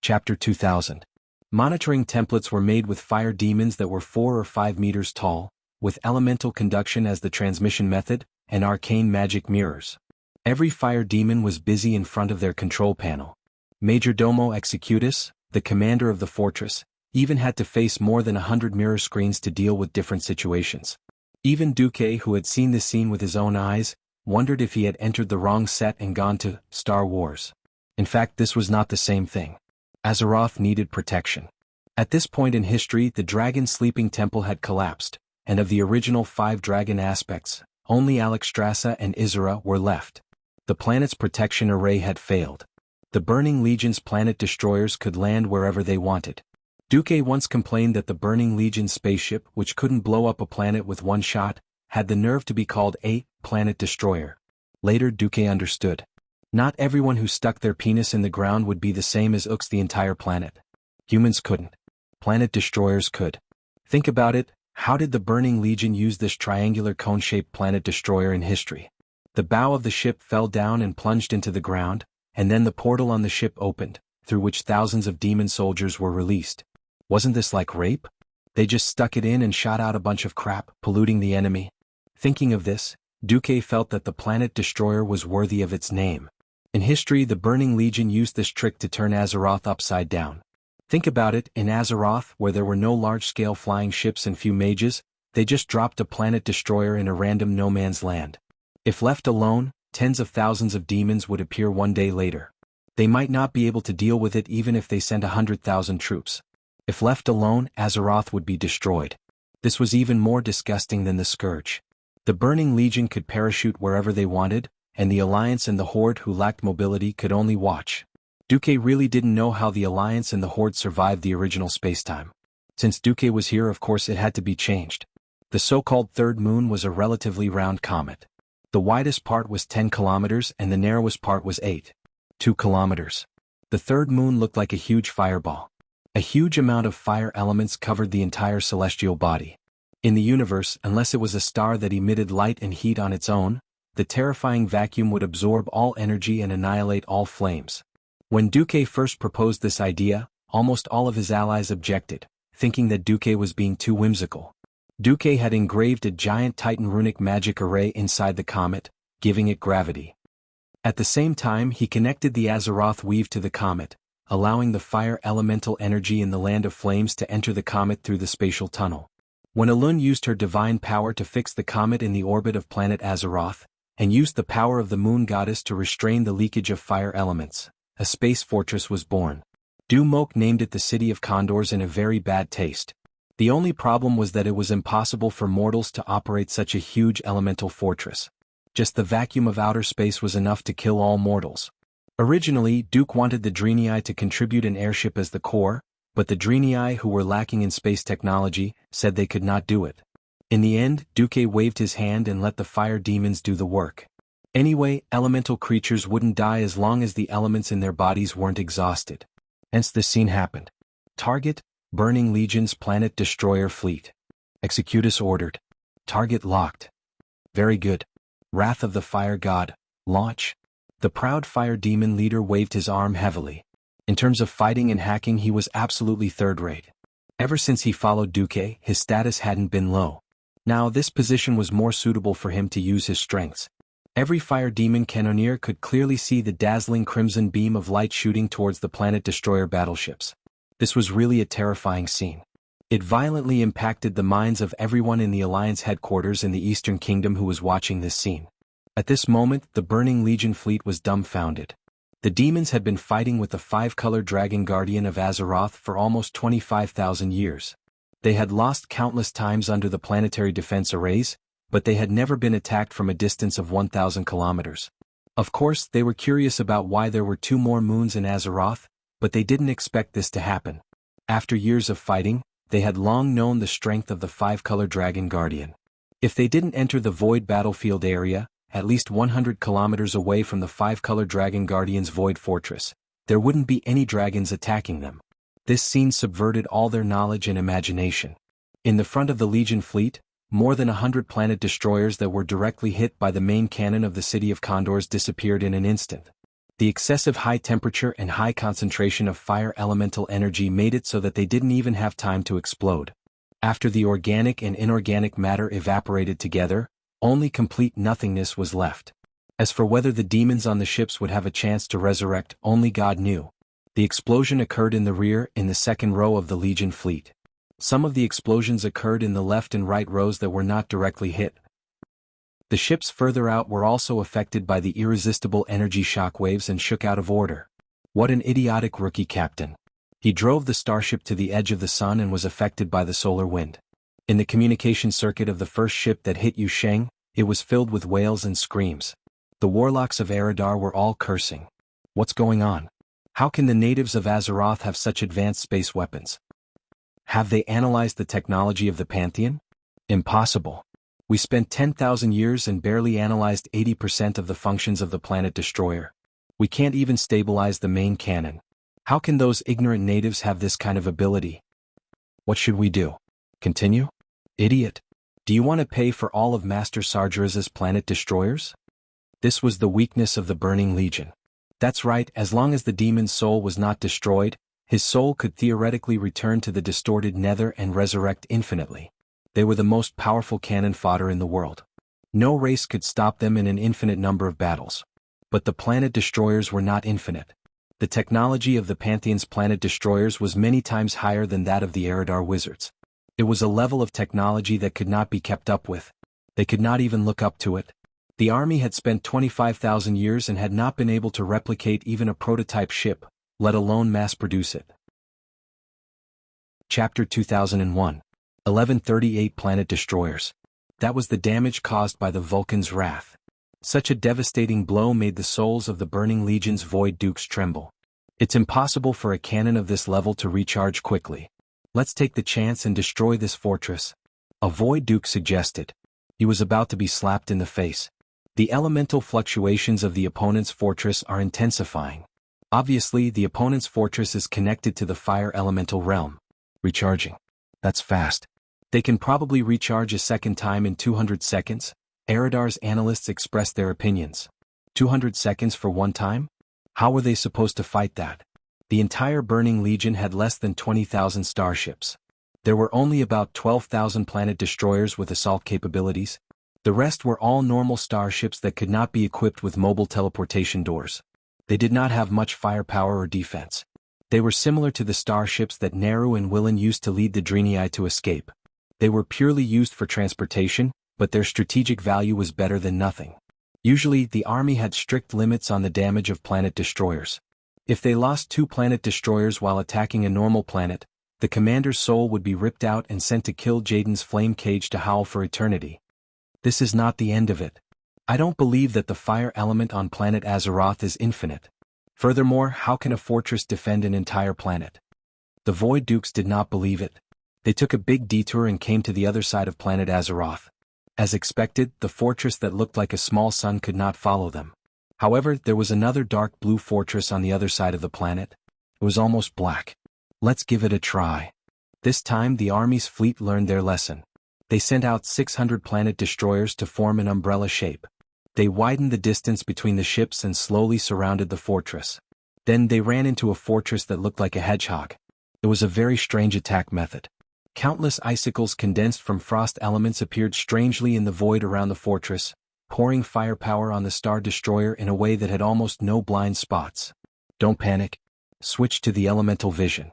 Chapter 2000. Monitoring templates were made with fire demons that were 4 or 5 meters tall, with elemental conduction as the transmission method, and arcane magic mirrors. Every fire demon was busy in front of their control panel. Majordomo Executus, the commander of the fortress, even had to face more than 100 mirror screens to deal with different situations. Even Duque, who had seen this scene with his own eyes, wondered if he had entered the wrong set and gone to Star Wars. In fact, this was not the same thing. Azeroth needed protection. At this point in history, the dragon sleeping temple had collapsed, and of the original 5 dragon aspects, only Alexstrasza and Isera were left. The planet's protection array had failed. The Burning Legion's planet destroyers could land wherever they wanted. Duque once complained that the Burning Legion spaceship, which couldn't blow up a planet with one shot, had the nerve to be called a planet destroyer. Later Duque understood. Not everyone who stuck their penis in the ground would be the same as Ux the entire planet. Humans couldn't. Planet destroyers could. Think about it, how did the Burning Legion use this triangular cone-shaped planet destroyer in history? The bow of the ship fell down and plunged into the ground, and then the portal on the ship opened, through which thousands of demon soldiers were released. Wasn't this like rape? They just stuck it in and shot out a bunch of crap, polluting the enemy. Thinking of this, Duque felt that the planet destroyer was worthy of its name. In history, the Burning Legion used this trick to turn Azeroth upside down. Think about it, in Azeroth, where there were no large-scale flying ships and few mages, they just dropped a planet destroyer in a random no-man's land. If left alone, tens of thousands of demons would appear one day later. They might not be able to deal with it even if they sent 100,000 troops. If left alone, Azeroth would be destroyed. This was even more disgusting than the Scourge. The Burning Legion could parachute wherever they wanted, and the Alliance and the Horde who lacked mobility could only watch. Duque really didn't know how the Alliance and the Horde survived the original spacetime. Since Duque was here, of course it had to be changed. The so-called third moon was a relatively round comet. The widest part was 10 kilometers and the narrowest part was 2 kilometers. The third moon looked like a huge fireball. A huge amount of fire elements covered the entire celestial body. In the universe, unless it was a star that emitted light and heat on its own, the terrifying vacuum would absorb all energy and annihilate all flames. When Duque first proposed this idea, almost all of his allies objected, thinking that Duque was being too whimsical. Duque had engraved a giant Titan runic magic array inside the comet, giving it gravity. At the same time, he connected the Azeroth weave to the comet, allowing the fire elemental energy in the Land of Flames to enter the comet through the spatial tunnel. When Elun used her divine power to fix the comet in the orbit of planet Azeroth, and used the power of the moon goddess to restrain the leakage of fire elements, a space fortress was born. Du-Mok named it the City of Condors in a very bad taste. The only problem was that it was impossible for mortals to operate such a huge elemental fortress. Just the vacuum of outer space was enough to kill all mortals. Originally, Duke wanted the Draenei to contribute an airship as the core, but the Draenei, who were lacking in space technology, said they could not do it. In the end, Duque waved his hand and let the fire demons do the work. Anyway, elemental creatures wouldn't die as long as the elements in their bodies weren't exhausted. Hence this scene happened. Target, Burning Legion's planet destroyer fleet. Executus ordered. Target locked. Very good. Wrath of the Fire God, launch. The proud fire demon leader waved his arm heavily. In terms of fighting and hacking, he was absolutely third-rate. Ever since he followed Duque, his status hadn't been low. Now this position was more suitable for him to use his strengths. Every fire demon cannoneer could clearly see the dazzling crimson beam of light shooting towards the planet destroyer battleships. This was really a terrifying scene. It violently impacted the minds of everyone in the Alliance headquarters in the Eastern Kingdom who was watching this scene. At this moment, the Burning Legion fleet was dumbfounded. The demons had been fighting with the 5-color dragon guardian of Azeroth for almost 25,000 years. They had lost countless times under the planetary defense arrays, but they had never been attacked from a distance of 1,000 kilometers. Of course, they were curious about why there were 2 more moons in Azeroth, but they didn't expect this to happen. After years of fighting, they had long known the strength of the 5-color dragon guardian. If they didn't enter the void battlefield area, at least 100 kilometers away from the 5-color dragon guardian's void fortress, there wouldn't be any dragons attacking them. This scene subverted all their knowledge and imagination. In the front of the Legion fleet, more than 100 planet destroyers that were directly hit by the main cannon of the City of Condors disappeared in an instant. The excessive high temperature and high concentration of fire elemental energy made it so that they didn't even have time to explode. After the organic and inorganic matter evaporated together, only complete nothingness was left. As for whether the demons on the ships would have a chance to resurrect, only God knew. The explosion occurred in the rear, in the second row of the Legion fleet. Some of the explosions occurred in the left and right rows that were not directly hit. The ships further out were also affected by the irresistible energy shockwaves and shook out of order. What an idiotic rookie captain. He drove the starship to the edge of the sun and was affected by the solar wind. In the communication circuit of the first ship that hit Yusheng, it was filled with wails and screams. The warlocks of Eridar were all cursing. What's going on? How can the natives of Azeroth have such advanced space weapons? Have they analyzed the technology of the Pantheon? Impossible. We spent 10,000 years and barely analyzed 80% of the functions of the planet destroyer. We can't even stabilize the main cannon. How can those ignorant natives have this kind of ability? What should we do? Continue? Idiot. Do you want to pay for all of Master Sargeras's planet destroyers? This was the weakness of the Burning Legion. That's right, as long as the demon's soul was not destroyed, his soul could theoretically return to the distorted nether and resurrect infinitely. They were the most powerful cannon fodder in the world. No race could stop them in an infinite number of battles. But the planet destroyers were not infinite. The technology of the Pantheon's planet destroyers was many times higher than that of the Eridar wizards. It was a level of technology that could not be kept up with. They could not even look up to it. The army had spent 25,000 years and had not been able to replicate even a prototype ship, let alone mass-produce it. Chapter 2001. 1138 Planet Destroyers. That was the damage caused by the Vulcan's wrath. Such a devastating blow made the souls of the Burning Legion's Void Dukes tremble. It's impossible for a cannon of this level to recharge quickly. Let's take the chance and destroy this fortress. A Void Duke suggested. He was about to be slapped in the face. The elemental fluctuations of the opponent's fortress are intensifying. Obviously, the opponent's fortress is connected to the fire elemental realm. Recharging. That's fast. They can probably recharge a second time in 200 seconds. Eridar's analysts expressed their opinions. 200 seconds for one time? How were they supposed to fight that? The entire Burning Legion had less than 20,000 starships. There were only about 12,000 planet destroyers with assault capabilities. The rest were all normal starships that could not be equipped with mobile teleportation doors. They did not have much firepower or defense. They were similar to the starships that Neru and Willen used to lead the Draenei to escape. They were purely used for transportation, but their strategic value was better than nothing. Usually, the army had strict limits on the damage of planet destroyers. If they lost 2 planet destroyers while attacking a normal planet, the commander's soul would be ripped out and sent to kill Jaden's flame cage to howl for eternity. This is not the end of it. I don't believe that the fire element on planet Azeroth is infinite. Furthermore, how can a fortress defend an entire planet? The Void Dukes did not believe it. They took a big detour and came to the other side of planet Azeroth. As expected, the fortress that looked like a small sun could not follow them. However, there was another dark blue fortress on the other side of the planet. It was almost black. Let's give it a try. This time the army's fleet learned their lesson. They sent out 600 planet destroyers to form an umbrella shape. They widened the distance between the ships and slowly surrounded the fortress. Then they ran into a fortress that looked like a hedgehog. It was a very strange attack method. Countless icicles condensed from frost elements appeared strangely in the void around the fortress, pouring firepower on the Star Destroyer in a way that had almost no blind spots. Don't panic. Switch to the elemental vision.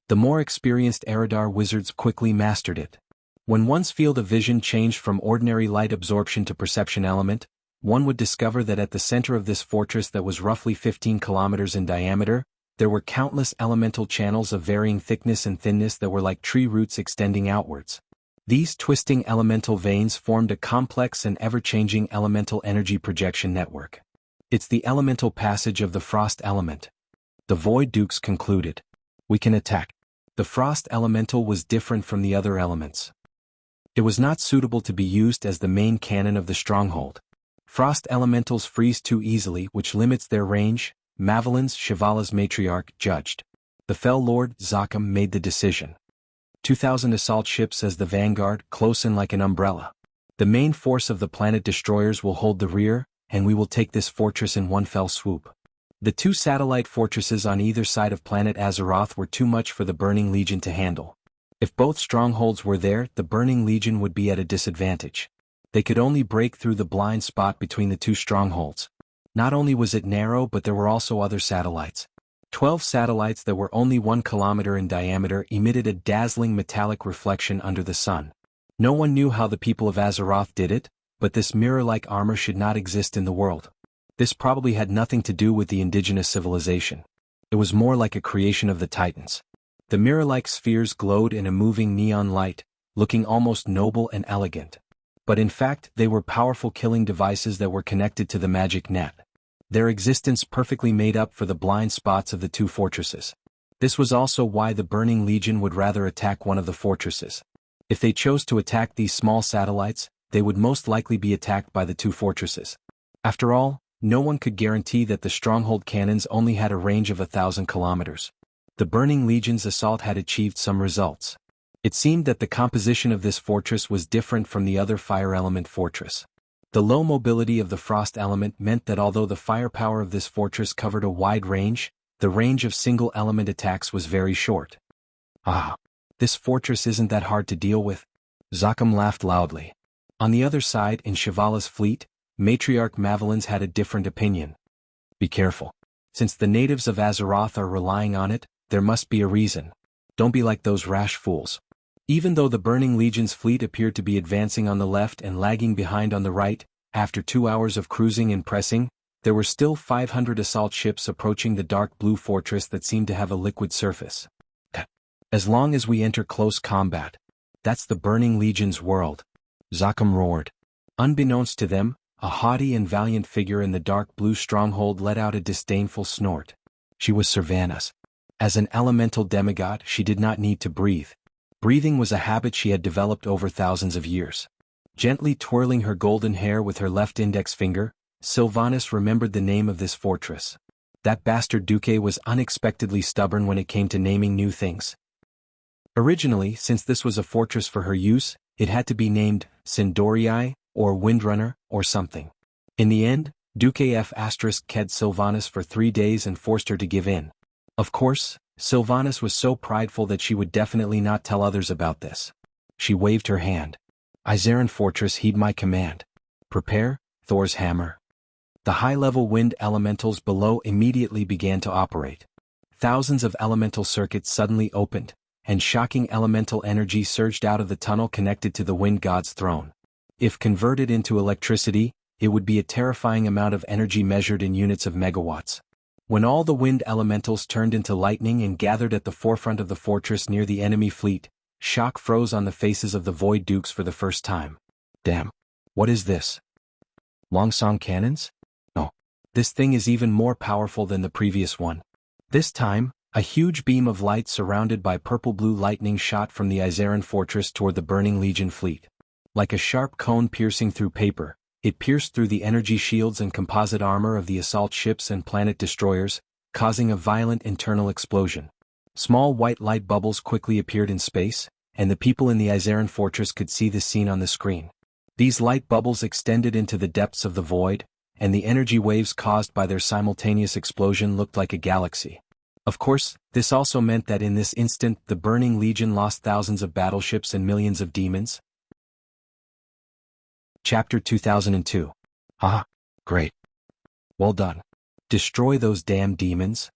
The more experienced Eridar wizards quickly mastered it. When one's field of vision changed from ordinary light absorption to perception element, one would discover that at the center of this fortress that was roughly 15 kilometers in diameter, there were countless elemental channels of varying thickness and thinness that were like tree roots extending outwards. These twisting elemental veins formed a complex and ever-changing elemental energy projection network. It's the elemental passage of the frost element. The Void Dukes concluded. We can attack. The frost elemental was different from the other elements. It was not suitable to be used as the main cannon of the stronghold. Frost elementals freeze too easily, which limits their range, Mavelin's Shivala's matriarch judged. The Fell Lord, Zakam, made the decision. 2,000 assault ships as the vanguard, close in like an umbrella. The main force of the planet destroyers will hold the rear, and we will take this fortress in one fell swoop. The two satellite fortresses on either side of planet Azeroth were too much for the Burning Legion to handle. If both strongholds were there, the Burning Legion would be at a disadvantage. They could only break through the blind spot between the two strongholds. Not only was it narrow, but there were also other satellites. 12 satellites that were only 1 kilometer in diameter emitted a dazzling metallic reflection under the sun. No one knew how the people of Azeroth did it, but this mirror-like armor should not exist in the world. This probably had nothing to do with the indigenous civilization. It was more like a creation of the Titans. The mirror-like spheres glowed in a moving neon light, looking almost noble and elegant. But in fact, they were powerful killing devices that were connected to the magic net. Their existence perfectly made up for the blind spots of the two fortresses. This was also why the Burning Legion would rather attack one of the fortresses. If they chose to attack these small satellites, they would most likely be attacked by the two fortresses. After all, no one could guarantee that the stronghold cannons only had a range of 1,000 kilometers. The Burning Legion's assault had achieved some results. It seemed that the composition of this fortress was different from the other fire element fortress. The low mobility of the frost element meant that although the firepower of this fortress covered a wide range, the range of single element attacks was very short. Ah, this fortress isn't that hard to deal with. Zakam laughed loudly. On the other side, in Shivala's fleet, Matriarch Mavelins had a different opinion. Be careful. Since the natives of Azeroth are relying on it, there must be a reason. Don't be like those rash fools. Even though the Burning Legion's fleet appeared to be advancing on the left and lagging behind on the right, after 2 hours of cruising and pressing, there were still 500 assault ships approaching the dark blue fortress that seemed to have a liquid surface. As long as we enter close combat. That's the Burning Legion's world. Zakam roared. Unbeknownst to them, a haughty and valiant figure in the dark blue stronghold let out a disdainful snort. She was Sylvanas. As an elemental demigod, she did not need to breathe. Breathing was a habit she had developed over thousands of years. Gently twirling her golden hair with her left index finger, Sylvanas remembered the name of this fortress. That bastard Duque was unexpectedly stubborn when it came to naming new things. Originally, since this was a fortress for her use, it had to be named Sindorii, or Windrunner, or something. In the end, Duque F** ked Sylvanas for 3 days and forced her to give in. Of course, Sylvanas was so prideful that she would definitely not tell others about this. She waved her hand. Izaran Fortress, heed my command. Prepare, Thor's hammer. The high-level wind elementals below immediately began to operate. Thousands of elemental circuits suddenly opened, and shocking elemental energy surged out of the tunnel connected to the wind god's throne. If converted into electricity, it would be a terrifying amount of energy measured in units of megawatts. When all the wind elementals turned into lightning and gathered at the forefront of the fortress near the enemy fleet, shock froze on the faces of the Void Dukes for the first time. Damn. What is this? Longsong cannons? No. This thing is even more powerful than the previous one. This time, a huge beam of light surrounded by purple-blue lightning shot from the Izaran fortress toward the Burning Legion fleet. Like a sharp cone piercing through paper, it pierced through the energy shields and composite armor of the assault ships and planet destroyers, causing a violent internal explosion. Small white light bubbles quickly appeared in space, and the people in the Izaran fortress could see the scene on the screen. These light bubbles extended into the depths of the void, and the energy waves caused by their simultaneous explosion looked like a galaxy. Of course, this also meant that in this instant the Burning Legion lost thousands of battleships and millions of demons. Chapter 2002. Ah, great. Well done. Destroy those damn demons.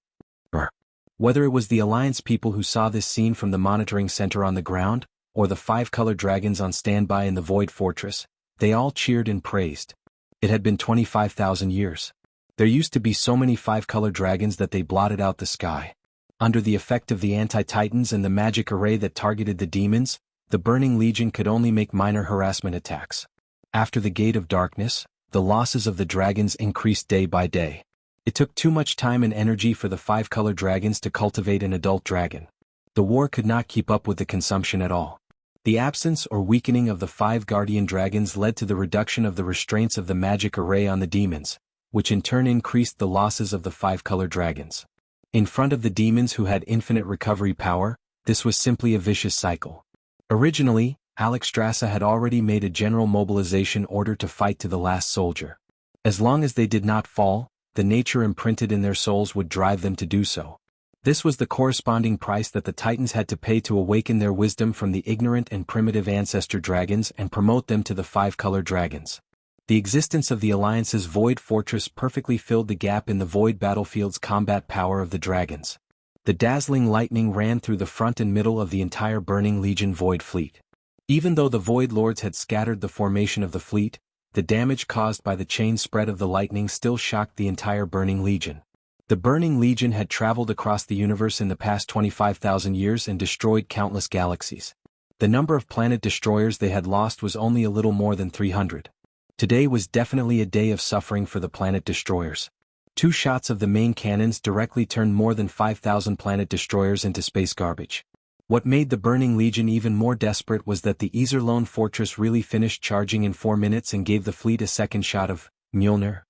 Whether it was the Alliance people who saw this scene from the monitoring center on the ground, or the 5-color dragons on standby in the Void Fortress, they all cheered and praised. It had been 25,000 years. There used to be so many 5-color dragons that they blotted out the sky. Under the effect of the anti-titans and the magic array that targeted the demons, the Burning Legion could only make minor harassment attacks. After the Gate of Darkness, the losses of the dragons increased day by day. It took too much time and energy for the 5-color dragons to cultivate an adult dragon. The war could not keep up with the consumption at all. The absence or weakening of the 5 guardian dragons led to the reduction of the restraints of the magic array on the demons, which in turn increased the losses of the 5-color dragons. In front of the demons who had infinite recovery power, this was simply a vicious cycle. Originally, Alexstrasza had already made a general mobilization order to fight to the last soldier. As long as they did not fall, the nature imprinted in their souls would drive them to do so. This was the corresponding price that the Titans had to pay to awaken their wisdom from the ignorant and primitive ancestor dragons and promote them to the five-color dragons. The existence of the Alliance's Void Fortress perfectly filled the gap in the Void Battlefield's combat power of the dragons. The dazzling lightning ran through the front and middle of the entire Burning Legion Void fleet. Even though the Void Lords had scattered the formation of the fleet, the damage caused by the chain spread of the lightning still shocked the entire Burning Legion. The Burning Legion had traveled across the universe in the past 25,000 years and destroyed countless galaxies. The number of planet destroyers they had lost was only a little more than 300. Today was definitely a day of suffering for the planet destroyers. 2 shots of the main cannons directly turned more than 5,000 planet destroyers into space garbage. What made the Burning Legion even more desperate was that the Iserlohn fortress really finished charging in 4 minutes and gave the fleet a second shot of Mjolnir.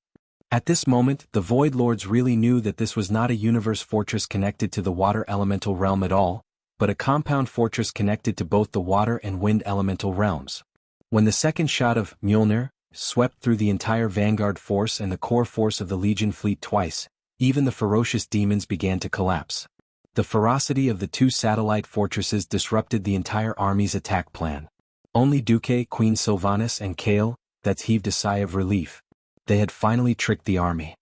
At this moment, the Void Lords really knew that this was not a universe fortress connected to the water elemental realm at all, but a compound fortress connected to both the water and wind elemental realms. When the second shot of Mjolnir swept through the entire vanguard force and the core force of the Legion fleet twice, even the ferocious demons began to collapse. The ferocity of the 2 satellite fortresses disrupted the entire army's attack plan. Only Duque, Queen Sylvanas and Kale, that heaved a sigh of relief. They had finally tricked the army.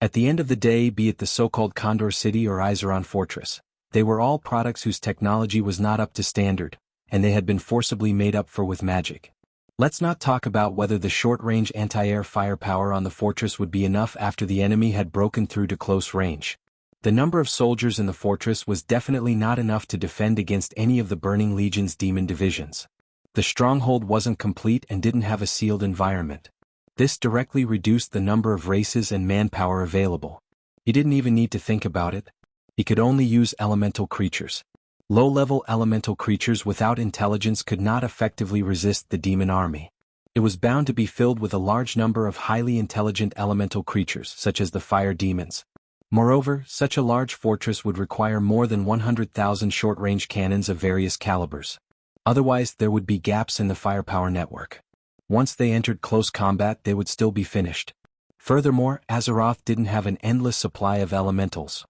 At the end of the day, be it the so-called Condor City or Iseron Fortress, they were all products whose technology was not up to standard, and they had been forcibly made up for with magic. Let's not talk about whether the short-range anti-air firepower on the fortress would be enough after the enemy had broken through to close range. The number of soldiers in the fortress was definitely not enough to defend against any of the Burning Legion's demon divisions. The stronghold wasn't complete and didn't have a sealed environment. This directly reduced the number of races and manpower available. He didn't even need to think about it. He could only use elemental creatures. Low-level elemental creatures without intelligence could not effectively resist the demon army. It was bound to be filled with a large number of highly intelligent elemental creatures, such as the fire demons. Moreover, such a large fortress would require more than 100,000 short-range cannons of various calibers. Otherwise, there would be gaps in the firepower network. Once they entered close combat, they would still be finished. Furthermore, Azeroth didn't have an endless supply of elementals.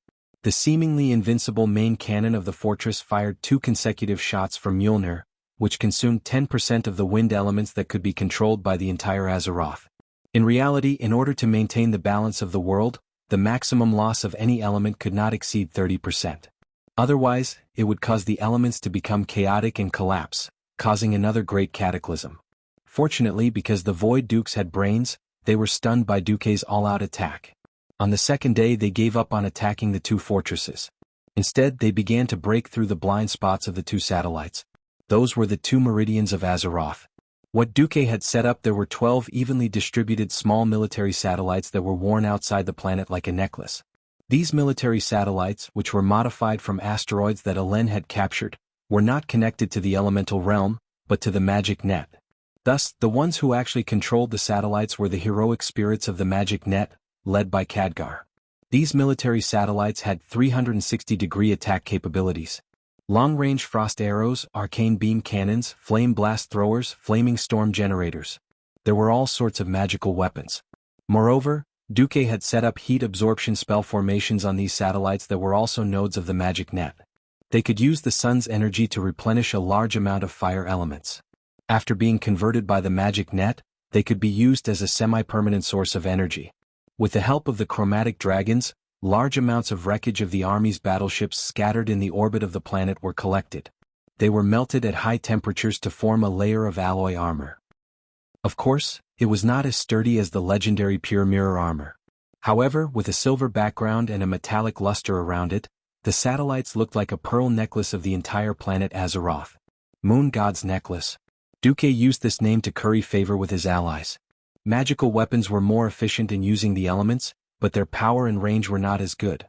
The seemingly invincible main cannon of the fortress fired 2 consecutive shots from Mjolnir, which consumed 10% of the wind elements that could be controlled by the entire Azeroth. In reality, in order to maintain the balance of the world, the maximum loss of any element could not exceed 30%. Otherwise, it would cause the elements to become chaotic and collapse, causing another great cataclysm. Fortunately, because the Void Dukes had brains, they were stunned by Duque's all-out attack. On the second day, they gave up on attacking the 2 fortresses. Instead, they began to break through the blind spots of the 2 satellites. Those were the 2 meridians of Azeroth. What Duque had set up, there were 12 evenly distributed small military satellites that were worn outside the planet like a necklace. These military satellites, which were modified from asteroids that Elen had captured, were not connected to the elemental realm, but to the magic net. Thus, the ones who actually controlled the satellites were the heroic spirits of the magic net, led by Khadgar. These military satellites had 360-degree attack capabilities. Long-range frost arrows, arcane beam cannons, flame blast throwers, flaming storm generators. There were all sorts of magical weapons. Moreover, Duque had set up heat absorption spell formations on these satellites that were also nodes of the magic net. They could use the sun's energy to replenish a large amount of fire elements. After being converted by the magic net, they could be used as a semi-permanent source of energy. With the help of the chromatic dragons, large amounts of wreckage of the army's battleships scattered in the orbit of the planet were collected. They were melted at high temperatures to form a layer of alloy armor. Of course, it was not as sturdy as the legendary pure mirror armor. However, with a silver background and a metallic luster around it, the satellites looked like a pearl necklace of the entire planet Azeroth. Moon God's Necklace. Duque used this name to curry favor with his allies. Magical weapons were more efficient in using the elements, but their power and range were not as good.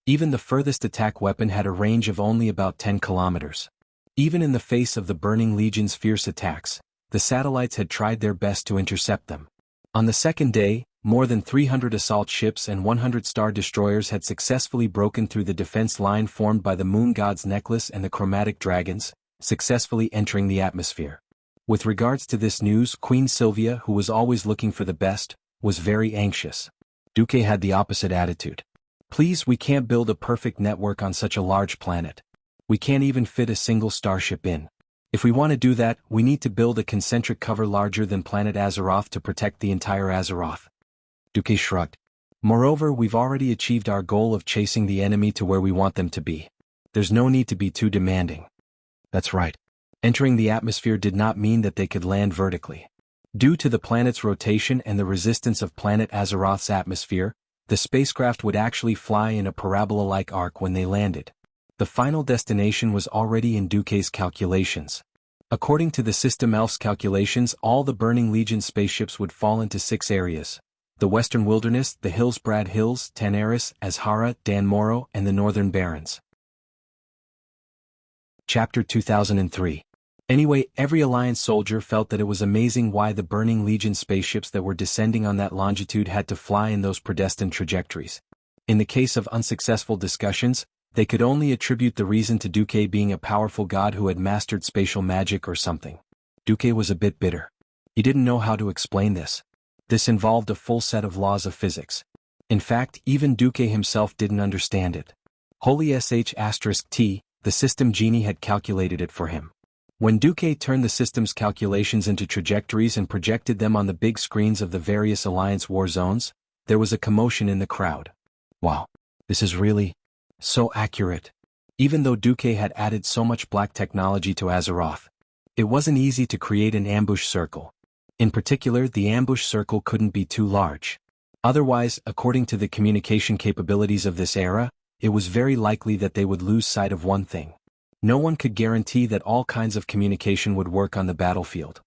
Even the furthest attack weapon had a range of only about 10 kilometers. Even in the face of the Burning Legion's fierce attacks, the satellites had tried their best to intercept them. On the second day, more than 300 assault ships and 100 star destroyers had successfully broken through the defense line formed by the Moon God's Necklace and the chromatic dragons, successfully entering the atmosphere. With regards to this news, Queen Sylvia, who was always looking for the best, was very anxious. Duque had the opposite attitude. Please, we can't build a perfect network on such a large planet. We can't even fit a single starship in. If we want to do that, we need to build a concentric cover larger than planet Azeroth to protect the entire Azeroth. Duque shrugged. Moreover, we've already achieved our goal of chasing the enemy to where we want them to be. There's no need to be too demanding. That's right. Entering the atmosphere did not mean that they could land vertically. Due to the planet's rotation and the resistance of planet Azeroth's atmosphere, the spacecraft would actually fly in a parabola-like arc when they landed. The final destination was already in Duque's calculations. According to the System Elf's calculations, all the Burning Legion spaceships would fall into 6 areas: the Western Wilderness, the Hillsbrad Hills, Tanaris, Azhara, Dan Moro, and the Northern Barrens. Chapter 2003. Anyway, every Alliance soldier felt that it was amazing why the Burning Legion spaceships that were descending on that longitude had to fly in those predestined trajectories. In the case of unsuccessful discussions, they could only attribute the reason to Duque being a powerful god who had mastered spatial magic or something. Duque was a bit bitter. He didn't know how to explain this. This involved a full set of laws of physics. In fact, even Duque himself didn't understand it. Holy sh*t, the system genie had calculated it for him. When Duque turned the system's calculations into trajectories and projected them on the big screens of the various Alliance war zones, there was a commotion in the crowd. Wow, this is really so accurate. Even though Duque had added so much black technology to Azeroth, it wasn't easy to create an ambush circle. In particular, the ambush circle couldn't be too large. Otherwise, according to the communication capabilities of this era, it was very likely that they would lose sight of one thing. No one could guarantee that all kinds of communication would work on the battlefield.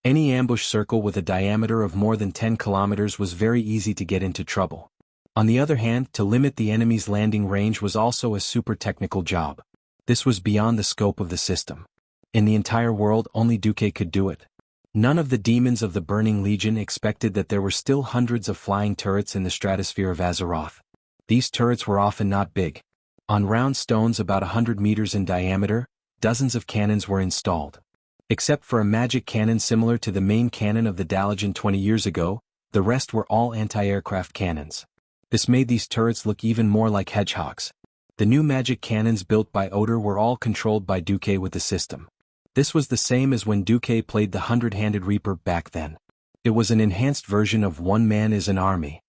Any ambush circle with a diameter of more than 10 kilometers was very easy to get into trouble. On the other hand, to limit the enemy's landing range was also a super technical job. This was beyond the scope of the system. In the entire world, only Duque could do it. None of the demons of the Burning Legion expected that there were still hundreds of flying turrets in the stratosphere of Azeroth. These turrets were often not big. On round stones about 100 meters in diameter, dozens of cannons were installed. Except for a magic cannon similar to the main cannon of the Dalajan 20 years ago, the rest were all anti-aircraft cannons. This made these turrets look even more like hedgehogs. The new magic cannons built by Oder were all controlled by Duque with the system. This was the same as when Duque played the 100-handed Reaper back then. It was an enhanced version of one man is an army.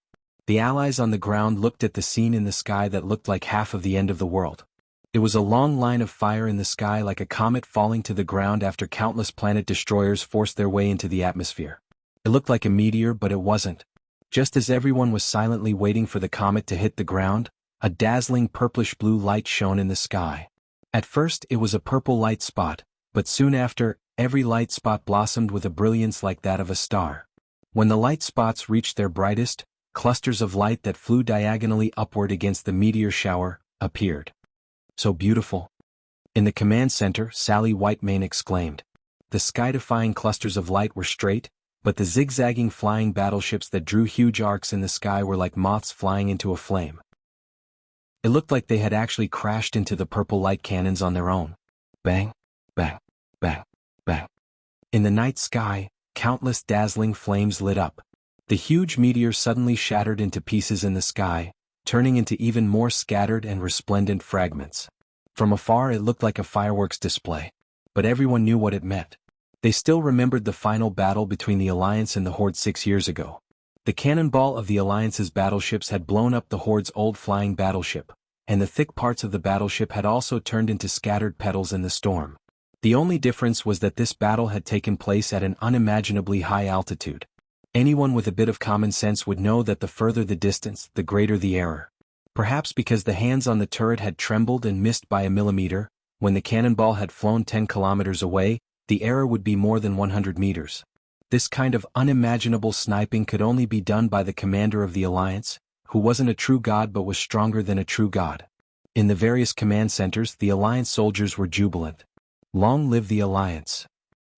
The allies on the ground looked at the scene in the sky that looked like half of the end of the world. It was a long line of fire in the sky like a comet falling to the ground after countless planet destroyers forced their way into the atmosphere. It looked like a meteor, but it wasn't. Just as everyone was silently waiting for the comet to hit the ground, a dazzling purplish-blue light shone in the sky. At first it was a purple light spot, but soon after, every light spot blossomed with a brilliance like that of a star. When the light spots reached their brightest, clusters of light that flew diagonally upward against the meteor shower appeared. So beautiful. In the command center, Sally Whitemane exclaimed. The sky-defying clusters of light were straight, but the zigzagging flying battleships that drew huge arcs in the sky were like moths flying into a flame. It looked like they had actually crashed into the purple light cannons on their own. Bang, bang, bang, bang. In the night sky, countless dazzling flames lit up. The huge meteor suddenly shattered into pieces in the sky, turning into even more scattered and resplendent fragments. From afar it looked like a fireworks display, but everyone knew what it meant. They still remembered the final battle between the Alliance and the Horde 6 years ago. The cannonball of the Alliance's battleships had blown up the Horde's old flying battleship, and the thick parts of the battleship had also turned into scattered petals in the storm. The only difference was that this battle had taken place at an unimaginably high altitude. Anyone with a bit of common sense would know that the further the distance, the greater the error. Perhaps because the hands on the turret had trembled and missed by a millimeter, when the cannonball had flown 10 kilometers away, the error would be more than 100 meters. This kind of unimaginable sniping could only be done by the commander of the Alliance, who wasn't a true god but was stronger than a true god. In the various command centers, the Alliance soldiers were jubilant. Long live the Alliance.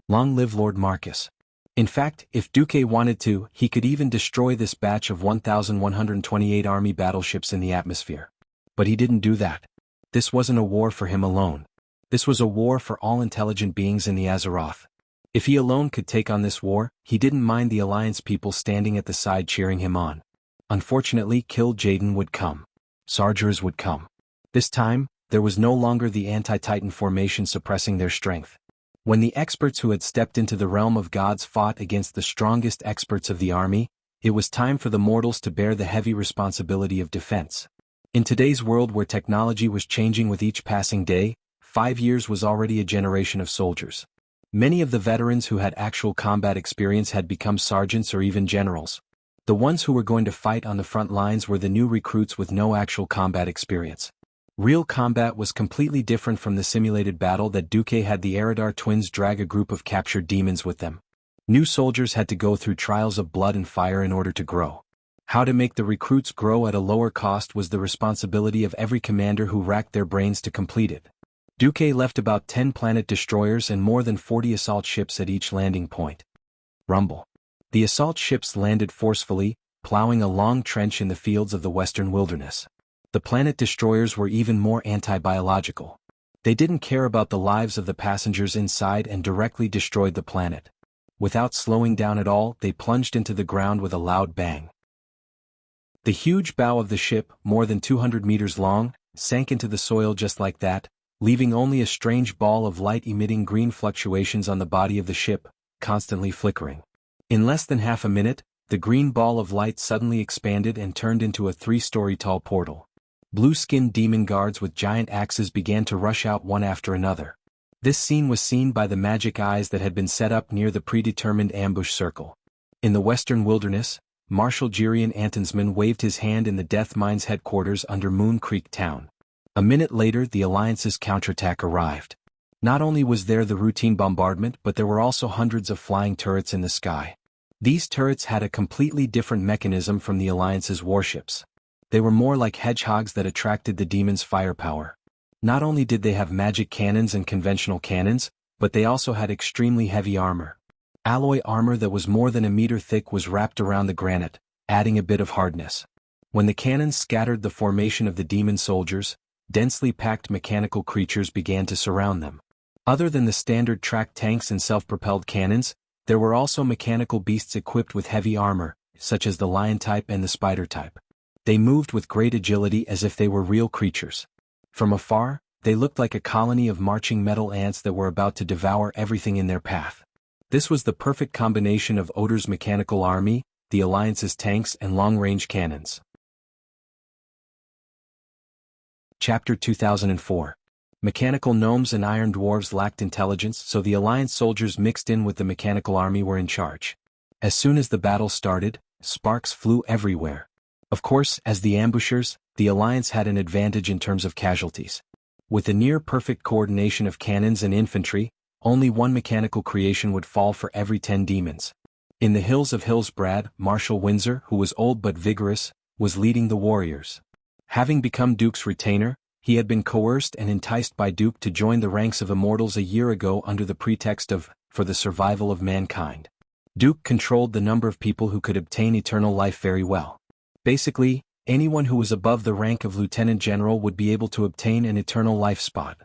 Long live Lord Marcus. In fact, if Duque wanted to, he could even destroy this batch of 1,128 army battleships in the atmosphere. But he didn't do that. This wasn't a war for him alone. This was a war for all intelligent beings in the Azeroth. If he alone could take on this war, he didn't mind the Alliance people standing at the side cheering him on. Unfortunately, Kill Jaden would come. Sargers would come. This time, there was no longer the anti-Titan formation suppressing their strength. When the experts who had stepped into the realm of gods fought against the strongest experts of the army, it was time for the mortals to bear the heavy responsibility of defense. In today's world where technology was changing with each passing day, 5 years was already a generation of soldiers. Many of the veterans who had actual combat experience had become sergeants or even generals. The ones who were going to fight on the front lines were the new recruits with no actual combat experience. Real combat was completely different from the simulated battle that Duque had the Eridar twins drag a group of captured demons with them. New soldiers had to go through trials of blood and fire in order to grow. How to make the recruits grow at a lower cost was the responsibility of every commander who racked their brains to complete it. Duque left about 10 planet destroyers and more than 40 assault ships at each landing point. Rumble. The assault ships landed forcefully, plowing a long trench in the fields of the western wilderness. The planet destroyers were even more anti-biological. They didn't care about the lives of the passengers inside and directly destroyed the planet. Without slowing down at all, they plunged into the ground with a loud bang. The huge bow of the ship, more than 200 meters long, sank into the soil just like that, leaving only a strange ball of light emitting green fluctuations on the body of the ship, constantly flickering. In less than half a minute, the green ball of light suddenly expanded and turned into a 3-story tall portal. Blue-skinned demon guards with giant axes began to rush out one after another. This scene was seen by the magic eyes that had been set up near the predetermined ambush circle. In the western wilderness, Marshal Jirian Antonsman waved his hand in the Death Mine's headquarters under Moon Creek Town. A minute later, the Alliance's counterattack arrived. Not only was there the routine bombardment, but there were also hundreds of flying turrets in the sky. These turrets had a completely different mechanism from the Alliance's warships. They were more like hedgehogs that attracted the demons' firepower. Not only did they have magic cannons and conventional cannons, but they also had extremely heavy armor. Alloy armor that was more than a meter thick was wrapped around the granite, adding a bit of hardness. When the cannons scattered the formation of the demon soldiers, densely packed mechanical creatures began to surround them. Other than the standard tracked tanks and self-propelled cannons, there were also mechanical beasts equipped with heavy armor, such as the lion type and the spider type. They moved with great agility as if they were real creatures. From afar, they looked like a colony of marching metal ants that were about to devour everything in their path. This was the perfect combination of Odor's mechanical army, the Alliance's tanks and long-range cannons. Chapter 2004. Mechanical gnomes and iron dwarves lacked intelligence, so the Alliance soldiers mixed in with the mechanical army were in charge. As soon as the battle started, sparks flew everywhere. Of course, as the ambushers, the Alliance had an advantage in terms of casualties. With a near-perfect coordination of cannons and infantry, only one mechanical creation would fall for every 10 demons. In the hills of Hillsbrad, Marshal Windsor, who was old but vigorous, was leading the warriors. Having become Duke's retainer, he had been coerced and enticed by Duke to join the ranks of immortals a year ago under the pretext of, for the survival of mankind. Duke controlled the number of people who could obtain eternal life very well. Basically, anyone who was above the rank of lieutenant general would be able to obtain an eternal life spot.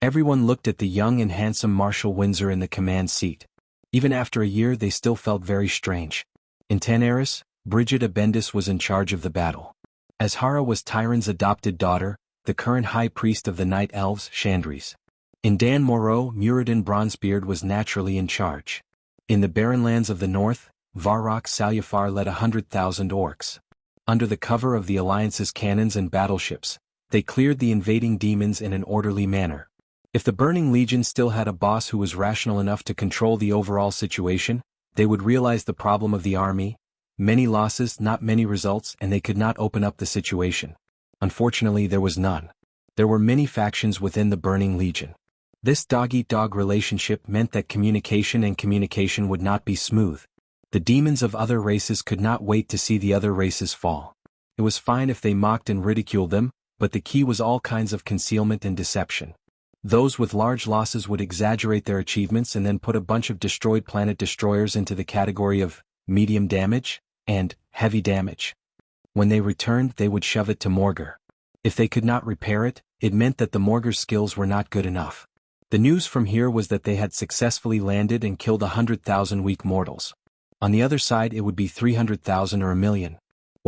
Everyone looked at the young and handsome Marshal Windsor in the command seat. Even after a year they still felt very strange. In Tanaris, Brigida Bendis was in charge of the battle. Azhara was Tyron's adopted daughter, the current high priest of the Night Elves, Chandris. In Dan Moreau, Muradin Bronzebeard was naturally in charge. In the barren lands of the north, Varrock Salyafar led 100,000 orcs. Under the cover of the Alliance's cannons and battleships, they cleared the invading demons in an orderly manner. If the Burning Legion still had a boss who was rational enough to control the overall situation, they would realize the problem of the army: many losses, not many results, and they could not open up the situation. Unfortunately, there was none. There were many factions within the Burning Legion. This dog-eat-dog relationship meant that communication would not be smooth. The demons of other races could not wait to see the other races fall. It was fine if they mocked and ridiculed them, but the key was all kinds of concealment and deception. Those with large losses would exaggerate their achievements and then put a bunch of destroyed planet destroyers into the category of medium damage and heavy damage. When they returned, they would shove it to Morgar. If they could not repair it, it meant that the Morgar's skills were not good enough. The news from here was that they had successfully landed and killed 100,000 weak mortals. On the other side, it would be 300,000 or 1 million.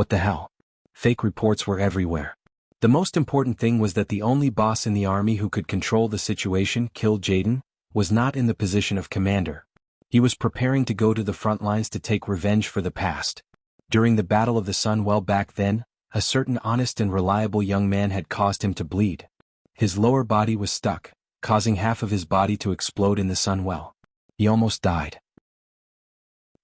What the hell? Fake reports were everywhere. The most important thing was that the only boss in the army who could control the situation, killed Jaden, was not in the position of commander. He was preparing to go to the front lines to take revenge for the past. During the Battle of the Sun well back then, a certain honest and reliable young man had caused him to bleed. His lower body was stuck, causing half of his body to explode in the sun well. He almost died.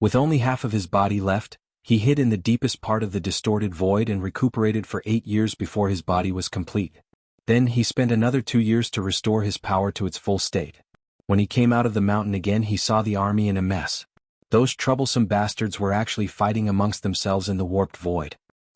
With only half of his body left, he hid in the deepest part of the distorted void and recuperated for 8 years before his body was complete. Then he spent another 2 years to restore his power to its full state. When he came out of the mountain again, he saw the army in a mess. Those troublesome bastards were actually fighting amongst themselves in the warped void.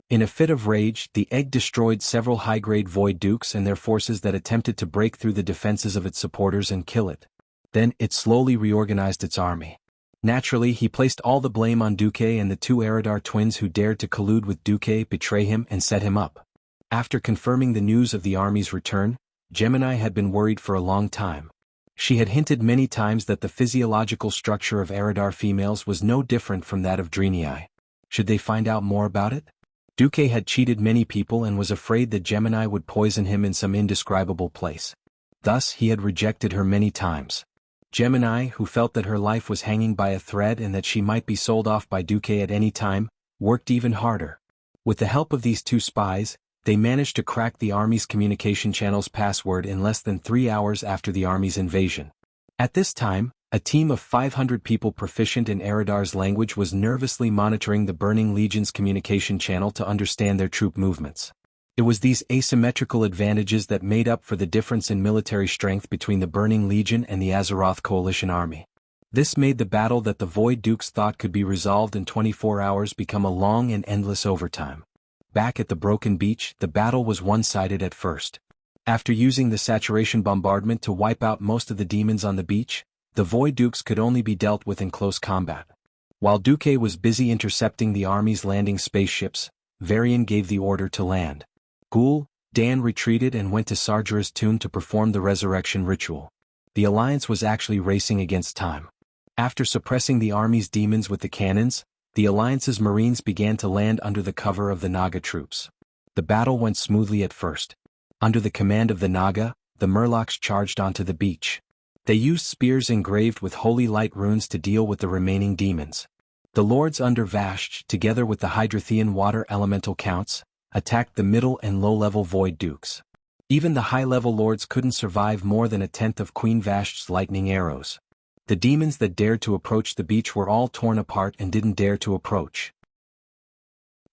In a fit of rage, the egg destroyed several high-grade Void Dukes and their forces that attempted to break through the defenses of its supporters and kill it. Then, it slowly reorganized its army. Naturally, he placed all the blame on Duque and the 2 Eridar twins who dared to collude with Duque, betray him, and set him up. After confirming the news of the army's return, Gemini had been worried for a long time. She had hinted many times that the physiological structure of Eridar females was no different from that of Drenii. Should they find out more about it? Duque had cheated many people and was afraid that Gemini would poison him in some indescribable place. Thus, he had rejected her many times. Gemini, who felt that her life was hanging by a thread and that she might be sold off by Duque at any time, worked even harder. With the help of these 2 spies, they managed to crack the army's communication channel's password in less than 3 hours after the army's invasion. At this time, a team of 500 people proficient in Eridar's language was nervously monitoring the Burning Legion's communication channel to understand their troop movements. It was these asymmetrical advantages that made up for the difference in military strength between the Burning Legion and the Azeroth Coalition army. This made the battle that the Void Dukes thought could be resolved in 24 hours become a long and endless overtime. Back at the Broken Beach, the battle was one-sided at first. After using the saturation bombardment to wipe out most of the demons on the beach, the Void Dukes could only be dealt with in close combat. While Duque was busy intercepting the army's landing spaceships, Varian gave the order to land. Ghoul, Dan retreated and went to Sargera's tomb to perform the resurrection ritual. The Alliance was actually racing against time. After suppressing the army's demons with the cannons, the Alliance's Marines began to land under the cover of the Naga troops. The battle went smoothly at first. Under the command of the Naga, the Murlocs charged onto the beach. They used spears engraved with holy light runes to deal with the remaining demons. The Lords under Vashj, together with the Hydrothean water elemental counts, attacked the middle and low-level Void Dukes. Even the high-level Lords couldn't survive more than a tenth of Queen Vashj's lightning arrows. The demons that dared to approach the beach were all torn apart and didn't dare to approach.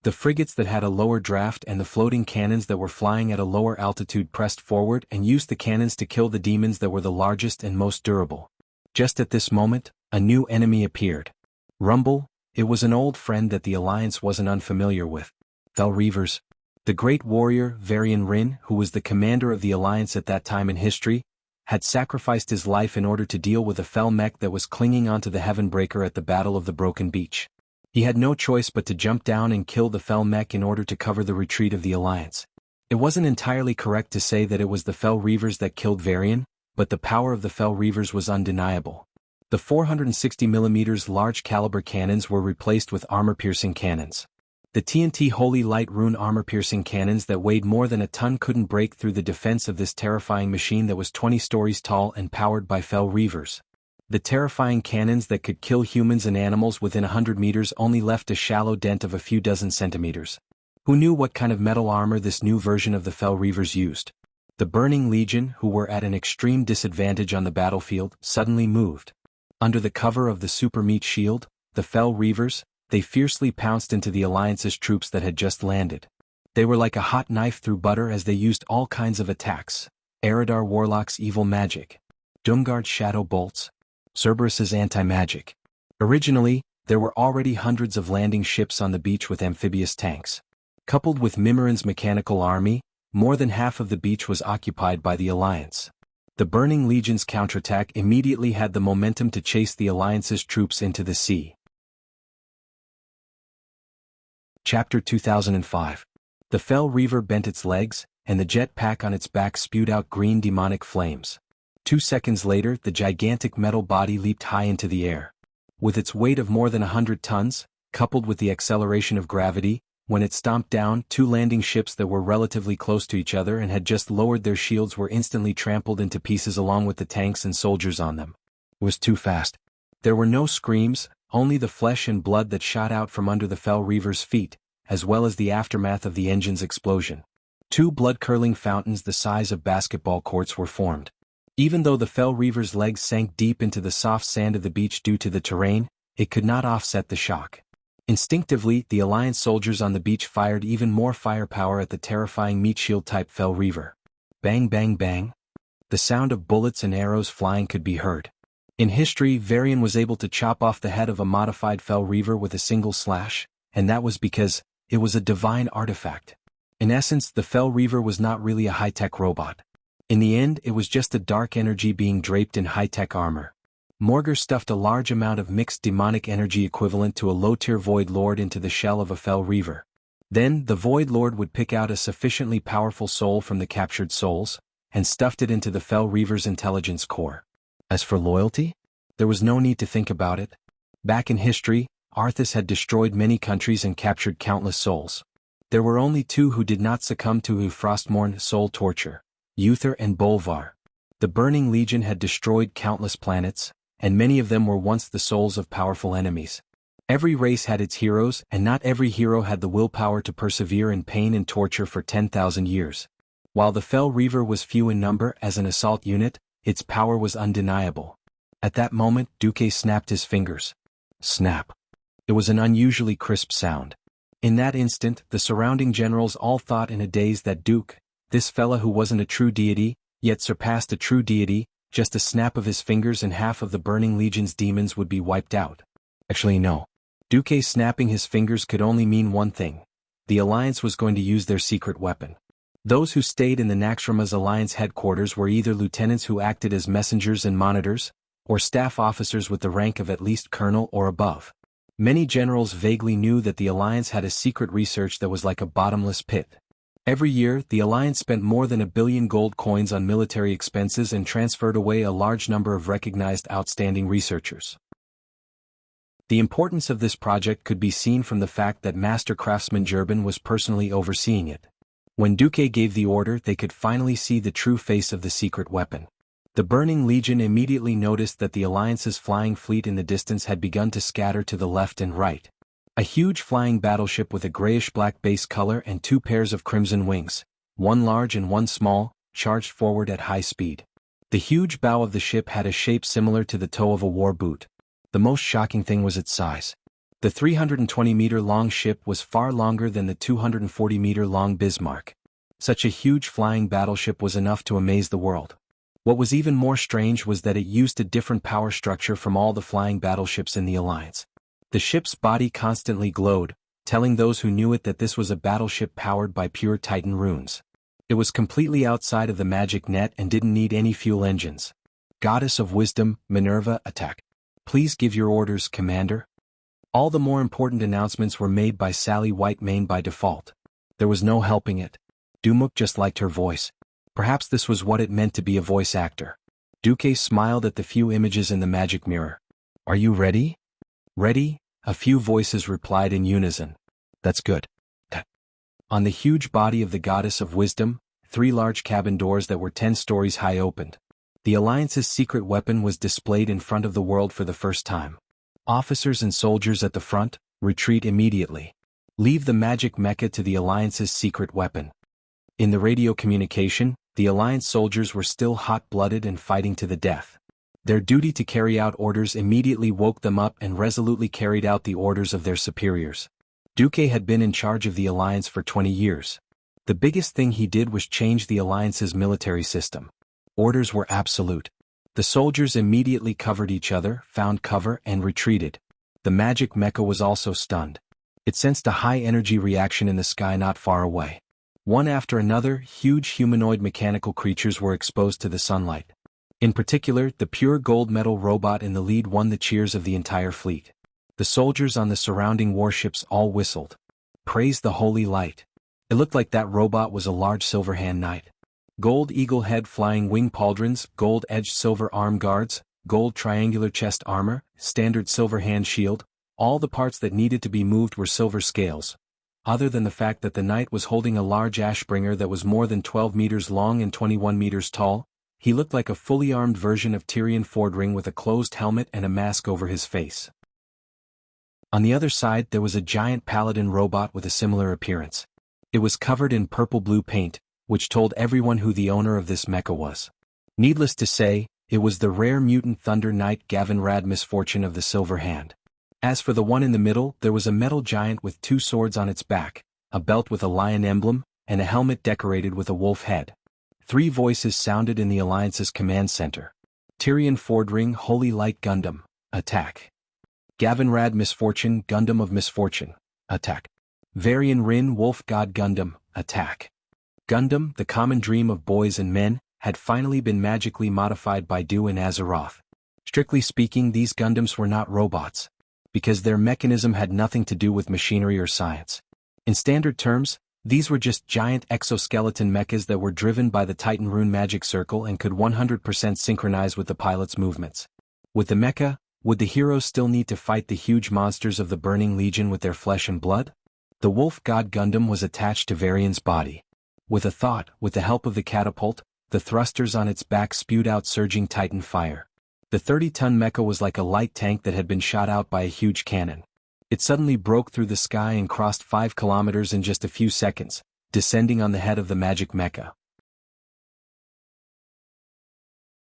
The frigates that had a lower draft and the floating cannons that were flying at a lower altitude pressed forward and used the cannons to kill the demons that were the largest and most durable. Just at this moment, a new enemy appeared. Rumble, it was an old friend that the Alliance wasn't unfamiliar with. Fel Reavers. The great warrior, Varian Rin, who was the commander of the Alliance at that time in history, had sacrificed his life in order to deal with a Fel mech that was clinging onto the Heavenbreaker at the Battle of the Broken Beach. He had no choice but to jump down and kill the Fel mech in order to cover the retreat of the Alliance. It wasn't entirely correct to say that it was the Fel Reavers that killed Varian, but the power of the Fel Reavers was undeniable. The 460mm large-caliber cannons were replaced with armor-piercing cannons. The TNT Holy Light Rune armor-piercing cannons that weighed more than a ton couldn't break through the defense of this terrifying machine that was 20 stories tall and powered by Fel Reavers. The terrifying cannons that could kill humans and animals within 100 meters only left a shallow dent of a few dozen centimeters. Who knew what kind of metal armor this new version of the Fel Reavers used? The Burning Legion, who were at an extreme disadvantage on the battlefield, suddenly moved. Under the cover of the super meat shield, the Fel Reavers, they fiercely pounced into the Alliance's troops that had just landed. They were like a hot knife through butter as they used all kinds of attacks. Eridar Warlock's evil magic. Doomguard's shadow bolts. Cerberus's anti-magic. Originally, there were already hundreds of landing ships on the beach with amphibious tanks. Coupled with Mimirin's mechanical army, more than half of the beach was occupied by the Alliance. The Burning Legion's counterattack immediately had the momentum to chase the Alliance's troops into the sea. Chapter 2005. The Fel Reaver bent its legs, and the jet pack on its back spewed out green demonic flames. 2 seconds later, the gigantic metal body leaped high into the air. With its weight of more than 100 tons, coupled with the acceleration of gravity, When it stomped down, two landing ships that were relatively close to each other and had just lowered their shields were instantly trampled into pieces along with the tanks and soldiers on them. It was too fast. There were no screams, only the flesh and blood that shot out from under the Fell Reaver's feet, as well as the aftermath of the engine's explosion. Two blood-curdling fountains the size of basketball courts were formed. Even though the Fell Reaver's legs sank deep into the soft sand of the beach due to the terrain, it could not offset the shock. Instinctively, the Alliance soldiers on the beach fired even more firepower at the terrifying meat shield-type Fell Reaver. Bang bang bang. The sound of bullets and arrows flying could be heard. In history, Varian was able to chop off the head of a modified Fell Reaver with a single slash, and that was because it was a divine artifact. In essence, the Fell Reaver was not really a high-tech robot. In the end, it was just a dark energy being draped in high-tech armor. Morger stuffed a large amount of mixed demonic energy equivalent to a low-tier Void Lord into the shell of a Fell Reaver. Then, the Void Lord would pick out a sufficiently powerful soul from the captured souls, and stuffed it into the Fell Reaver's intelligence core. As for loyalty? There was no need to think about it. Back in history, Arthas had destroyed many countries and captured countless souls. There were only two who did not succumb to Frostmourne soul torture, Uther and Bolvar. The Burning Legion had destroyed countless planets, and many of them were once the souls of powerful enemies. Every race had its heroes, and not every hero had the willpower to persevere in pain and torture for 10,000 years. While the Fell Reaver was few in number as an assault unit, its power was undeniable. At that moment, Duque snapped his fingers. Snap. It was an unusually crisp sound. In that instant, the surrounding generals all thought in a daze that Duke, this fella who wasn't a true deity, yet surpassed a true deity, just a snap of his fingers and half of the Burning Legion's demons would be wiped out. Actually no. Duque snapping his fingers could only mean one thing. The Alliance was going to use their secret weapon. Those who stayed in the Naxxrama's Alliance headquarters were either lieutenants who acted as messengers and monitors, or staff officers with the rank of at least colonel or above. Many generals vaguely knew that the Alliance had a secret research that was like a bottomless pit. Every year, the Alliance spent more than 1 billion gold coins on military expenses and transferred away a large number of recognized outstanding researchers. The importance of this project could be seen from the fact that Master Craftsman Gerben was personally overseeing it. When Duque gave the order, they could finally see the true face of the secret weapon. The Burning Legion immediately noticed that the Alliance's flying fleet in the distance had begun to scatter to the left and right. A huge flying battleship with a grayish-black base color and 2 pairs of crimson wings, one large and one small, charged forward at high speed. The huge bow of the ship had a shape similar to the toe of a war boot. The most shocking thing was its size. The 320-meter-long ship was far longer than the 240-meter-long Bismarck. Such a huge flying battleship was enough to amaze the world. What was even more strange was that it used a different power structure from all the flying battleships in the Alliance. The ship's body constantly glowed, telling those who knew it that this was a battleship powered by pure Titan runes. It was completely outside of the magic net and didn't need any fuel engines. Goddess of Wisdom, Minerva, attack. Please give your orders, Commander. All the more important announcements were made by Sally Whitemane by default. There was no helping it. Dumuk just liked her voice. Perhaps this was what it meant to be a voice actor. Duque smiled at the few images in the magic mirror. Are you ready? Ready? A few voices replied in unison. That's good. On the huge body of the Goddess of Wisdom, 3 large cabin doors that were 10 stories high opened. The Alliance's secret weapon was displayed in front of the world for the first time. Officers and soldiers at the front, retreat immediately. Leave the magic mecha to the Alliance's secret weapon. In the radio communication, the Alliance soldiers were still hot-blooded and fighting to the death. Their duty to carry out orders immediately woke them up and resolutely carried out the orders of their superiors. Duque had been in charge of the Alliance for 20 years. The biggest thing he did was change the Alliance's military system. Orders were absolute. The soldiers immediately covered each other, found cover, and retreated. The magic mecha was also stunned. It sensed a high-energy reaction in the sky not far away. One after another, huge humanoid mechanical creatures were exposed to the sunlight. In particular, the pure gold metal robot in the lead won the cheers of the entire fleet. The soldiers on the surrounding warships all whistled. Praise the holy light. It looked like that robot was a large Silverhand knight. Gold eagle head flying wing pauldrons, gold-edged silver arm guards, gold triangular chest armor, standard Silverhand shield, all the parts that needed to be moved were silver scales. other than the fact that the knight was holding a large ashbringer that was more than 12 meters long and 21 meters tall. He looked like a fully armed version of Tyrion Fordring with a closed helmet and a mask over his face. On the other side there was a giant paladin robot with a similar appearance. It was covered in purple-blue paint, which told everyone who the owner of this mecha was. Needless to say, it was the rare mutant Thunder Knight Gavin Rad Misfortune of the Silver Hand. As for the one in the middle, there was a metal giant with 2 swords on its back, a belt with a lion emblem, and a helmet decorated with a wolf head. 3 voices sounded in the Alliance's command center. Tyrion Fordring Holy Light Gundam, attack. Gavin Rad Misfortune Gundam of Misfortune, attack. Varian Rin Wolf God Gundam, attack. Gundam, the common dream of boys and men, had finally been magically modified by Du and Azeroth. Strictly speaking, these Gundams were not robots, because their mechanism had nothing to do with machinery or science. In standard terms, these were just giant exoskeleton mechas that were driven by the Titan Rune magic circle and could 100% synchronize with the pilot's movements. With the mecha, would the heroes still need to fight the huge monsters of the Burning Legion with their flesh and blood? The Wolf God Gundam was attached to Varian's body. With a thought, with the help of the catapult, the thrusters on its back spewed out surging Titan fire. The 30-ton mecha was like a light tank that had been shot out by a huge cannon. It suddenly broke through the sky and crossed 5 kilometers in just a few seconds, descending on the head of the magic mecha.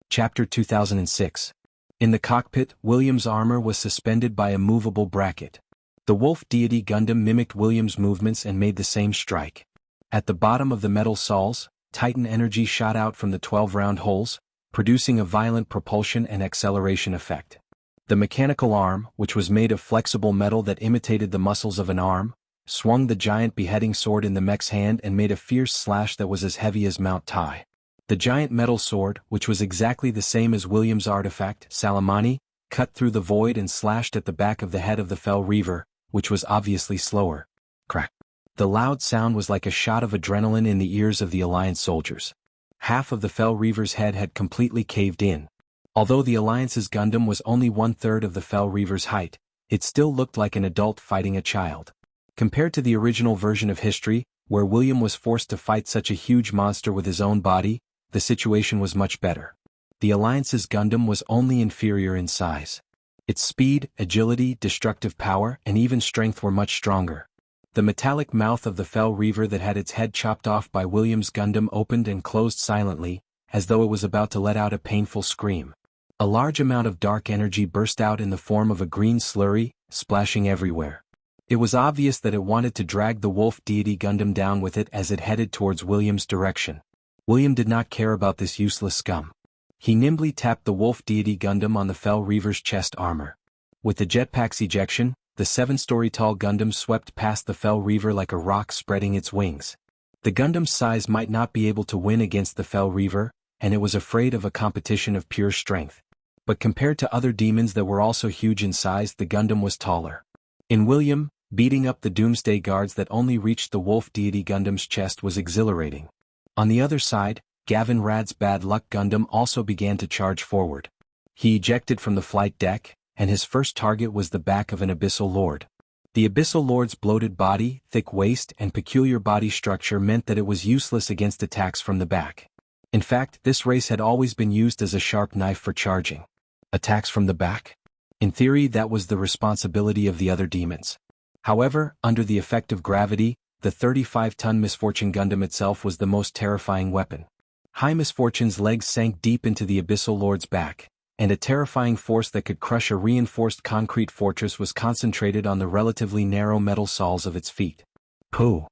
Chapter 2006. In the cockpit, William's armor was suspended by a movable bracket. The Wolf Deity Gundam mimicked William's movements and made the same strike. At the bottom of the metal soles, Titan energy shot out from the 12 round holes, producing a violent propulsion and acceleration effect. The mechanical arm, which was made of flexible metal that imitated the muscles of an arm, swung the giant beheading sword in the mech's hand and made a fierce slash that was as heavy as Mount Tai. The giant metal sword, which was exactly the same as William's artifact, Salamani, cut through the void and slashed at the back of the head of the Fell Reaver, which was obviously slower. Crack. The loud sound was like a shot of adrenaline in the ears of the Alliance soldiers. Half of the Fell Reaver's head had completely caved in. Although the Alliance's Gundam was only 1/3 of the Fell Reaver's height, it still looked like an adult fighting a child. Compared to the original version of history, where William was forced to fight such a huge monster with his own body, the situation was much better. The Alliance's Gundam was only inferior in size. Its speed, agility, destructive power, and even strength were much stronger. The metallic mouth of the Fell Reaver that had its head chopped off by William's Gundam opened and closed silently, as though it was about to let out a painful scream. A large amount of dark energy burst out in the form of a green slurry, splashing everywhere. It was obvious that it wanted to drag the Wolf Deity Gundam down with it as it headed towards William's direction. William did not care about this useless scum. He nimbly tapped the Wolf Deity Gundam on the Fell Reaver's chest armor. With the jetpack's ejection, the 7-story-tall Gundam swept past the Fell Reaver like a rock spreading its wings. The Gundam's size might not be able to win against the Fell Reaver, and it was afraid of a competition of pure strength. But compared to other demons that were also huge in size, the Gundam was taller. In William, beating up the Doomsday Guards that only reached the Wolf Deity Gundam's chest was exhilarating. On the other side, Gavin Rad's Bad Luck Gundam also began to charge forward. He ejected from the flight deck, and his first target was the back of an Abyssal Lord. The Abyssal Lord's bloated body, thick waist, and peculiar body structure meant that it was useless against attacks from the back. In fact, this race had always been used as a sharp knife for charging. Attacks from the back? In theory, that was the responsibility of the other demons. However, under the effect of gravity, the 35-ton Misfortune Gundam itself was the most terrifying weapon. High Misfortune's legs sank deep into the Abyssal Lord's back, and a terrifying force that could crush a reinforced concrete fortress was concentrated on the relatively narrow metal soles of its feet. Pooh!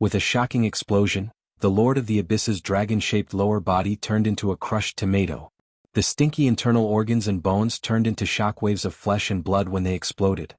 With a shocking explosion, the Lord of the Abyss's dragon-shaped lower body turned into a crushed tomato. The stinky internal organs and bones turned into shockwaves of flesh and blood when they exploded.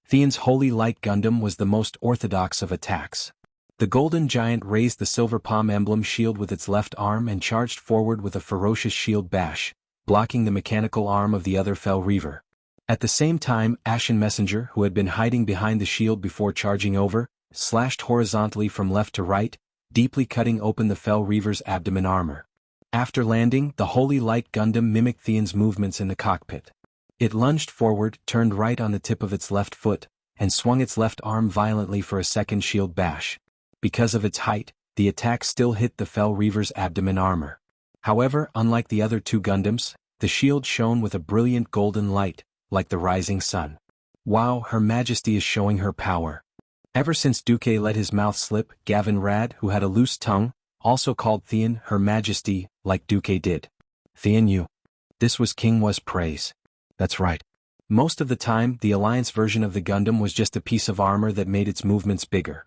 Theon's Holy Light Gundam was the most orthodox of attacks. The Golden Giant raised the Silver Palm emblem shield with its left arm and charged forward with a ferocious shield bash, blocking the mechanical arm of the other Fell Reaver. At the same time, Ashen Messenger, who had been hiding behind the shield before charging over, slashed horizontally from left to right, deeply cutting open the Fell Reaver's abdomen armor. After landing, the Holy Light Gundam mimicked Theon's movements in the cockpit. It lunged forward, turned right on the tip of its left foot, and swung its left arm violently for a second shield bash. Because of its height, the attack still hit the Fel Reaver's abdomen armor. However, unlike the other two Gundams, the shield shone with a brilliant golden light, like the rising sun. Wow, Her Majesty is showing her power. Ever since Duque let his mouth slip, Gavin Rad, who had a loose tongue, also called Theon Her Majesty, like Duque did. Theon you. This was King Wa's praise. That's right. Most of the time, the Alliance version of the Gundam was just a piece of armor that made its movements bigger.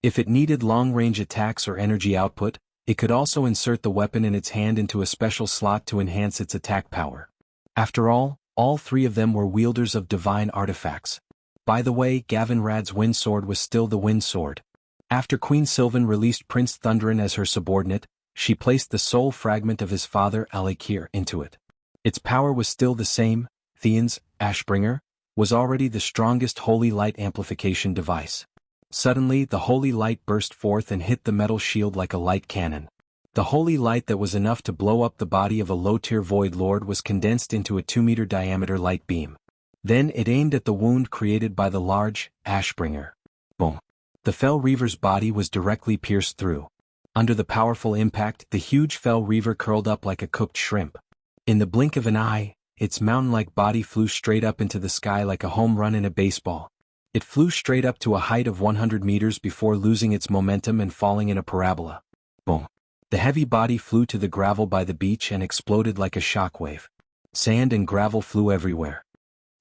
If it needed long-range attacks or energy output, it could also insert the weapon in its hand into a special slot to enhance its attack power. After all three of them were wielders of divine artifacts. By the way, Gavin Rad's wind sword was still the wind sword. After Queen Sylvan released Prince Thunderin as her subordinate, she placed the soul fragment of his father Alakir into it. Its power was still the same. Theon's Ashbringer was already the strongest holy light amplification device. Suddenly, the holy light burst forth and hit the metal shield like a light cannon. The holy light that was enough to blow up the body of a low-tier Void Lord was condensed into a 2-meter diameter light beam. Then it aimed at the wound created by the large Ashbringer. Boom. The Fel Reaver's body was directly pierced through. Under the powerful impact, the huge Fel Reaver curled up like a cooked shrimp. In the blink of an eye, its mountain-like body flew straight up into the sky like a home run in a baseball. It flew straight up to a height of 100 meters before losing its momentum and falling in a parabola. Boom. The heavy body flew to the gravel by the beach and exploded like a shockwave. Sand and gravel flew everywhere.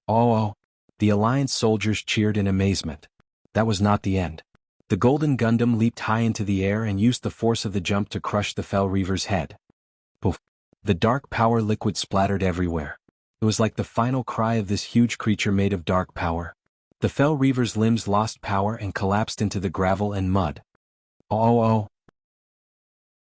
Oh! The Alliance soldiers cheered in amazement. That was not the end. The Golden Gundam leaped high into the air and used the force of the jump to crush the Fel Reaver's head. Poof! The dark power liquid splattered everywhere. It was like the final cry of this huge creature made of dark power. The Fel Reaver's limbs lost power and collapsed into the gravel and mud. Oh!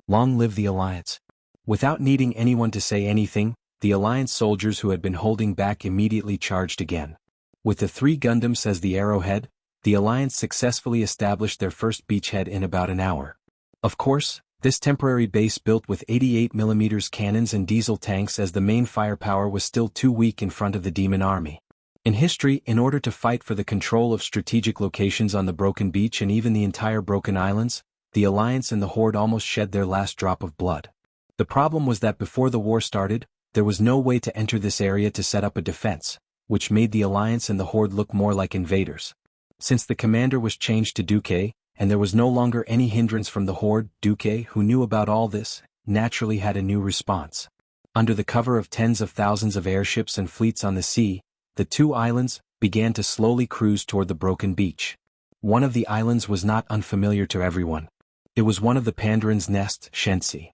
Long live the Alliance. Without needing anyone to say anything, the Alliance soldiers who had been holding back immediately charged again. With the 3 Gundams as the arrowhead, the Alliance successfully established their first beachhead in about an hour. Of course, this temporary base built with 88mm cannons and diesel tanks as the main firepower was still too weak in front of the Demon Army. In history, in order to fight for the control of strategic locations on the Broken Beach and even the entire Broken Islands, the Alliance and the Horde almost shed their last drop of blood. The problem was that before the war started, there was no way to enter this area to set up a defense, which made the Alliance and the Horde look more like invaders. Since the commander was changed to Duque, and there was no longer any hindrance from the Horde, Duque, who knew about all this, naturally had a new response. Under the cover of tens of thousands of airships and fleets on the sea, the 2 islands began to slowly cruise toward the Broken Beach. One of the islands was not unfamiliar to everyone. It was one of the Panderin's Nest, Shensi.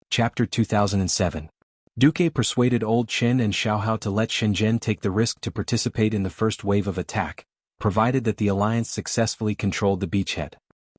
Chapter 2007. Duque persuaded Old Shen and Xiaohao to let Shenzhen take the risk to participate in the first wave of attack, provided that the Alliance successfully controlled the beachhead.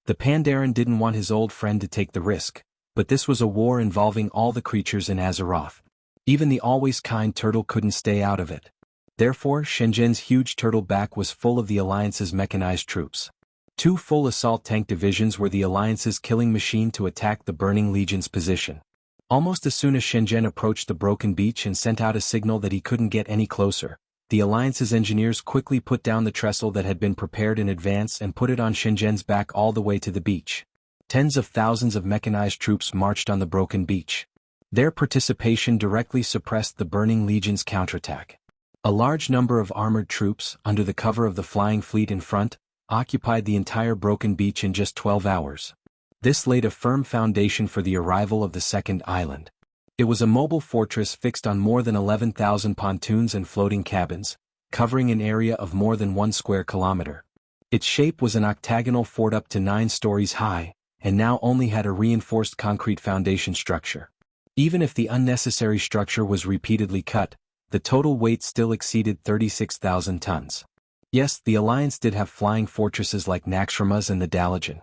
The Pandaren didn't want his old friend to take the risk, but this was a war involving all the creatures in Azeroth. Even the always kind turtle couldn't stay out of it. Therefore, Shenzhen's huge turtle back was full of the Alliance's mechanized troops. 2 full assault tank divisions were the Alliance's killing machine to attack the Burning Legion's position. Almost as soon as Shenzhen approached the Broken Beach and sent out a signal that he couldn't get any closer, the Alliance's engineers quickly put down the trestle that had been prepared in advance and put it on Shenzhen's back all the way to the beach. Tens of thousands of mechanized troops marched on the Broken Beach. Their participation directly suppressed the Burning Legion's counterattack. A large number of armored troops, under the cover of the flying fleet in front, occupied the entire Broken Beach in just 12 hours. This laid a firm foundation for the arrival of the second island. It was a mobile fortress fixed on more than 11,000 pontoons and floating cabins, covering an area of more than 1 square kilometer. Its shape was an octagonal fort up to 9 stories high, and now only had a reinforced concrete foundation structure. Even if the unnecessary structure was repeatedly cut, the total weight still exceeded 36,000 tons. Yes, the Alliance did have flying fortresses like Naxxramas and the Dalajan.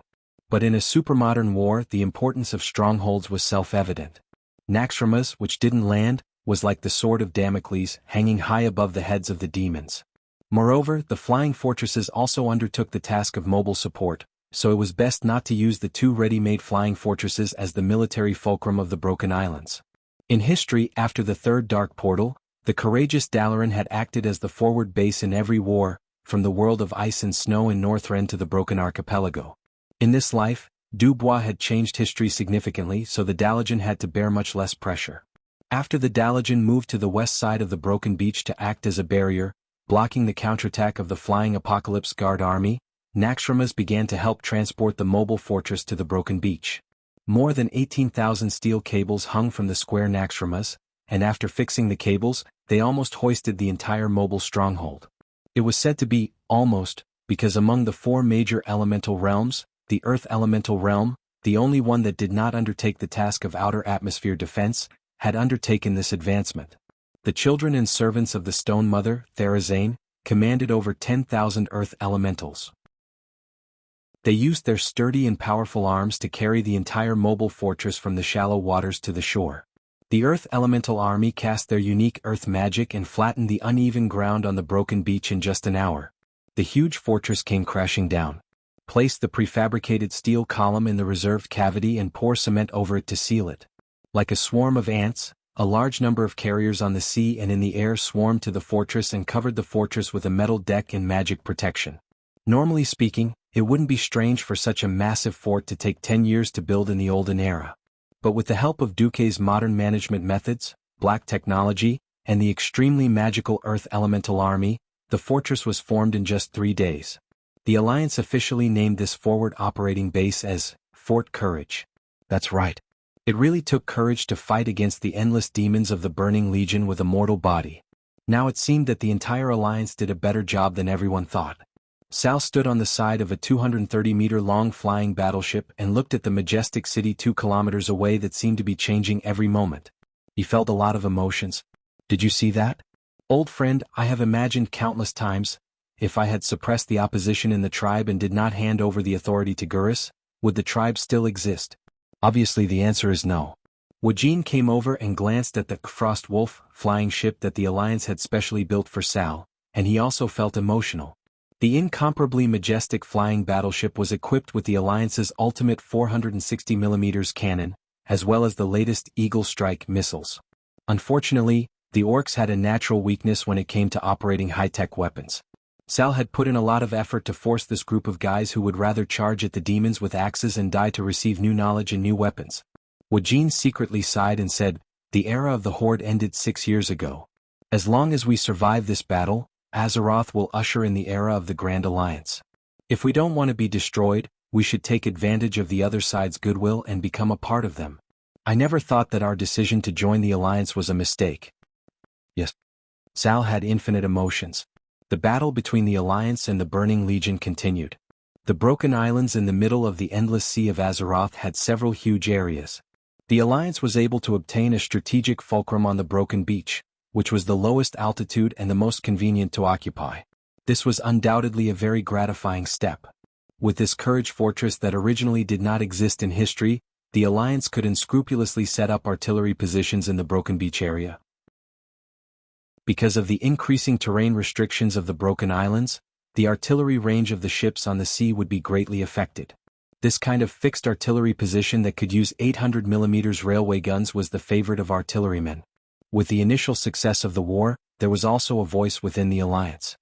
But in a supermodern war, the importance of strongholds was self-evident. Naxxramas, which didn't land, was like the sword of Damocles hanging high above the heads of the demons. Moreover, the flying fortresses also undertook the task of mobile support, so it was best not to use the 2 ready-made flying fortresses as the military fulcrum of the Broken Islands. In history, after the Third Dark Portal, The courageous Dalaran had acted as the forward base in every war, from the world of ice and snow in Northrend to the Broken Archipelago. In this life, Dubois had changed history significantly, so the Dalajan had to bear much less pressure. After the Dalajan moved to the west side of the Broken Beach to act as a barrier, blocking the counterattack of the Flying Apocalypse Guard army, Naxxramas began to help transport the mobile fortress to the Broken Beach. More than 18,000 steel cables hung from the square Naxxramas, and after fixing the cables, they almost hoisted the entire mobile stronghold. It was said to be, almost, because among the four major elemental realms, the Earth Elemental Realm, the only one that did not undertake the task of outer atmosphere defense, had undertaken this advancement. The children and servants of the Stone Mother, Therazane, commanded over 10,000 Earth Elementals. They used their sturdy and powerful arms to carry the entire mobile fortress from the shallow waters to the shore. The Earth Elemental Army cast their unique Earth magic and flattened the uneven ground on the Broken Beach in just an hour. The huge fortress came crashing down. Place the prefabricated steel column in the reserved cavity and pour cement over it to seal it. Like a swarm of ants, a large number of carriers on the sea and in the air swarmed to the fortress and covered the fortress with a metal deck and magic protection. Normally speaking, it wouldn't be strange for such a massive fort to take 10 years to build in the olden era. But with the help of Duque's modern management methods, black technology, and the extremely magical Earth Elemental Army, the fortress was formed in just 3 days. The Alliance officially named this forward operating base as Fort Courage. That's right. It really took courage to fight against the endless demons of the Burning Legion with a mortal body. Now it seemed that the entire Alliance did a better job than everyone thought. Sal stood on the side of a 230-meter-long flying battleship and looked at the majestic city 2 kilometers away that seemed to be changing every moment. He felt a lot of emotions. Did you see that? Old friend, I have imagined countless times, if I had suppressed the opposition in the tribe and did not hand over the authority to Gurus, would the tribe still exist? Obviously the answer is no. Wajin came over and glanced at the Frost Wolf flying ship that the Alliance had specially built for Sal, and he also felt emotional. The incomparably majestic flying battleship was equipped with the Alliance's ultimate 460mm cannon, as well as the latest Eagle Strike missiles. Unfortunately, the Orcs had a natural weakness when it came to operating high-tech weapons. Sal had put in a lot of effort to force this group of guys who would rather charge at the demons with axes and die to receive new knowledge and new weapons. Wajin secretly sighed and said, "The era of the Horde ended 6 years ago. As long as we survive this battle, Azeroth will usher in the era of the Grand Alliance. If we don't want to be destroyed, we should take advantage of the other side's goodwill and become a part of them. I never thought that our decision to join the Alliance was a mistake." Yes. Sal had infinite emotions. The battle between the Alliance and the Burning Legion continued. The Broken Islands in the middle of the endless sea of Azeroth had several huge areas. The Alliance was able to obtain a strategic fulcrum on the Broken Beach, which was the lowest altitude and the most convenient to occupy. This was undoubtedly a very gratifying step. With this Courage fortress that originally did not exist in history, the Alliance could unscrupulously set up artillery positions in the Broken Beach area. Because of the increasing terrain restrictions of the Broken Islands, the artillery range of the ships on the sea would be greatly affected. This kind of fixed artillery position that could use 800mm railway guns was the favorite of artillerymen. With the initial success of the war, there was also a voice within the Alliance.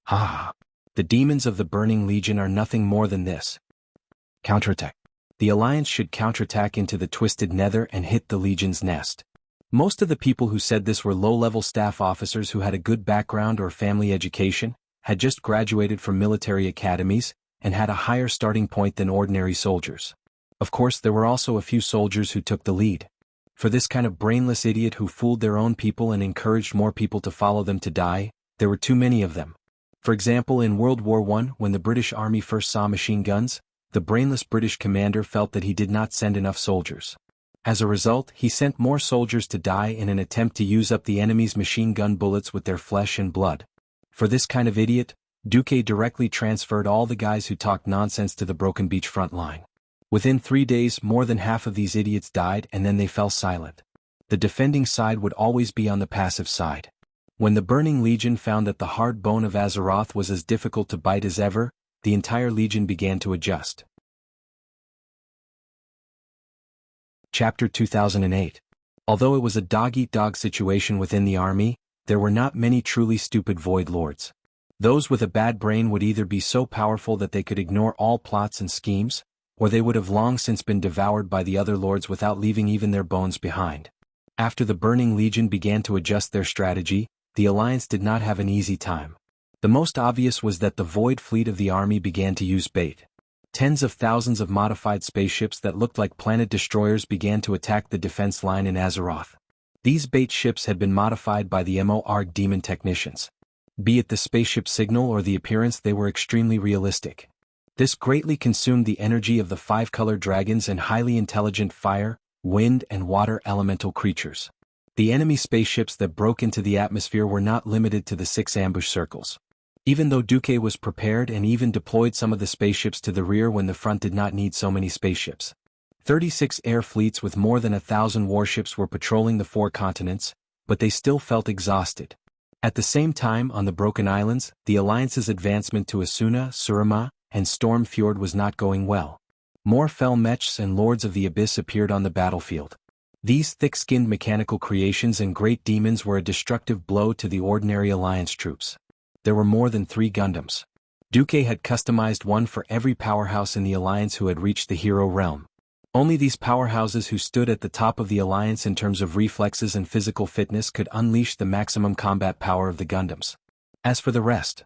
The demons of the Burning Legion are nothing more than this. Counterattack. The Alliance should counterattack into the Twisted Nether and hit the Legion's nest. Most of the people who said this were low-level staff officers who had a good background or family education, had just graduated from military academies, and had a higher starting point than ordinary soldiers. Of course, there were also a few soldiers who took the lead. For this kind of brainless idiot who fooled their own people and encouraged more people to follow them to die, there were too many of them. For example, in World War I, when the British Army first saw machine guns, the brainless British commander felt that he did not send enough soldiers. As a result, he sent more soldiers to die in an attempt to use up the enemy's machine gun bullets with their flesh and blood. For this kind of idiot, Duque directly transferred all the guys who talked nonsense to the Broken Beach front line. Within 3 days, more than half of these idiots died and then they fell silent. The defending side would always be on the passive side. When the Burning Legion found that the hard bone of Azeroth was as difficult to bite as ever, the entire Legion began to adjust. Chapter 2008. Although it was a dog-eat-dog situation within the army, there were not many truly stupid Void Lords. Those with a bad brain would either be so powerful that they could ignore all plots and schemes, or they would have long since been devoured by the other lords without leaving even their bones behind. After the Burning Legion began to adjust their strategy, the Alliance did not have an easy time. The most obvious was that the Void fleet of the army began to use bait. Tens of thousands of modified spaceships that looked like planet destroyers began to attack the defense line in Azeroth. These bait ships had been modified by the MORG demon technicians. Be it the spaceship signal or the appearance, they were extremely realistic. This greatly consumed the energy of the five-colored dragons and highly intelligent fire, wind and water elemental creatures. The enemy spaceships that broke into the atmosphere were not limited to the 6 ambush circles. Even though Duque was prepared and even deployed some of the spaceships to the rear when the front did not need so many spaceships. 36 air fleets with more than 1,000 warships were patrolling the 4 continents, but they still felt exhausted. At the same time, on the Broken Islands, the Alliance's advancement to Asuna, Surima, and Storm Fjord was not going well. More fell mechs and Lords of the Abyss appeared on the battlefield. These thick-skinned mechanical creations and great demons were a destructive blow to the ordinary Alliance troops. There were more than 3 Gundams. Duque had customized one for every powerhouse in the Alliance who had reached the hero realm. Only these powerhouses who stood at the top of the Alliance in terms of reflexes and physical fitness could unleash the maximum combat power of the Gundams. As for the rest,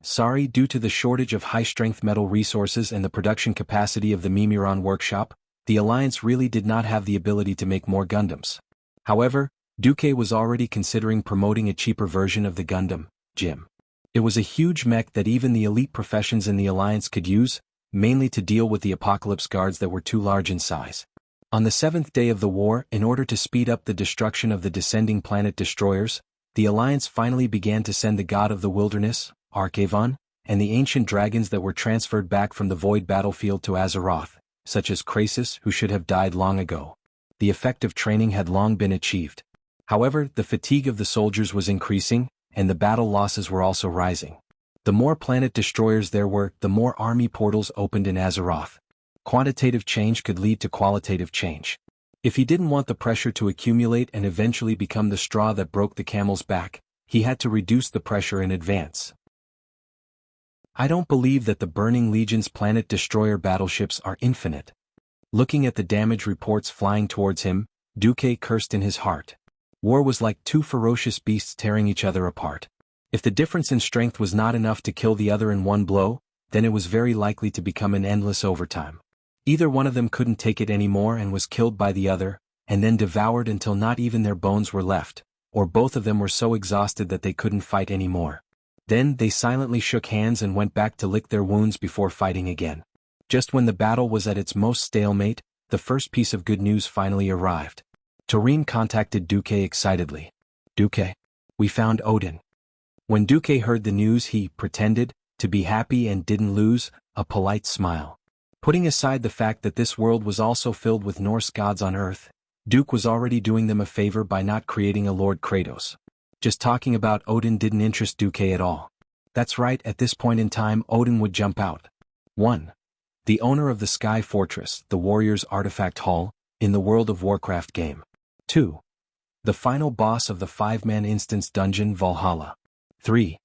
due to the shortage of high-strength metal resources and the production capacity of the Mimiron workshop, the Alliance really did not have the ability to make more Gundams. However, Duque was already considering promoting a cheaper version of the Gundam, Jim. It was a huge mech that even the elite professions in the Alliance could use, mainly to deal with the Apocalypse Guards that were too large in size. On the 7th day of the war, in order to speed up the destruction of the descending planet destroyers, the Alliance finally began to send the God of the Wilderness, Archavon, and the ancient dragons that were transferred back from the Void battlefield to Azeroth, such as Krasis, who should have died long ago. The effect of training had long been achieved. However, the fatigue of the soldiers was increasing, and the battle losses were also rising. The more planet destroyers there were, the more army portals opened in Azeroth. Quantitative change could lead to qualitative change. If he didn't want the pressure to accumulate and eventually become the straw that broke the camel's back, he had to reduce the pressure in advance. I don't believe that the Burning Legion's planet destroyer battleships are infinite. Looking at the damage reports flying towards him, Duque cursed in his heart. War was like 2 ferocious beasts tearing each other apart. If the difference in strength was not enough to kill the other in one blow, then it was very likely to become an endless overtime. Either one of them couldn't take it anymore and was killed by the other, and then devoured until not even their bones were left, or both of them were so exhausted that they couldn't fight anymore. Then they silently shook hands and went back to lick their wounds before fighting again. Just when the battle was at its most stalemate, the first piece of good news finally arrived. Toreen contacted Duque excitedly. "Duque, we found Odin." When Duque heard the news, he pretended to be happy and didn't lose a polite smile. Putting aside the fact that this world was also filled with Norse gods on Earth, Duke was already doing them a favor by not creating a Lord Kratos. Just talking about Odin didn't interest Duque at all. That's right, at this point in time Odin would jump out. 1. The owner of the Sky Fortress, the Warrior's Artifact Hall, in the World of Warcraft game. 2. The final boss of the 5-man instance dungeon Valhalla. 3.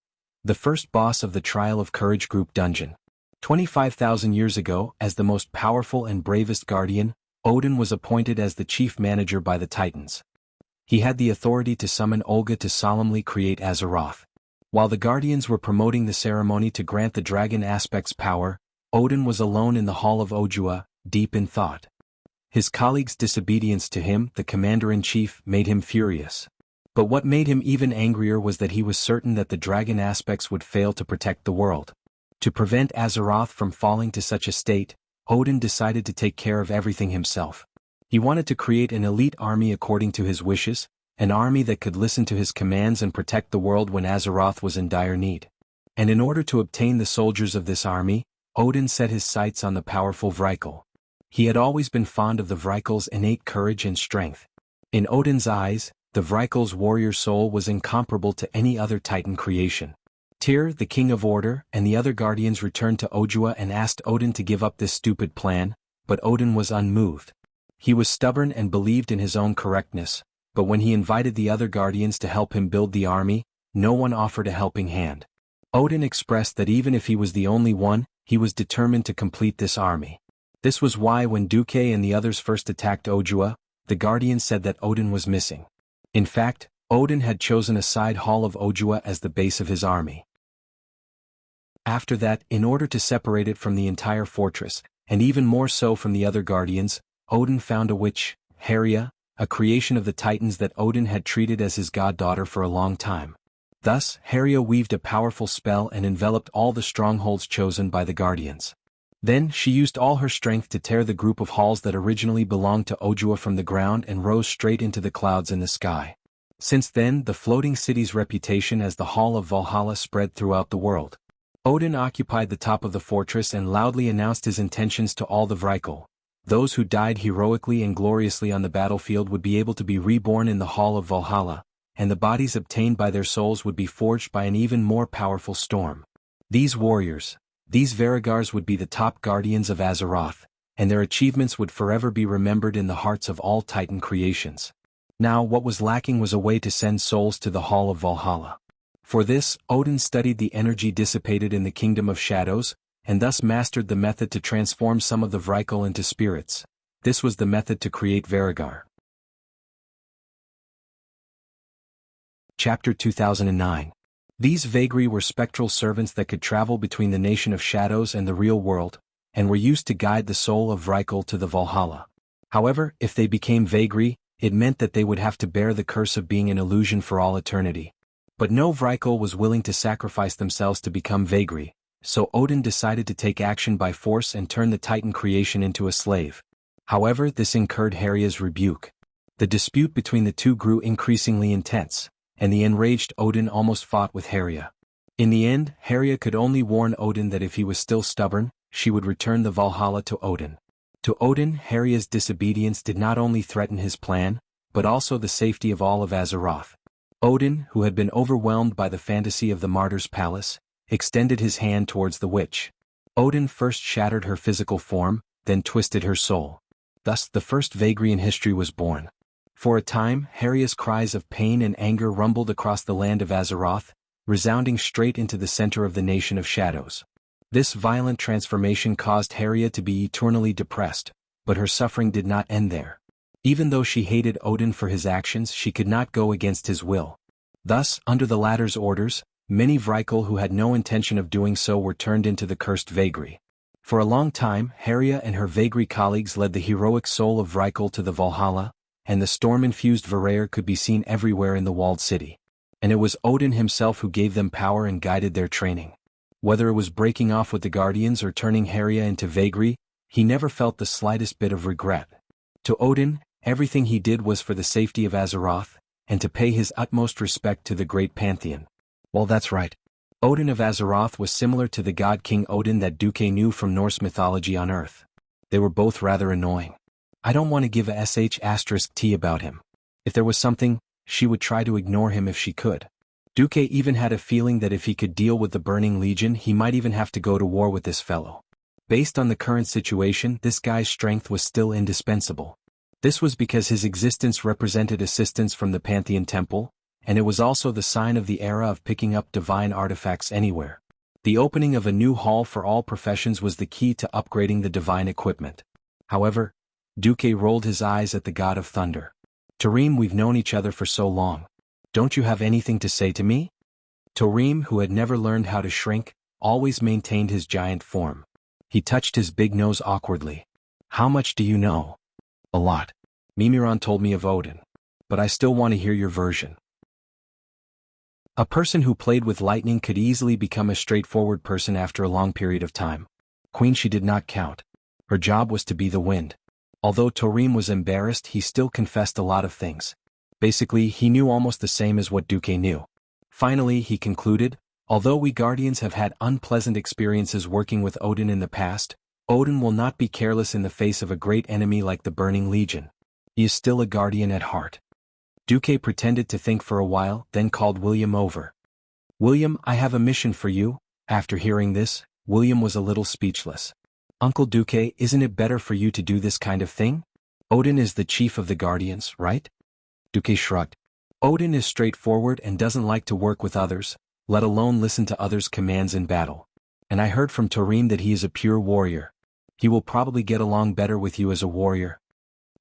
The first boss of the Trial of Courage group dungeon. 25,000 years ago, as the most powerful and bravest guardian, Odin was appointed as the chief manager by the Titans. He had the authority to summon Olga to solemnly create Azeroth. While the Guardians were promoting the ceremony to grant the dragon aspects power, Odin was alone in the Hall of Ojua, deep in thought. His colleagues' disobedience to him, the commander-in-chief, made him furious. But what made him even angrier was that he was certain that the dragon aspects would fail to protect the world. To prevent Azeroth from falling to such a state, Odin decided to take care of everything himself. He wanted to create an elite army according to his wishes, an army that could listen to his commands and protect the world when Azeroth was in dire need. And in order to obtain the soldiers of this army, Odin set his sights on the powerful Vrykul. He had always been fond of the Vrykul's innate courage and strength. In Odin's eyes, the Vrykul's warrior soul was incomparable to any other Titan creation. Tyr, the king of order, and the other guardians returned to Ojua and asked Odin to give up this stupid plan, but Odin was unmoved. He was stubborn and believed in his own correctness, but when he invited the other guardians to help him build the army, no one offered a helping hand. Odin expressed that even if he was the only one, he was determined to complete this army. This was why when Duque and the others first attacked Ojua, the guardians said that Odin was missing. In fact, Odin had chosen a side hall of Ojua as the base of his army. After that, in order to separate it from the entire fortress, and even more so from the other guardians, Odin found a witch, Herja, a creation of the Titans that Odin had treated as his goddaughter for a long time. Thus, Herja weaved a powerful spell and enveloped all the strongholds chosen by the guardians. Then she used all her strength to tear the group of halls that originally belonged to Ojua from the ground and rose straight into the clouds in the sky. Since then, the floating city's reputation as the Hall of Valhalla spread throughout the world. Odin occupied the top of the fortress and loudly announced his intentions to all the Vrykul. Those who died heroically and gloriously on the battlefield would be able to be reborn in the Hall of Valhalla, and the bodies obtained by their souls would be forged by an even more powerful storm. These warriors, these Varigars would be the top guardians of Azeroth, and their achievements would forever be remembered in the hearts of all Titan creations. Now what was lacking was a way to send souls to the Hall of Valhalla. For this, Odin studied the energy dissipated in the Kingdom of Shadows, and thus mastered the method to transform some of the Vrykul into spirits. This was the method to create Varigar. Chapter 2009. These Vagri were spectral servants that could travel between the nation of shadows and the real world, and were used to guide the soul of Vrykul to the Valhalla. However, if they became Vagri, it meant that they would have to bear the curse of being an illusion for all eternity. But no Vrykul was willing to sacrifice themselves to become Vagri, so Odin decided to take action by force and turn the Titan creation into a slave. However, this incurred Herja's rebuke. The dispute between the two grew increasingly intense, and the enraged Odin almost fought with Herja. In the end, Herja could only warn Odin that if he was still stubborn, she would return the Valhalla to Odin. To Odin, Herja's disobedience did not only threaten his plan, but also the safety of all of Azeroth. Odin, who had been overwhelmed by the fantasy of the Martyr's Palace, extended his hand towards the witch. Odin first shattered her physical form, then twisted her soul. Thus the first Vagri in history was born. For a time, Herja's cries of pain and anger rumbled across the land of Azeroth, resounding straight into the center of the Nation of Shadows. This violent transformation caused Herja to be eternally depressed, but her suffering did not end there. Even though she hated Odin for his actions, she could not go against his will. Thus, under the latter's orders, many Vrykul who had no intention of doing so were turned into the cursed Vagri. For a long time, Herja and her Vagri colleagues led the heroic soul of Vrykul to the Valhalla, and the storm-infused Vareyr could be seen everywhere in the walled city. And it was Odin himself who gave them power and guided their training. Whether it was breaking off with the Guardians or turning Herja into Vagri, he never felt the slightest bit of regret. To Odin, everything he did was for the safety of Azeroth, and to pay his utmost respect to the great pantheon. Well, that's right. Odin of Azeroth was similar to the god King Odin that Duque knew from Norse mythology on Earth. They were both rather annoying. I don't want to give a **T about him. If there was something, she would try to ignore him if she could. Duque even had a feeling that if he could deal with the Burning Legion, he might even have to go to war with this fellow. Based on the current situation, this guy's strength was still indispensable. This was because his existence represented assistance from the Pantheon Temple, and it was also the sign of the era of picking up divine artifacts anywhere. The opening of a new hall for all professions was the key to upgrading the divine equipment. However, Duque rolled his eyes at the god of thunder. Tarim, we've known each other for so long. Don't you have anything to say to me? Tarim, who had never learned how to shrink, always maintained his giant form. He touched his big nose awkwardly. How much do you know? A lot. Mimiron told me of Odin. But I still want to hear your version. A person who played with lightning could easily become a straightforward person after a long period of time. Queen, she did not count. Her job was to be the wind. Although Tarim was embarrassed, he still confessed a lot of things. Basically, he knew almost the same as what Duque knew. Finally, he concluded, although we Guardians have had unpleasant experiences working with Odin in the past, Odin will not be careless in the face of a great enemy like the Burning Legion. He is still a Guardian at heart. Duque pretended to think for a while, then called William over. William, I have a mission for you. After hearing this, William was a little speechless. Uncle Duque, isn't it better for you to do this kind of thing? Odin is the chief of the Guardians, right? Duque shrugged. Odin is straightforward and doesn't like to work with others, let alone listen to others' commands in battle. And I heard from Tarim that he is a pure warrior. He will probably get along better with you as a warrior.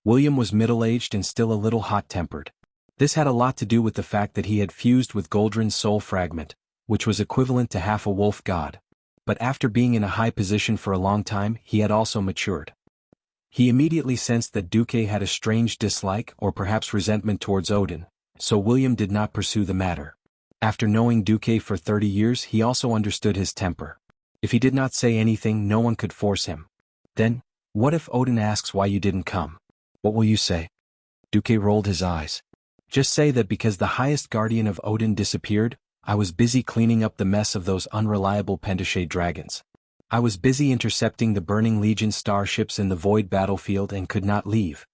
William was middle-aged and still a little hot-tempered. This had a lot to do with the fact that he had fused with Goldrin's soul fragment, which was equivalent to half a wolf god. But after being in a high position for a long time, he had also matured. He immediately sensed that Duque had a strange dislike or perhaps resentment towards Odin, so William did not pursue the matter. After knowing Duque for 30 years, he also understood his temper. If he did not say anything, no one could force him. Then, what if Odin asks why you didn't come? What will you say? Duque rolled his eyes. Just say that because the highest guardian of Odin disappeared, I was busy cleaning up the mess of those unreliable pentashade dragons. I was busy intercepting the Burning Legion starships in the void battlefield and could not leave.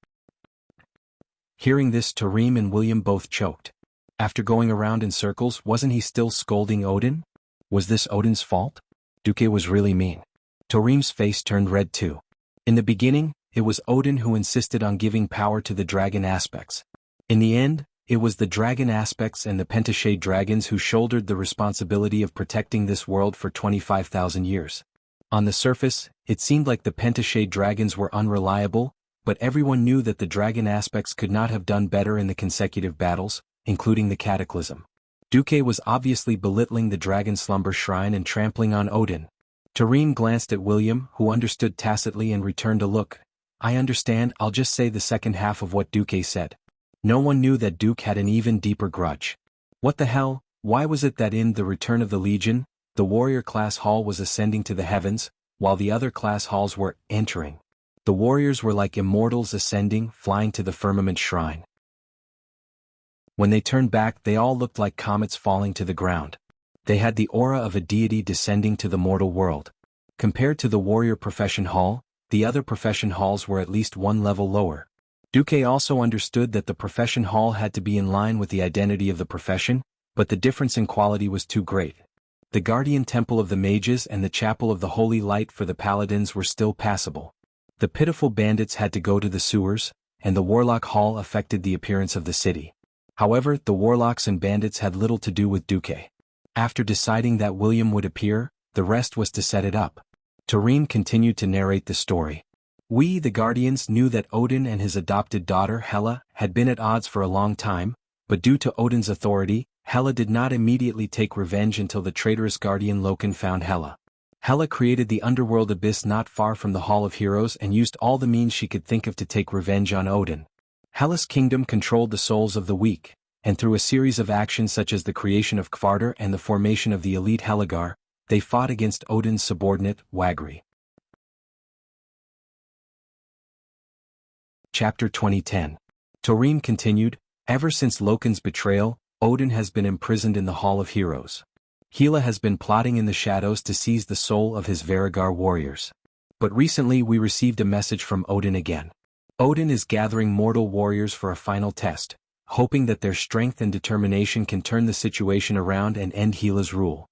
Hearing this, Tarim and William both choked. After going around in circles, wasn't he still scolding Odin? Was this Odin's fault? Duque was really mean. Tarim's face turned red too. In the beginning, it was Odin who insisted on giving power to the dragon aspects. In the end, it was the dragon aspects and the pentashade dragons who shouldered the responsibility of protecting this world for 25,000 years. On the surface, it seemed like the pentashade dragons were unreliable, but everyone knew that the dragon aspects could not have done better in the consecutive battles, including the Cataclysm. Duque was obviously belittling the Dragon Slumber Shrine and trampling on Odin. Tarim glanced at William, who understood tacitly and returned a look. I understand, I'll just say the second half of what Duque said. No one knew that Duque had an even deeper grudge. What the hell, why was it that in The Return of the Legion, the warrior class hall was ascending to the heavens, while the other class halls were entering? The warriors were like immortals ascending, flying to the firmament shrine. When they turned back, they all looked like comets falling to the ground. They had the aura of a deity descending to the mortal world. Compared to the warrior profession hall, the other profession halls were at least one level lower. Duque also understood that the profession hall had to be in line with the identity of the profession, but the difference in quality was too great. The Guardian Temple of the Mages and the Chapel of the Holy Light for the Paladins were still passable. The pitiful bandits had to go to the sewers, and the Warlock Hall affected the appearance of the city. However, the warlocks and bandits had little to do with Duque. After deciding that William would appear, the rest was to set it up. Tarim continued to narrate the story. We, the Guardians, knew that Odin and his adopted daughter Hela had been at odds for a long time, but due to Odin's authority, Hela did not immediately take revenge until the traitorous guardian Loken found Hela. Hela created the underworld abyss not far from the Hall of Heroes and used all the means she could think of to take revenge on Odin. Hela's kingdom controlled the souls of the weak, and through a series of actions such as the creation of Kvarter and the formation of the elite Helagar, they fought against Odin's subordinate, Wagri. Chapter 2010. Tarim continued, ever since Loken's betrayal, Odin has been imprisoned in the Hall of Heroes. Hela has been plotting in the shadows to seize the soul of his Varigar warriors. But recently we received a message from Odin again. Odin is gathering mortal warriors for a final test, hoping that their strength and determination can turn the situation around and end Hela's rule.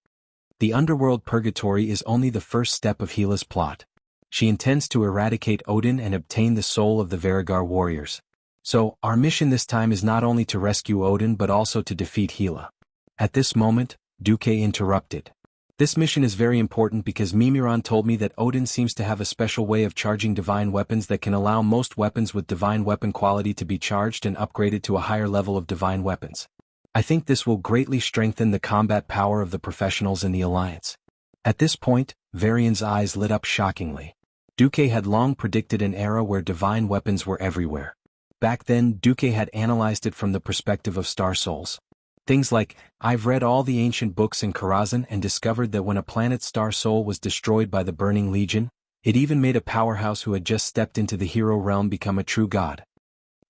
The underworld purgatory is only the first step of Hela's plot. She intends to eradicate Odin and obtain the soul of the Varigar warriors. So, our mission this time is not only to rescue Odin but also to defeat Hela. At this moment, Duque interrupted. This mission is very important because Mimiron told me that Odin seems to have a special way of charging divine weapons that can allow most weapons with divine weapon quality to be charged and upgraded to a higher level of divine weapons. I think this will greatly strengthen the combat power of the professionals in the Alliance. At this point, Varian's eyes lit up shockingly. Duque had long predicted an era where divine weapons were everywhere. Back then, Duque had analyzed it from the perspective of star souls. Things like, I've read all the ancient books in Karazhan and discovered that when a planet's star soul was destroyed by the Burning Legion, it even made a powerhouse who had just stepped into the hero realm become a true god.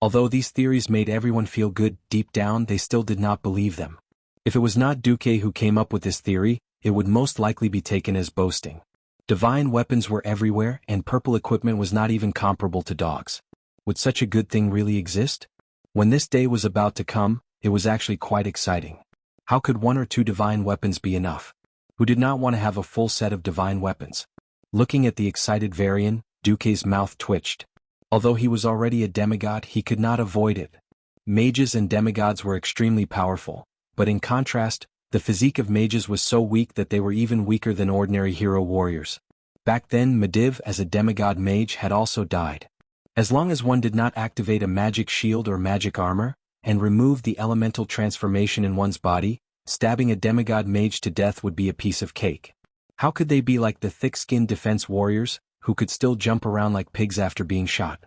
Although these theories made everyone feel good, deep down they still did not believe them. If it was not Duque who came up with this theory, it would most likely be taken as boasting. Divine weapons were everywhere and purple equipment was not even comparable to dogs. Would such a good thing really exist? When this day was about to come, it was actually quite exciting. How could one or two divine weapons be enough? Who did not want to have a full set of divine weapons? Looking at the excited Varian, Duque's mouth twitched. Although he was already a demigod, he could not avoid it. Mages and demigods were extremely powerful, but in contrast, the physique of mages was so weak that they were even weaker than ordinary hero warriors. Back then, Medivh as a demigod mage had also died. As long as one did not activate a magic shield or magic armor, and remove the elemental transformation in one's body, stabbing a demigod mage to death would be a piece of cake. How could they be like the thick-skinned defense warriors, who could still jump around like pigs after being shot?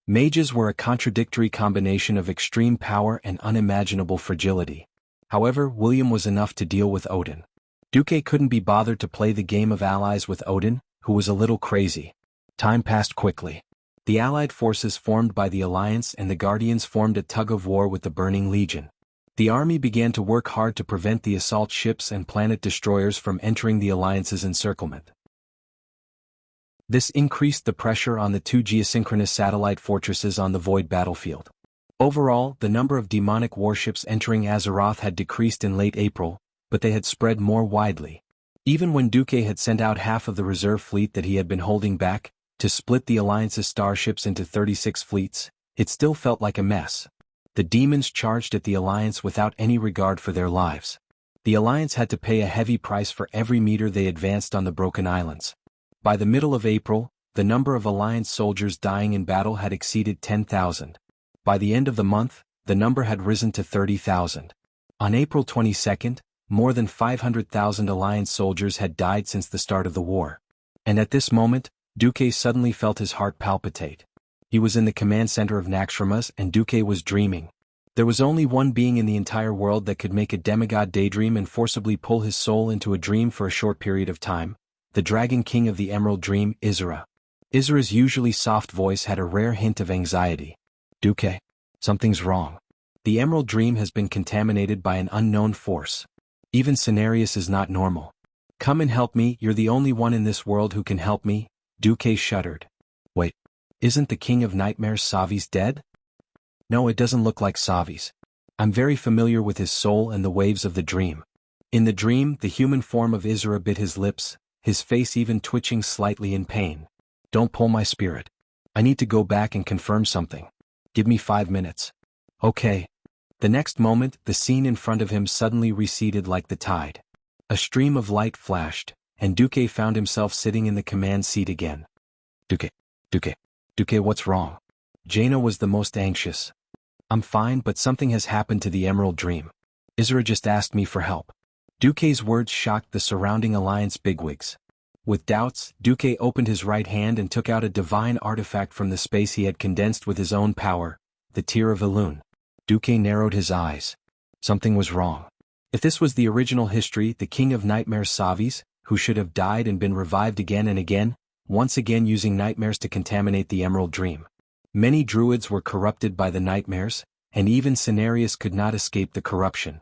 Mages were a contradictory combination of extreme power and unimaginable fragility. However, William was enough to deal with Odin. Duque couldn't be bothered to play the game of allies with Odin, who was a little crazy. Time passed quickly. The allied forces formed by the Alliance and the Guardians formed a tug-of-war with the Burning Legion. The army began to work hard to prevent the assault ships and planet destroyers from entering the Alliance's encirclement. This increased the pressure on the two geosynchronous satellite fortresses on the Void battlefield. Overall, the number of demonic warships entering Azeroth had decreased in late April, but they had spread more widely. Even when Duque had sent out half of the reserve fleet that he had been holding back, to split the Alliance's starships into 36 fleets, it still felt like a mess. The demons charged at the Alliance without any regard for their lives. The Alliance had to pay a heavy price for every meter they advanced on the Broken Islands. By the middle of April, the number of Alliance soldiers dying in battle had exceeded 10,000. By the end of the month, the number had risen to 30,000. On April 22, more than 500,000 Alliance soldiers had died since the start of the war. And at this moment, Duque suddenly felt his heart palpitate. He was in the command center of Naxxramas and Duque was dreaming. There was only one being in the entire world that could make a demigod daydream and forcibly pull his soul into a dream for a short period of time, the Dragon King of the Emerald Dream, Isra. Isra's usually soft voice had a rare hint of anxiety. Duque, something's wrong. The Emerald Dream has been contaminated by an unknown force. Even Cenarius is not normal. Come and help me, you're the only one in this world who can help me. Duque shuddered. Wait, isn't the King of Nightmares Savi's dead? No, it doesn't look like Savi's. I'm very familiar with his soul and the waves of the dream. In the dream, the human form of Isra bit his lips, his face even twitching slightly in pain. Don't pull my spirit. I need to go back and confirm something. Give me 5 minutes. Okay. The next moment, the scene in front of him suddenly receded like the tide. A stream of light flashed, and Duque found himself sitting in the command seat again. Duque, what's wrong? Jaina was the most anxious. I'm fine, but something has happened to the Emerald Dream. Isra just asked me for help. Duque's words shocked the surrounding Alliance bigwigs. With doubts, Duque opened his right hand and took out a divine artifact from the space he had condensed with his own power, the Tear of Elune. Duque narrowed his eyes. Something was wrong. If this was the original history, the King of Nightmares Savi's, who should have died and been revived again and again, once again using nightmares to contaminate the Emerald Dream. Many druids were corrupted by the nightmares, and even Cenarius could not escape the corruption.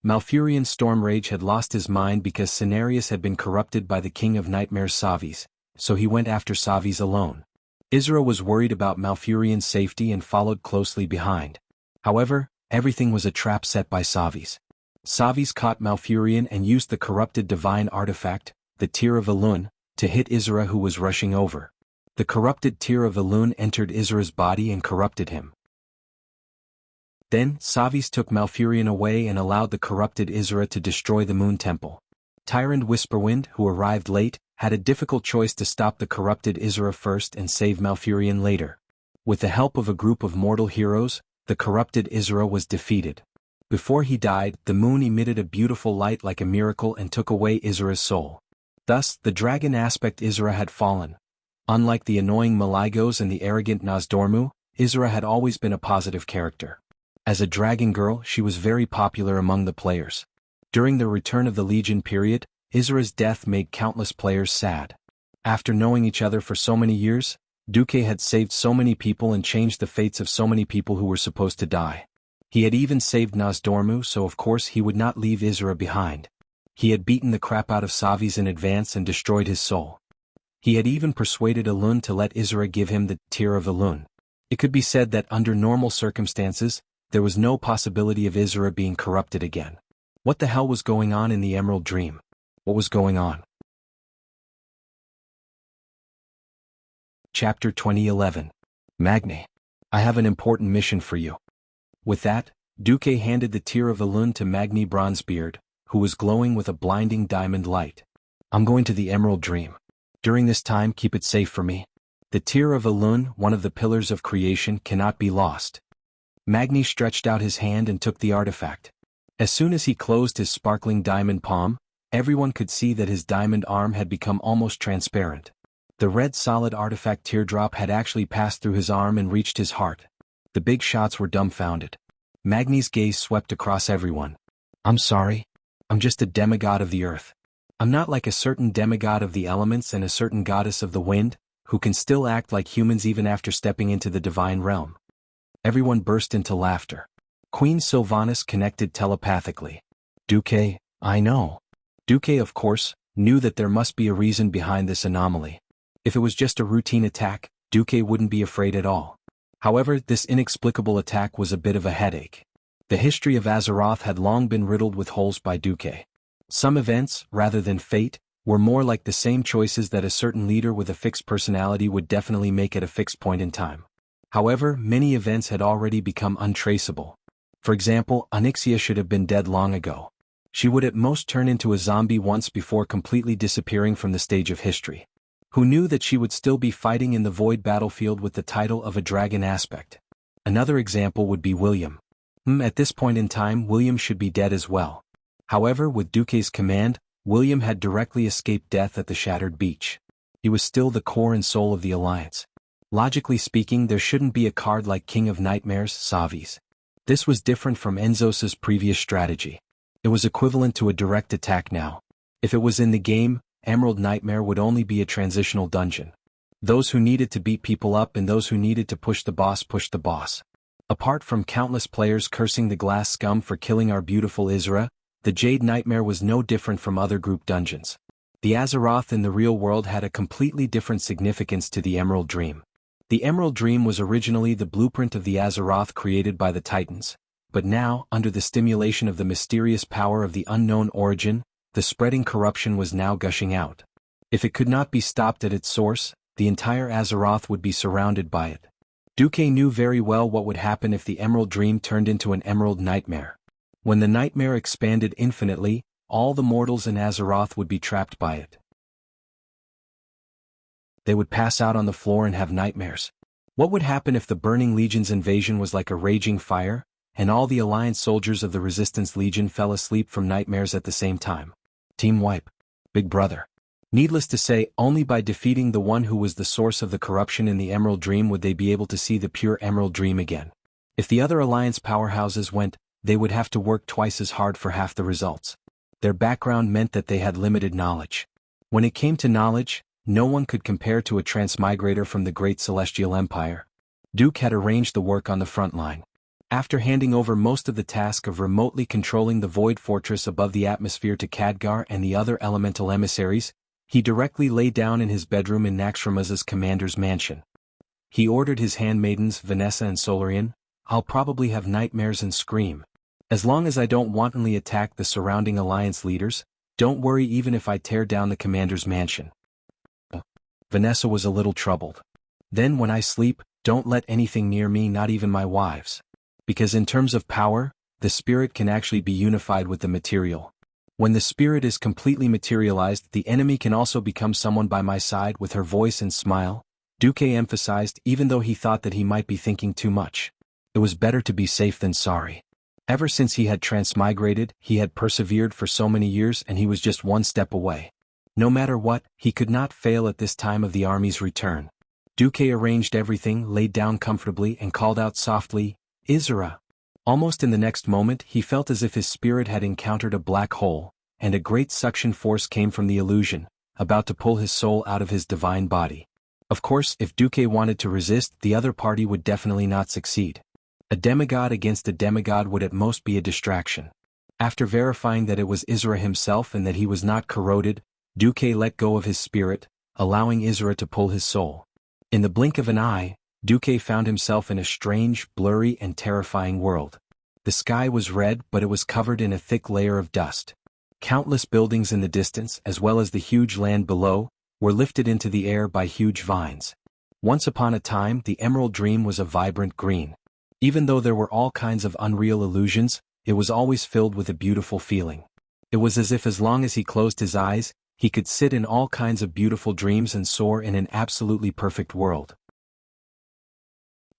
Malfurion Stormrage had lost his mind because Cenarius had been corrupted by the King of Nightmares Savi's, so he went after Savi's alone. Isra was worried about Malfurion's safety and followed closely behind. However, everything was a trap set by Savi's. Savi's caught Malfurion and used the corrupted divine artifact, the Tear of Elune, to hit Isra who was rushing over. The corrupted Tear of Elune entered Isra's body and corrupted him. Then, Savi's took Malfurion away and allowed the corrupted Isra to destroy the Moon Temple. Tyrant Whisperwind, who arrived late, had a difficult choice to stop the corrupted Isra first and save Malfurion later. With the help of a group of mortal heroes, the corrupted Isra was defeated. Before he died, the moon emitted a beautiful light like a miracle and took away Isra's soul. Thus, the dragon aspect Isra had fallen. Unlike the annoying Maligos and the arrogant Nozdormu, Isra had always been a positive character. As a dragon girl, she was very popular among the players. During the Return of the Legion period, Isra's death made countless players sad. After knowing each other for so many years, Duque had saved so many people and changed the fates of so many people who were supposed to die. He had even saved Nozdormu, so of course he would not leave Isra behind. He had beaten the crap out of Savi's in advance and destroyed his soul. He had even persuaded Elune to let Isra give him the Tear of Elune. It could be said that under normal circumstances, there was no possibility of Isra being corrupted again. What the hell was going on in the Emerald Dream? What was going on? Chapter 2011. Magni. I have an important mission for you. With that, Duque handed the Tear of Elun to Magni Bronzebeard, who was glowing with a blinding diamond light. I'm going to the Emerald Dream. During this time, keep it safe for me. The Tear of Elun, one of the pillars of creation, cannot be lost. Magni stretched out his hand and took the artifact. As soon as he closed his sparkling diamond palm, everyone could see that his diamond arm had become almost transparent. The red solid artifact teardrop had actually passed through his arm and reached his heart. The big shots were dumbfounded. Magni's gaze swept across everyone. I'm sorry. I'm just a demigod of the earth. I'm not like a certain demigod of the elements and a certain goddess of the wind, who can still act like humans even after stepping into the divine realm. Everyone burst into laughter. Queen Sylvanas connected telepathically. Duque, I know. Duque, of course, knew that there must be a reason behind this anomaly. If it was just a routine attack, Duque wouldn't be afraid at all. However, this inexplicable attack was a bit of a headache. The history of Azeroth had long been riddled with holes by Duque. Some events, rather than fate, were more like the same choices that a certain leader with a fixed personality would definitely make at a fixed point in time. However, many events had already become untraceable. For example, Onyxia should have been dead long ago. She would at most turn into a zombie once before completely disappearing from the stage of history. Who knew that she would still be fighting in the void battlefield with the title of a dragon aspect? Another example would be William. At this point in time, William should be dead as well. However, with Duque's command, William had directly escaped death at the Shattered Beach. He was still the core and soul of the Alliance. Logically speaking, there shouldn't be a card like King of Nightmares, Savi's. This was different from Enzos's previous strategy. It was equivalent to a direct attack now. If it was in the game, Emerald Nightmare would only be a transitional dungeon. Those who needed to beat people up and those who needed to push the boss pushed the boss. Apart from countless players cursing the glass scum for killing our beautiful Isra, the Jade Nightmare was no different from other group dungeons. The Azeroth in the real world had a completely different significance to the Emerald Dream. The Emerald Dream was originally the blueprint of the Azeroth created by the Titans, but now, under the stimulation of the mysterious power of the unknown origin, the spreading corruption was now gushing out. If it could not be stopped at its source, the entire Azeroth would be surrounded by it. Duque knew very well what would happen if the Emerald Dream turned into an Emerald Nightmare. When the nightmare expanded infinitely, all the mortals in Azeroth would be trapped by it. They would pass out on the floor and have nightmares. What would happen if the Burning Legion's invasion was like a raging fire, and all the Alliance soldiers of the Resistance Legion fell asleep from nightmares at the same time? Team wipe. Big Brother. Needless to say, only by defeating the one who was the source of the corruption in the Emerald Dream would they be able to see the pure Emerald Dream again. If the other Alliance powerhouses went, they would have to work twice as hard for half the results. Their background meant that they had limited knowledge. When it came to knowledge, no one could compare to a transmigrator from the Great Celestial Empire. Duke had arranged the work on the front line. After handing over most of the task of remotely controlling the Void Fortress above the atmosphere to Khadgar and the other elemental emissaries, he directly lay down in his bedroom in Naxxramas's commander's mansion. He ordered his handmaidens Vanessa and Solarian, "I'll probably have nightmares and scream. As long as I don't wantonly attack the surrounding Alliance leaders, don't worry even if I tear down the commander's mansion." Vanessa was a little troubled. "Then when I sleep, don't let anything near me, not even my wives. Because in terms of power, the spirit can actually be unified with the material. When the spirit is completely materialized, the enemy can also become someone by my side." With her voice and smile, Duque emphasized, even though he thought that he might be thinking too much. It was better to be safe than sorry. Ever since he had transmigrated, he had persevered for so many years and he was just one step away. No matter what, he could not fail at this time of the army's return. Duque arranged everything, laid down comfortably and called out softly, "Isra." Almost in the next moment he felt as if his spirit had encountered a black hole, and a great suction force came from the illusion, about to pull his soul out of his divine body. Of course, if Duque wanted to resist, the other party would definitely not succeed. A demigod against a demigod would at most be a distraction. After verifying that it was Isra himself and that he was not corroded, Duque let go of his spirit, allowing Isra to pull his soul. In the blink of an eye, Duque found himself in a strange, blurry and terrifying world. The sky was red, but it was covered in a thick layer of dust. Countless buildings in the distance, as well as the huge land below, were lifted into the air by huge vines. Once upon a time, the Emerald Dream was a vibrant green. Even though there were all kinds of unreal illusions, it was always filled with a beautiful feeling. It was as if as long as he closed his eyes, he could sit in all kinds of beautiful dreams and soar in an absolutely perfect world.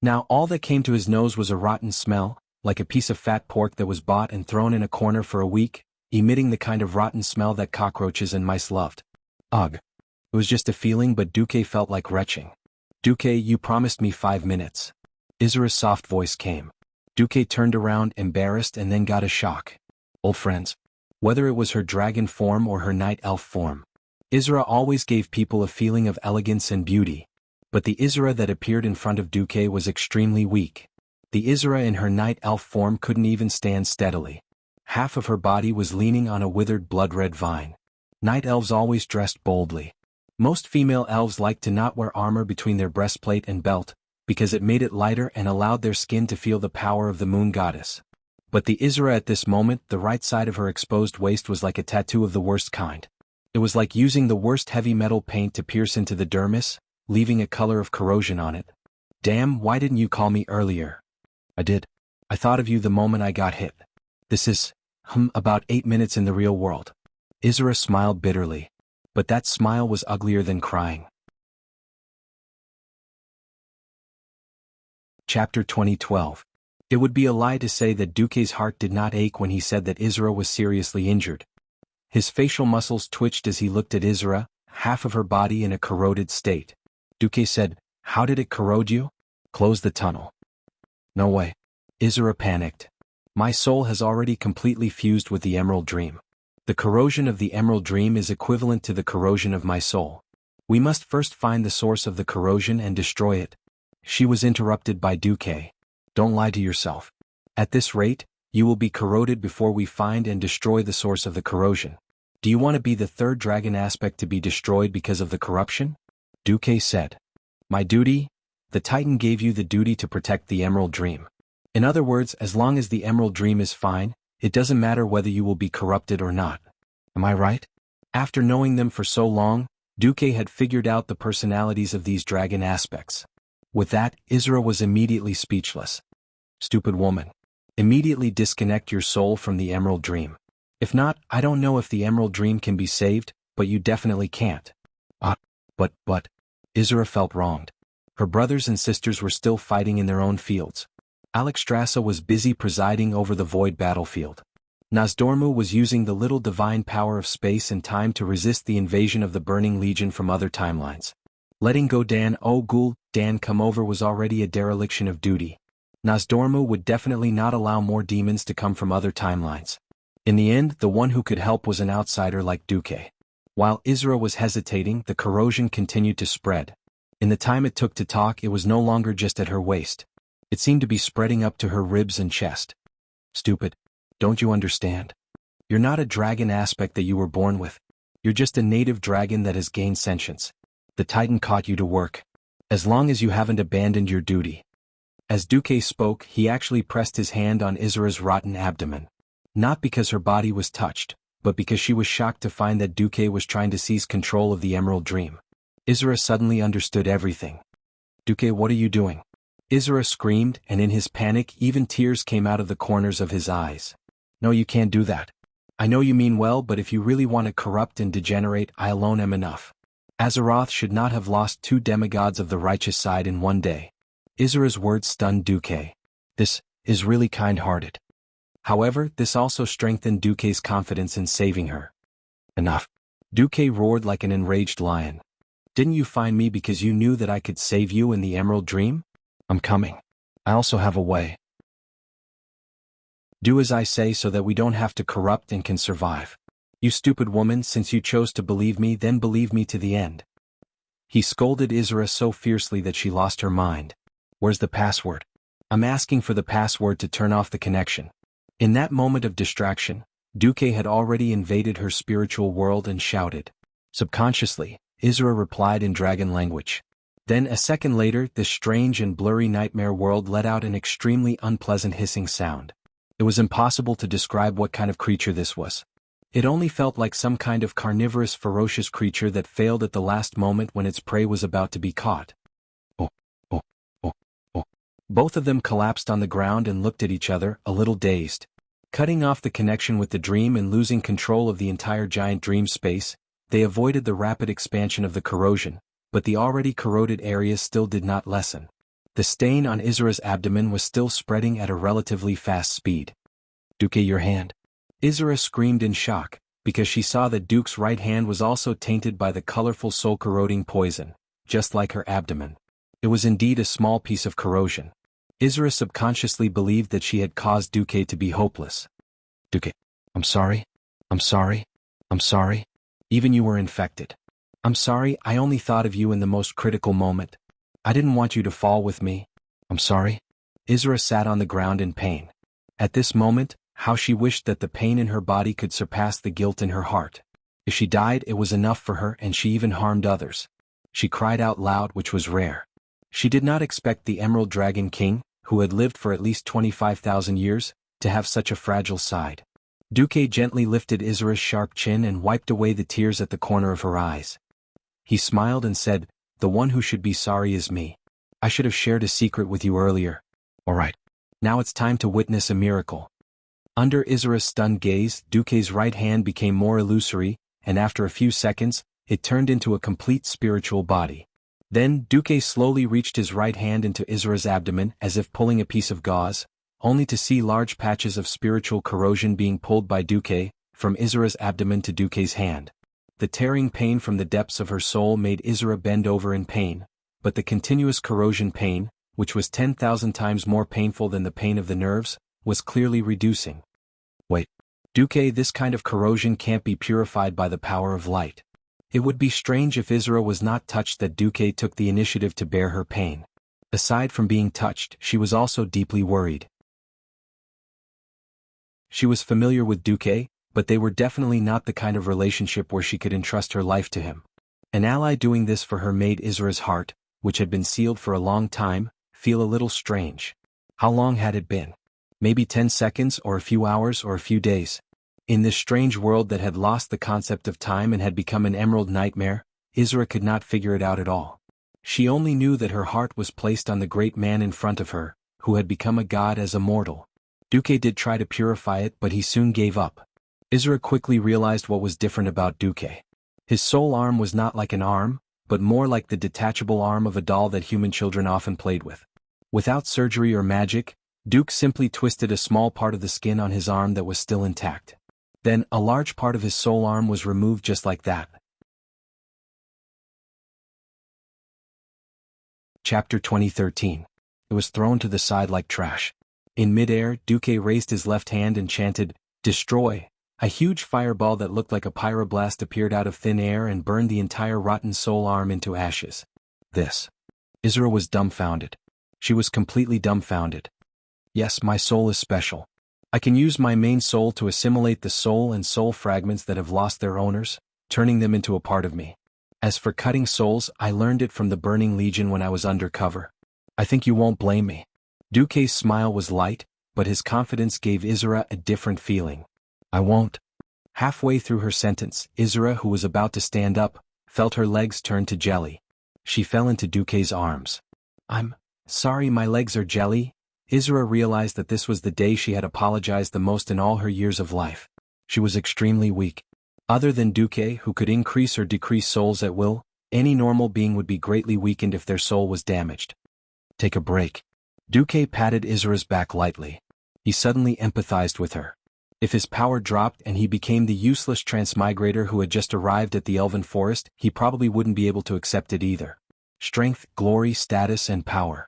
Now all that came to his nose was a rotten smell, like a piece of fat pork that was bought and thrown in a corner for a week, emitting the kind of rotten smell that cockroaches and mice loved. Ugh. It was just a feeling, but Duque felt like retching. Duque, you promised me 5 minutes. Izura's soft voice came. Duque turned around, embarrassed, and then got a shock. Old friends. Whether it was her dragon form or her night elf form, Izura always gave people a feeling of elegance and beauty. But the Izura that appeared in front of Duque was extremely weak. The Izura in her night elf form couldn't even stand steadily. Half of her body was leaning on a withered blood-red vine. Night elves always dressed boldly. Most female elves liked to not wear armor between their breastplate and belt, because it made it lighter and allowed their skin to feel the power of the moon goddess. But the Izura at this moment, the right side of her exposed waist was like a tattoo of the worst kind. It was like using the worst heavy metal paint to pierce into the dermis, leaving a color of corrosion on it. Damn, why didn't you call me earlier? I did. I thought of you the moment I got hit. This is, about 8 minutes in the real world. Izura smiled bitterly. But that smile was uglier than crying. Chapter 2012. It would be a lie to say that Duque's heart did not ache when he said that Izura was seriously injured. His facial muscles twitched as he looked at Izura, half of her body in a corroded state. Duque said, "How did it corrode you?" "Close the tunnel." "No way." Izura panicked. "My soul has already completely fused with the Emerald Dream. The corrosion of the Emerald Dream is equivalent to the corrosion of my soul. We must first find the source of the corrosion and destroy it." She was interrupted by Duque. "Don't lie to yourself. At this rate, you will be corroded before we find and destroy the source of the corrosion. Do you want to be the third dragon aspect to be destroyed because of the corruption?" Duque said. "My duty? The Titan gave you the duty to protect the Emerald Dream. In other words, as long as the Emerald Dream is fine, it doesn't matter whether you will be corrupted or not. Am I right?" After knowing them for so long, Duque had figured out the personalities of these dragon aspects. With that, Izura was immediately speechless. "Stupid woman. Immediately disconnect your soul from the Emerald Dream. If not, I don't know if the Emerald Dream can be saved, but you definitely can't." But, Izura felt wronged. Her brothers and sisters were still fighting in their own fields. Alexstrasza was busy presiding over the void battlefield. Nozdormu was using the little divine power of space and time to resist the invasion of the Burning Legion from other timelines. Letting go Dan come over was already a dereliction of duty. Nozdormu would definitely not allow more demons to come from other timelines. In the end, the one who could help was an outsider like Duque. While Izura was hesitating, the corrosion continued to spread. In the time it took to talk, it was no longer just at her waist. It seemed to be spreading up to her ribs and chest. "Stupid. Don't you understand? You're not a dragon aspect that you were born with. You're just a native dragon that has gained sentience. The Titan caught you to work. As long as you haven't abandoned your duty." As Duque spoke, he actually pressed his hand on Izura's rotten abdomen. Not because her body was touched, but because she was shocked to find that Duque was trying to seize control of the Emerald Dream. Izura suddenly understood everything. "Duque, what are you doing?" Izura screamed, and in his panic even tears came out of the corners of his eyes. "No, you can't do that. I know you mean well, but if you really want to corrupt and degenerate, I alone am enough. Azeroth should not have lost 2 demigods of the righteous side in one day." Izura's words stunned Duque. This is really kind-hearted. However, this also strengthened Duque's confidence in saving her. "Enough." Duque roared like an enraged lion. "Didn't you find me because you knew that I could save you in the Emerald Dream? I'm coming. I also have a way. Do as I say so that we don't have to corrupt and can survive. You stupid woman, since you chose to believe me, then believe me to the end." He scolded Izura so fiercely that she lost her mind. "Where's the password? I'm asking for the password to turn off the connection." In that moment of distraction, Duque had already invaded her spiritual world and shouted. Subconsciously, Izura replied in dragon language. Then a second later, this strange and blurry nightmare world let out an extremely unpleasant hissing sound. It was impossible to describe what kind of creature this was. It only felt like some kind of carnivorous, ferocious creature that failed at the last moment when its prey was about to be caught. Oh. Both of them collapsed on the ground and looked at each other, a little dazed. Cutting off the connection with the dream and losing control of the entire giant dream space, they avoided the rapid expansion of the corrosion, but the already corroded areas still did not lessen. The stain on Izura's abdomen was still spreading at a relatively fast speed. "Duke, your hand." Izura screamed in shock, because she saw that Duke's right hand was also tainted by the colorful soul-corroding poison, just like her abdomen. It was indeed a small piece of corrosion. Izura subconsciously believed that she had caused Duke to be hopeless. "Duke, I'm sorry. I'm sorry. I'm sorry. Even you were infected. I'm sorry, I only thought of you in the most critical moment. I didn't want you to fall with me. I'm sorry." Izura sat on the ground in pain. At this moment, how she wished that the pain in her body could surpass the guilt in her heart. If she died, it was enough for her, and she even harmed others. She cried out loud, which was rare. She did not expect the Emerald Dragon King, who had lived for at least 25,000 years, to have such a fragile side. Duke gently lifted Izura's sharp chin and wiped away the tears at the corner of her eyes. He smiled and said, "The one who should be sorry is me. I should have shared a secret with you earlier. All right. Now it's time to witness a miracle." Under Izura's stunned gaze, Duke's right hand became more illusory, and after a few seconds, it turned into a complete spiritual body. Then Duke slowly reached his right hand into Izura's abdomen as if pulling a piece of gauze, only to see large patches of spiritual corrosion being pulled by Duke, from Izura's abdomen to Duke's hand. The tearing pain from the depths of her soul made Izura bend over in pain, but the continuous corrosion pain, which was 10,000 times more painful than the pain of the nerves, was clearly reducing. "Wait. Duke, this kind of corrosion can't be purified by the power of light." It would be strange if Izura was not touched that Duke took the initiative to bear her pain. Aside from being touched, she was also deeply worried. She was familiar with Duke, but they were definitely not the kind of relationship where she could entrust her life to him. An ally doing this for her made Izura's heart, which had been sealed for a long time, feel a little strange. How long had it been? Maybe 10 seconds or a few hours or a few days. In this strange world that had lost the concept of time and had become an emerald nightmare, Izura could not figure it out at all. She only knew that her heart was placed on the great man in front of her, who had become a god as a mortal. Duke did try to purify it, but he soon gave up. Izura quickly realized what was different about Duke. His soul arm was not like an arm, but more like the detachable arm of a doll that human children often played with. Without surgery or magic, Duke simply twisted a small part of the skin on his arm that was still intact. Then, a large part of his soul arm was removed just like that. Chapter 2013. It was thrown to the side like trash. In midair, Duke raised his left hand and chanted, "Destroy." A huge fireball that looked like a pyroblast appeared out of thin air and burned the entire rotten soul arm into ashes. This. Izura was dumbfounded. She was completely dumbfounded. "Yes, my soul is special. I can use my main soul to assimilate the soul and soul fragments that have lost their owners, turning them into a part of me. As for cutting souls, I learned it from the Burning Legion when I was undercover. I think you won't blame me." Duke's smile was light, but his confidence gave Izura a different feeling. "I won't." Halfway through her sentence, Izura, who was about to stand up, felt her legs turn to jelly. She fell into Duke's arms. "I'm sorry, my legs are jelly." Izura realized that this was the day she had apologized the most in all her years of life. She was extremely weak. Other than Duke, who could increase or decrease souls at will, any normal being would be greatly weakened if their soul was damaged. "Take a break." Duke patted Izura's back lightly. He suddenly empathized with her. If his power dropped and he became the useless transmigrator who had just arrived at the Elven Forest, he probably wouldn't be able to accept it either. Strength, glory, status, and power.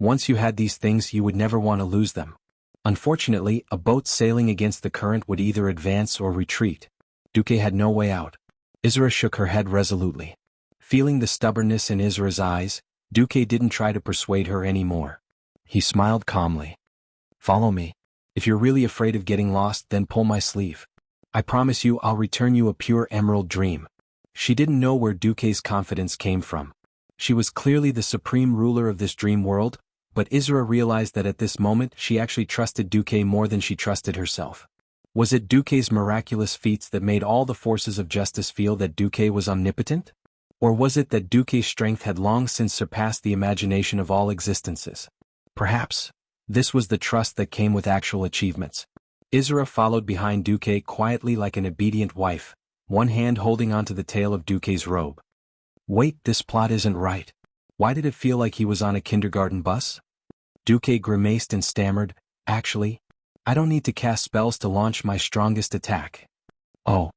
Once you had these things, you would never want to lose them. Unfortunately, a boat sailing against the current would either advance or retreat. Duke had no way out. Izura shook her head resolutely. Feeling the stubbornness in Izura's eyes, Duke didn't try to persuade her anymore. He smiled calmly. "Follow me. If you're really afraid of getting lost, then pull my sleeve. I promise you I'll return you a pure emerald dream." She didn't know where Duke's confidence came from. She was clearly the supreme ruler of this dream world, but Izura realized that at this moment she actually trusted Duke more than she trusted herself. Was it Duke's miraculous feats that made all the forces of justice feel that Duke was omnipotent? Or was it that Duke's strength had long since surpassed the imagination of all existences? Perhaps this was the trust that came with actual achievements. Izura followed behind Duque quietly like an obedient wife, one hand holding onto the tail of Duque's robe. Wait, this plot isn't right. Why did it feel like he was on a kindergarten bus? Duque grimaced and stammered, actually, I don't need to cast spells to launch my strongest attack. Oh.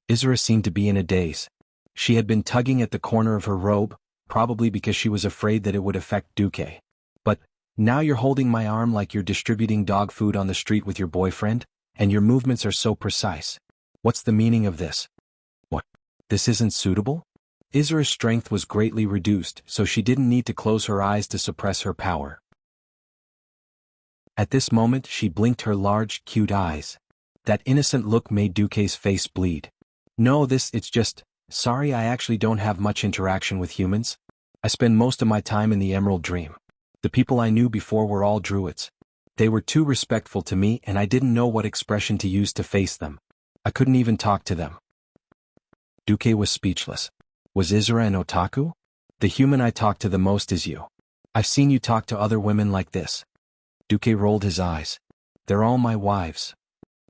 Izura seemed to be in a daze. She had been tugging at the corner of her robe, probably because she was afraid that it would affect Duque. But, now you're holding my arm like you're distributing dog food on the street with your boyfriend, and your movements are so precise. What's the meaning of this? What? This isn't suitable? Izura's strength was greatly reduced, so she didn't need to close her eyes to suppress her power. At this moment she blinked her large, cute eyes. That innocent look made Duque's face bleed. No, it's just, sorry, I actually don't have much interaction with humans. I spend most of my time in the Emerald Dream. The people I knew before were all druids. They were too respectful to me and I didn't know what expression to use to face them. I couldn't even talk to them. Duque was speechless. Was Izura an otaku? The human I talk to the most is you. I've seen you talk to other women like this. Duque rolled his eyes. They're all my wives.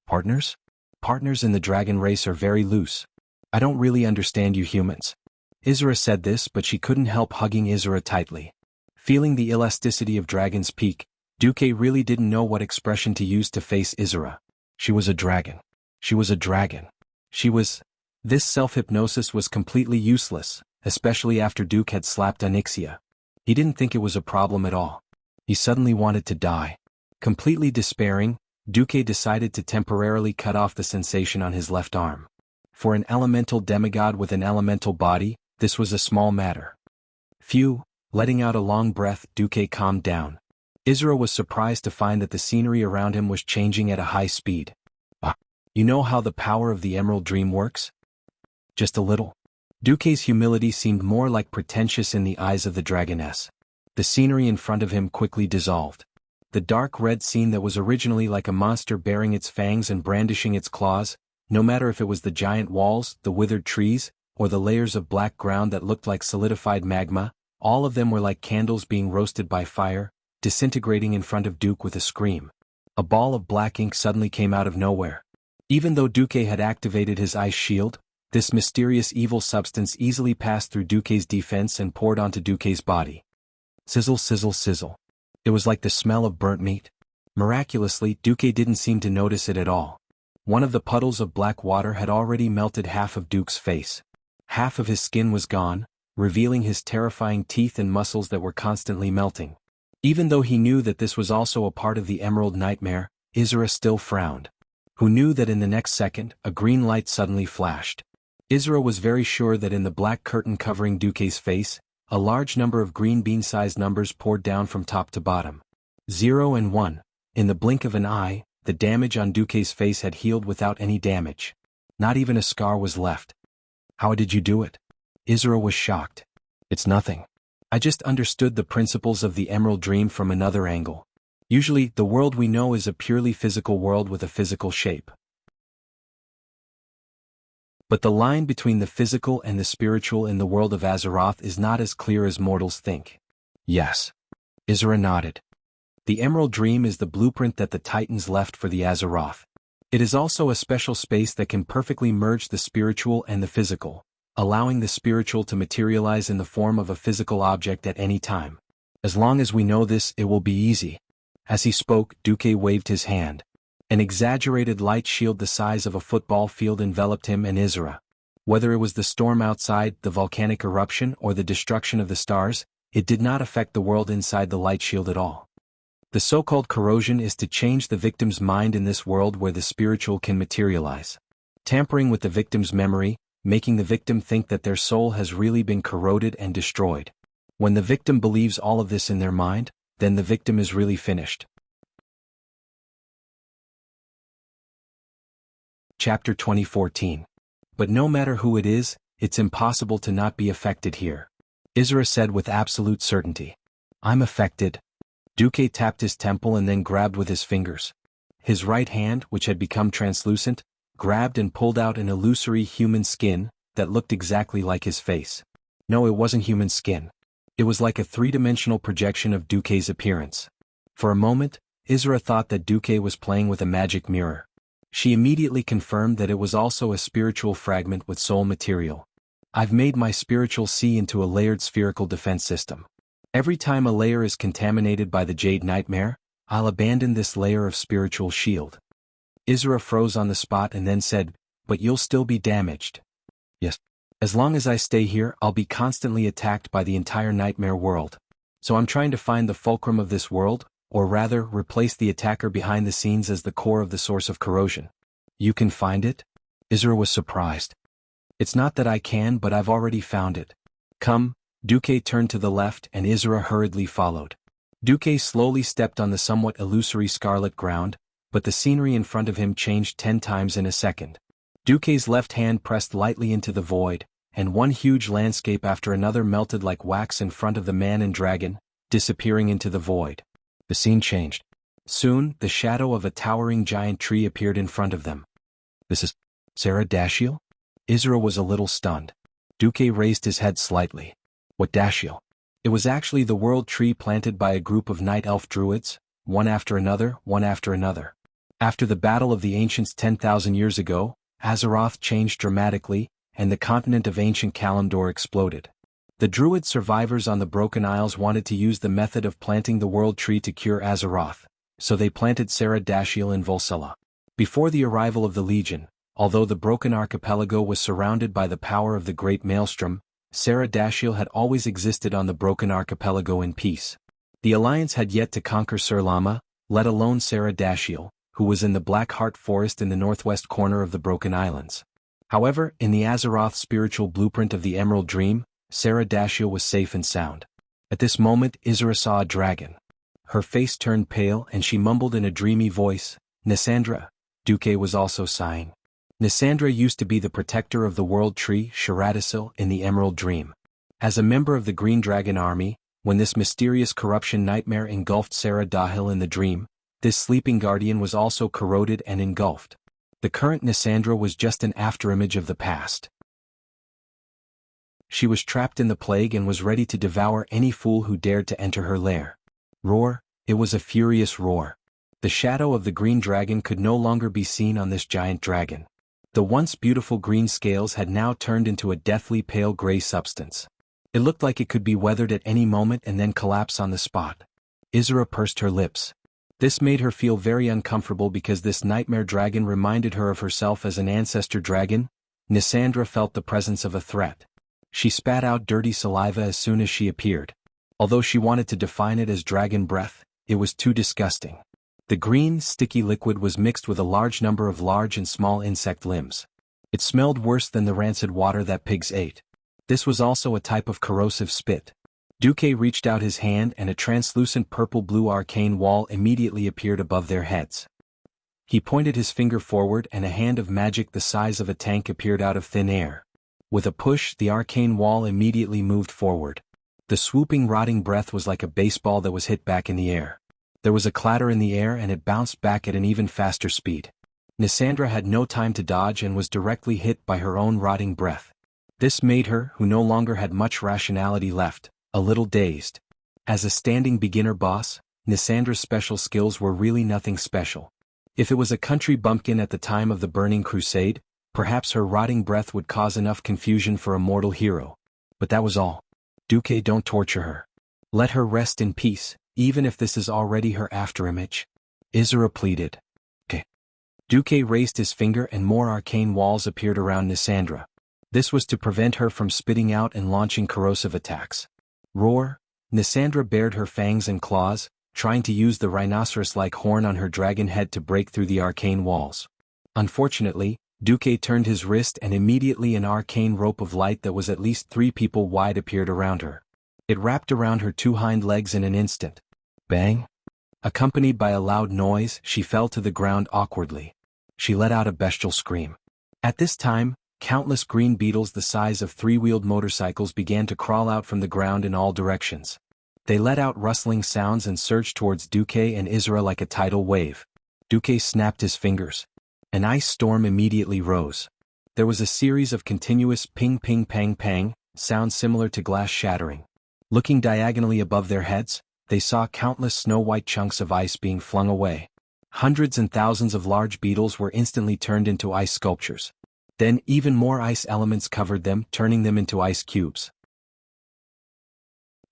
Partners? Partners in the dragon race are very loose. I don't really understand you humans. Izura said this, but she couldn't help hugging Izura tightly. Feeling the elasticity of Dragon's Peak, Duque really didn't know what expression to use to face Izura. She was a dragon. She was a dragon. She was... This self-hypnosis was completely useless, especially after Duque had slapped Onyxia. He didn't think it was a problem at all. He suddenly wanted to die. Completely despairing, Duque decided to temporarily cut off the sensation on his left arm. For an elemental demigod with an elemental body, this was a small matter. Phew, letting out a long breath, Duque calmed down. Izura was surprised to find that the scenery around him was changing at a high speed. You know how the power of the Emerald Dream works? Just a little. Duque's humility seemed more like pretentious in the eyes of the dragoness. The scenery in front of him quickly dissolved. The dark red scene that was originally like a monster baring its fangs and brandishing its claws, no matter if it was the giant walls, the withered trees, or the layers of black ground that looked like solidified magma, all of them were like candles being roasted by fire, disintegrating in front of Duque with a scream. A ball of black ink suddenly came out of nowhere. Even though Duque had activated his ice shield, this mysterious evil substance easily passed through Duque's defense and poured onto Duque's body. Sizzle, sizzle, sizzle. It was like the smell of burnt meat. Miraculously, Duque didn't seem to notice it at all. One of the puddles of black water had already melted half of Duque's face. Half of his skin was gone, revealing his terrifying teeth and muscles that were constantly melting. Even though he knew that this was also a part of the Emerald Nightmare, Izura still frowned. Who knew that in the next second, a green light suddenly flashed. Izura was very sure that in the black curtain covering Duque's face, a large number of green bean-sized numbers poured down from top to bottom. 0 and 1. In the blink of an eye, the damage on Duque's face had healed without any damage. Not even a scar was left. How did you do it? Izura was shocked. It's nothing. I just understood the principles of the Emerald Dream from another angle. Usually, the world we know is a purely physical world with a physical shape. But the line between the physical and the spiritual in the world of Azeroth is not as clear as mortals think. Yes. Izura nodded. The Emerald Dream is the blueprint that the Titans left for the Azeroth. It is also a special space that can perfectly merge the spiritual and the physical, allowing the spiritual to materialize in the form of a physical object at any time. As long as we know this, it will be easy. As he spoke, Duque waved his hand. An exaggerated light shield the size of a football field enveloped him and Izura. Whether it was the storm outside, the volcanic eruption, or the destruction of the stars, it did not affect the world inside the light shield at all. The so-called corrosion is to change the victim's mind in this world where the spiritual can materialize. Tampering with the victim's memory, making the victim think that their soul has really been corroded and destroyed. When the victim believes all of this in their mind, then the victim is really finished. Chapter 2014. But no matter who it is, it's impossible to not be affected here. Izura said with absolute certainty. I'm affected. Duque tapped his temple and then grabbed with his fingers. His right hand, which had become translucent, grabbed and pulled out an illusory human skin that looked exactly like his face. No, it wasn't human skin. It was like a three-dimensional projection of Duque's appearance. For a moment, Isra thought that Duque was playing with a magic mirror. She immediately confirmed that it was also a spiritual fragment with soul material. I've made my spiritual sea into a layered spherical defense system. Every time a layer is contaminated by the Jade Nightmare, I'll abandon this layer of spiritual shield. Isra froze on the spot and then said, "But you'll still be damaged." "Yes. As long as I stay here, I'll be constantly attacked by the entire nightmare world. So I'm trying to find the fulcrum of this world, or rather, replace the attacker behind the scenes as the core of the source of corrosion." "You can find it?" Isra was surprised. "It's not that I can, but I've already found it. Come." Duque turned to the left and Isra hurriedly followed. Duque slowly stepped on the somewhat illusory scarlet ground, but the scenery in front of him changed 10 times in a second. Duque's left hand pressed lightly into the void, and one huge landscape after another melted like wax in front of the man and dragon, disappearing into the void. The scene changed. Soon, the shadow of a towering giant tree appeared in front of them. "This is Sarah Dashiell?" Isra was a little stunned. Duque raised his head slightly. "What Dashiell?" It was actually the world tree planted by a group of night elf druids, one after another, one after another. After the battle of the ancients 10,000 years ago, Azeroth changed dramatically, and the continent of ancient Kalimdor exploded. The druid survivors on the Broken Isles wanted to use the method of planting the world tree to cure Azeroth, so they planted Sarah Dashiell in Volsella. Before the arrival of the Legion, although the Broken Archipelago was surrounded by the power of the Great Maelstrom, Sarah Dashiell had always existed on the Broken Archipelago in peace. The Alliance had yet to conquer Sir Lama, let alone Sarah Dashiell, who was in the Black Heart Forest in the northwest corner of the Broken Islands. However, in the Azeroth spiritual blueprint of the Emerald Dream, Sarah Dashiell was safe and sound. At this moment, Isra saw a dragon. Her face turned pale and she mumbled in a dreamy voice, "Nissandra." Duque was also sighing. Nissandra used to be the protector of the world tree, Sharadasil, in the Emerald Dream. As a member of the Green Dragon Army, when this mysterious corruption nightmare engulfed Sarah Dashiell in the dream, this sleeping guardian was also corroded and engulfed. The current Nissandra was just an afterimage of the past. She was trapped in the plague and was ready to devour any fool who dared to enter her lair. Roar, it was a furious roar. The shadow of the green dragon could no longer be seen on this giant dragon. The once beautiful green scales had now turned into a deathly pale gray substance. It looked like it could be weathered at any moment and then collapse on the spot. Isra pursed her lips. This made her feel very uncomfortable because this nightmare dragon reminded her of herself as an ancestor dragon. Nissandra felt the presence of a threat. She spat out dirty saliva as soon as she appeared. Although she wanted to define it as dragon breath, it was too disgusting. The green, sticky liquid was mixed with a large number of large and small insect limbs. It smelled worse than the rancid water that pigs ate. This was also a type of corrosive spit. Duque reached out his hand and a translucent purple-blue arcane wall immediately appeared above their heads. He pointed his finger forward and a hand of magic the size of a tank appeared out of thin air. With a push, the arcane wall immediately moved forward. The swooping rotting breath was like a baseball that was hit back in the air. There was a clatter in the air and it bounced back at an even faster speed. Nissandra had no time to dodge and was directly hit by her own rotting breath. This made her, who no longer had much rationality left, a little dazed. As a standing beginner boss, Nissandra's special skills were really nothing special. If it was a country bumpkin at the time of the Burning Crusade, perhaps her rotting breath would cause enough confusion for a mortal hero. But that was all. Duque, don't torture her. Let her rest in peace, even if this is already her afterimage. Isra pleaded. Okay. Duque raised his finger and more arcane walls appeared around Nissandra. This was to prevent her from spitting out and launching corrosive attacks. Roar! Nissandra bared her fangs and claws, trying to use the rhinoceros-like horn on her dragon head to break through the arcane walls. Unfortunately, Duque turned his wrist and immediately an arcane rope of light that was at least 3 people wide appeared around her. It wrapped around her 2 hind legs in an instant. Bang! Accompanied by a loud noise, she fell to the ground awkwardly. She let out a bestial scream. At this time, countless green beetles the size of 3-wheeled motorcycles began to crawl out from the ground in all directions. They let out rustling sounds and surged towards Duque and Isra like a tidal wave. Duque snapped his fingers. An ice storm immediately rose. There was a series of continuous ping-ping-pang-pang sounds similar to glass shattering. Looking diagonally above their heads, they saw countless snow-white chunks of ice being flung away. Hundreds and thousands of large beetles were instantly turned into ice sculptures. Then even more ice elements covered them, turning them into ice cubes.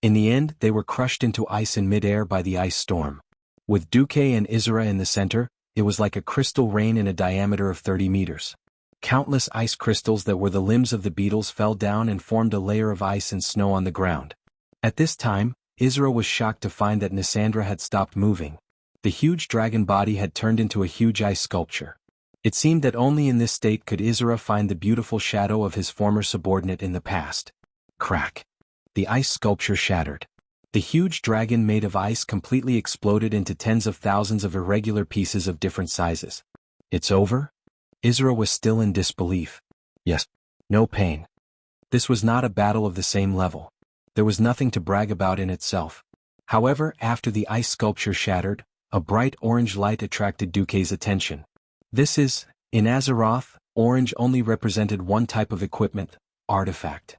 In the end, they were crushed into ice in mid-air by the ice storm. With Duque and Izura in the center, it was like a crystal rain in a diameter of 30 meters. Countless ice crystals that were the limbs of the beetles fell down and formed a layer of ice and snow on the ground. At this time, Izura was shocked to find that Nisandra had stopped moving. The huge dragon body had turned into a huge ice sculpture. It seemed that only in this state could Izura find the beautiful shadow of his former subordinate in the past. Crack. The ice sculpture shattered. The huge dragon made of ice completely exploded into tens of thousands of irregular pieces of different sizes. It's over? Izura was still in disbelief. Yes. No pain. This was not a battle of the same level. There was nothing to brag about in itself. However, after the ice sculpture shattered, a bright orange light attracted Duque's attention. This is, in Azeroth, orange only represented one type of equipment, artifact.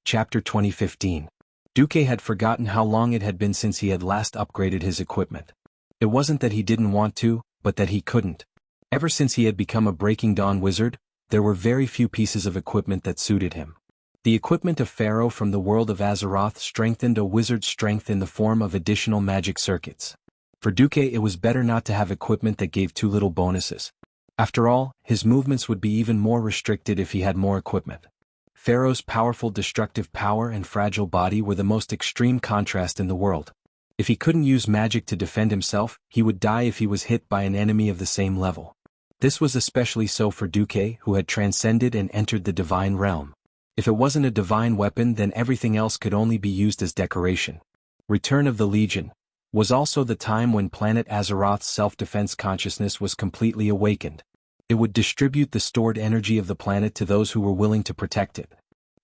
Chapter 2015. Duque had forgotten how long it had been since he had last upgraded his equipment. It wasn't that he didn't want to, but that he couldn't. Ever since he had become a Breaking Dawn wizard, there were very few pieces of equipment that suited him. The equipment of Pharaoh from the world of Azeroth strengthened a wizard's strength in the form of additional magic circuits. For Duque, it was better not to have equipment that gave too little bonuses. After all, his movements would be even more restricted if he had more equipment. Pharaoh's powerful destructive power and fragile body were the most extreme contrast in the world. If he couldn't use magic to defend himself, he would die if he was hit by an enemy of the same level. This was especially so for Duque, who had transcended and entered the divine realm. If it wasn't a divine weapon, then everything else could only be used as decoration. Return of the Legion was also the time when planet Azeroth's self-defense consciousness was completely awakened. It would distribute the stored energy of the planet to those who were willing to protect it.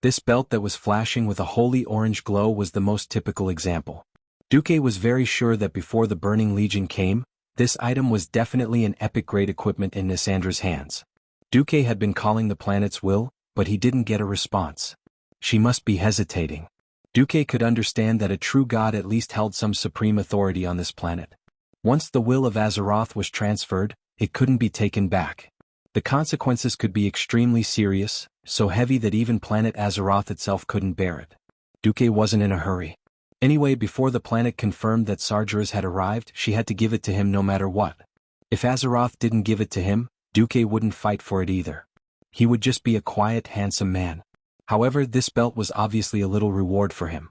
This belt that was flashing with a holy orange glow was the most typical example. Duque was very sure that before the Burning Legion came, this item was definitely an epic-grade equipment in Nisandra's hands. Duque had been calling the planet's will, but he didn't get a response. She must be hesitating. Duque could understand that a true god at least held some supreme authority on this planet. Once the will of Azeroth was transferred, it couldn't be taken back. The consequences could be extremely serious, so heavy that even planet Azeroth itself couldn't bear it. Duque wasn't in a hurry. Anyway, before the planet confirmed that Sargeras had arrived, she had to give it to him no matter what. If Azeroth didn't give it to him, Duque wouldn't fight for it either. He would just be a quiet, handsome man. However, this belt was obviously a little reward for him.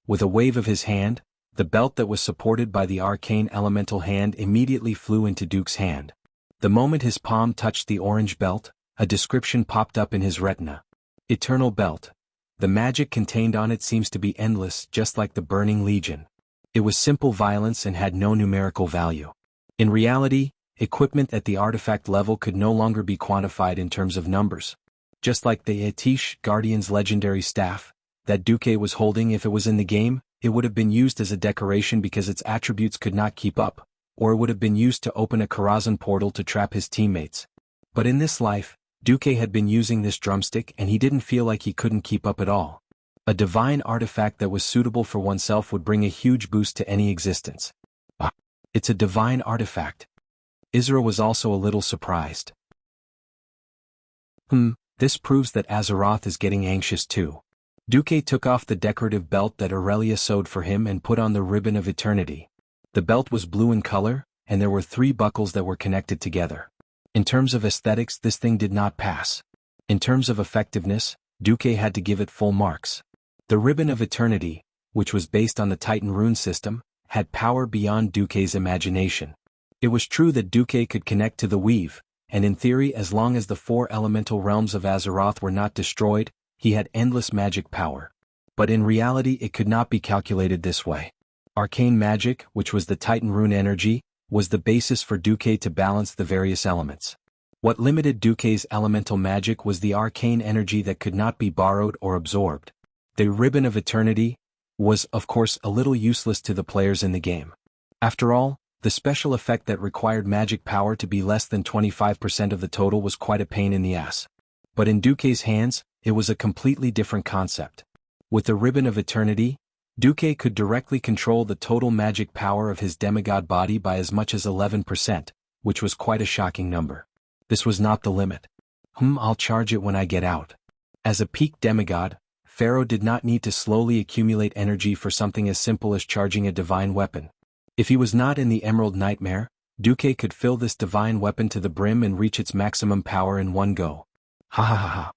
With a wave of his hand, the belt that was supported by the arcane elemental hand immediately flew into Duke's hand. The moment his palm touched the orange belt, a description popped up in his retina. Eternal belt. The magic contained on it seems to be endless, just like the Burning Legion. It was simple violence and had no numerical value. In reality, equipment at the artifact level could no longer be quantified in terms of numbers. Just like the Atish Guardian's legendary staff that Duque was holding, if it was in the game, it would have been used as a decoration because its attributes could not keep up, or it would have been used to open a Karazhan portal to trap his teammates. But in this life, Duque had been using this drumstick and he didn't feel like he couldn't keep up at all. A divine artifact that was suitable for oneself would bring a huge boost to any existence. It's a divine artifact. Izura was also a little surprised. This proves that Azeroth is getting anxious too. Duque took off the decorative belt that Aurelia sewed for him and put on the ribbon of eternity. The belt was blue in color, and there were 3 buckles that were connected together. In terms of aesthetics, this thing did not pass. In terms of effectiveness, Duque had to give it full marks. The ribbon of eternity, which was based on the Titan rune system, had power beyond Duque's imagination. It was true that Duque could connect to the weave, and in theory, as long as the 4 elemental realms of Azeroth were not destroyed, he had endless magic power. But in reality, it could not be calculated this way. Arcane magic, which was the Titan rune energy, was the basis for Duque to balance the various elements. What limited Duque's elemental magic was the arcane energy that could not be borrowed or absorbed. The ribbon of eternity was, of course, a little useless to the players in the game. After all, the special effect that required magic power to be less than 25% of the total was quite a pain in the ass. But in Duque's hands, it was a completely different concept. With the Ribbon of Eternity, Duque could directly control the total magic power of his demigod body by as much as 11%, which was quite a shocking number. This was not the limit. I'll charge it when I get out. As a peak demigod, Pharaoh did not need to slowly accumulate energy for something as simple as charging a divine weapon. If he was not in the Emerald Nightmare, Duque could fill this divine weapon to the brim and reach its maximum power in one go. Ha ha ha ha.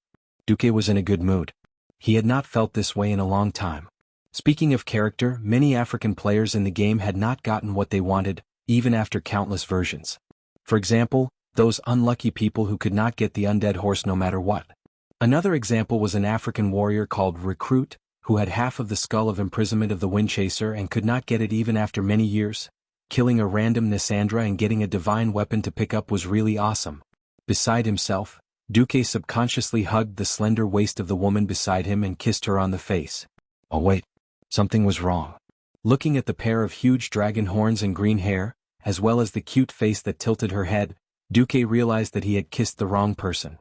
Duque was in a good mood. He had not felt this way in a long time. Speaking of character, many African players in the game had not gotten what they wanted, even after countless versions. For example, those unlucky people who could not get the undead horse no matter what. Another example was an African warrior called Recruit, who had half of the skull of imprisonment of the Windchaser and could not get it even after many years. Killing a random Nissandra and getting a divine weapon to pick up was really awesome. Beside himself, Duque subconsciously hugged the slender waist of the woman beside him and kissed her on the face. Oh wait, something was wrong. Looking at the pair of huge dragon horns and green hair, as well as the cute face that tilted her head, Duque realized that he had kissed the wrong person.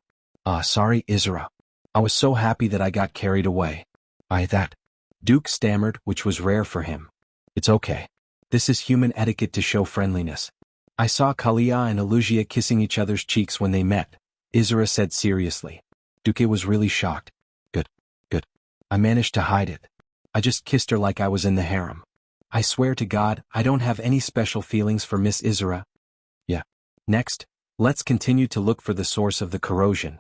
Sorry, Isra. I was so happy that I got carried away. Duke stammered, which was rare for him. It's okay. This is human etiquette to show friendliness. I saw Kalia and Elugia kissing each other's cheeks when they met, Isra said seriously. Duque was really shocked. Good. I managed to hide it. I just kissed her like I was in the harem. I swear to God, I don't have any special feelings for Miss Isra. Yeah. Next, let's continue to look for the source of the corrosion.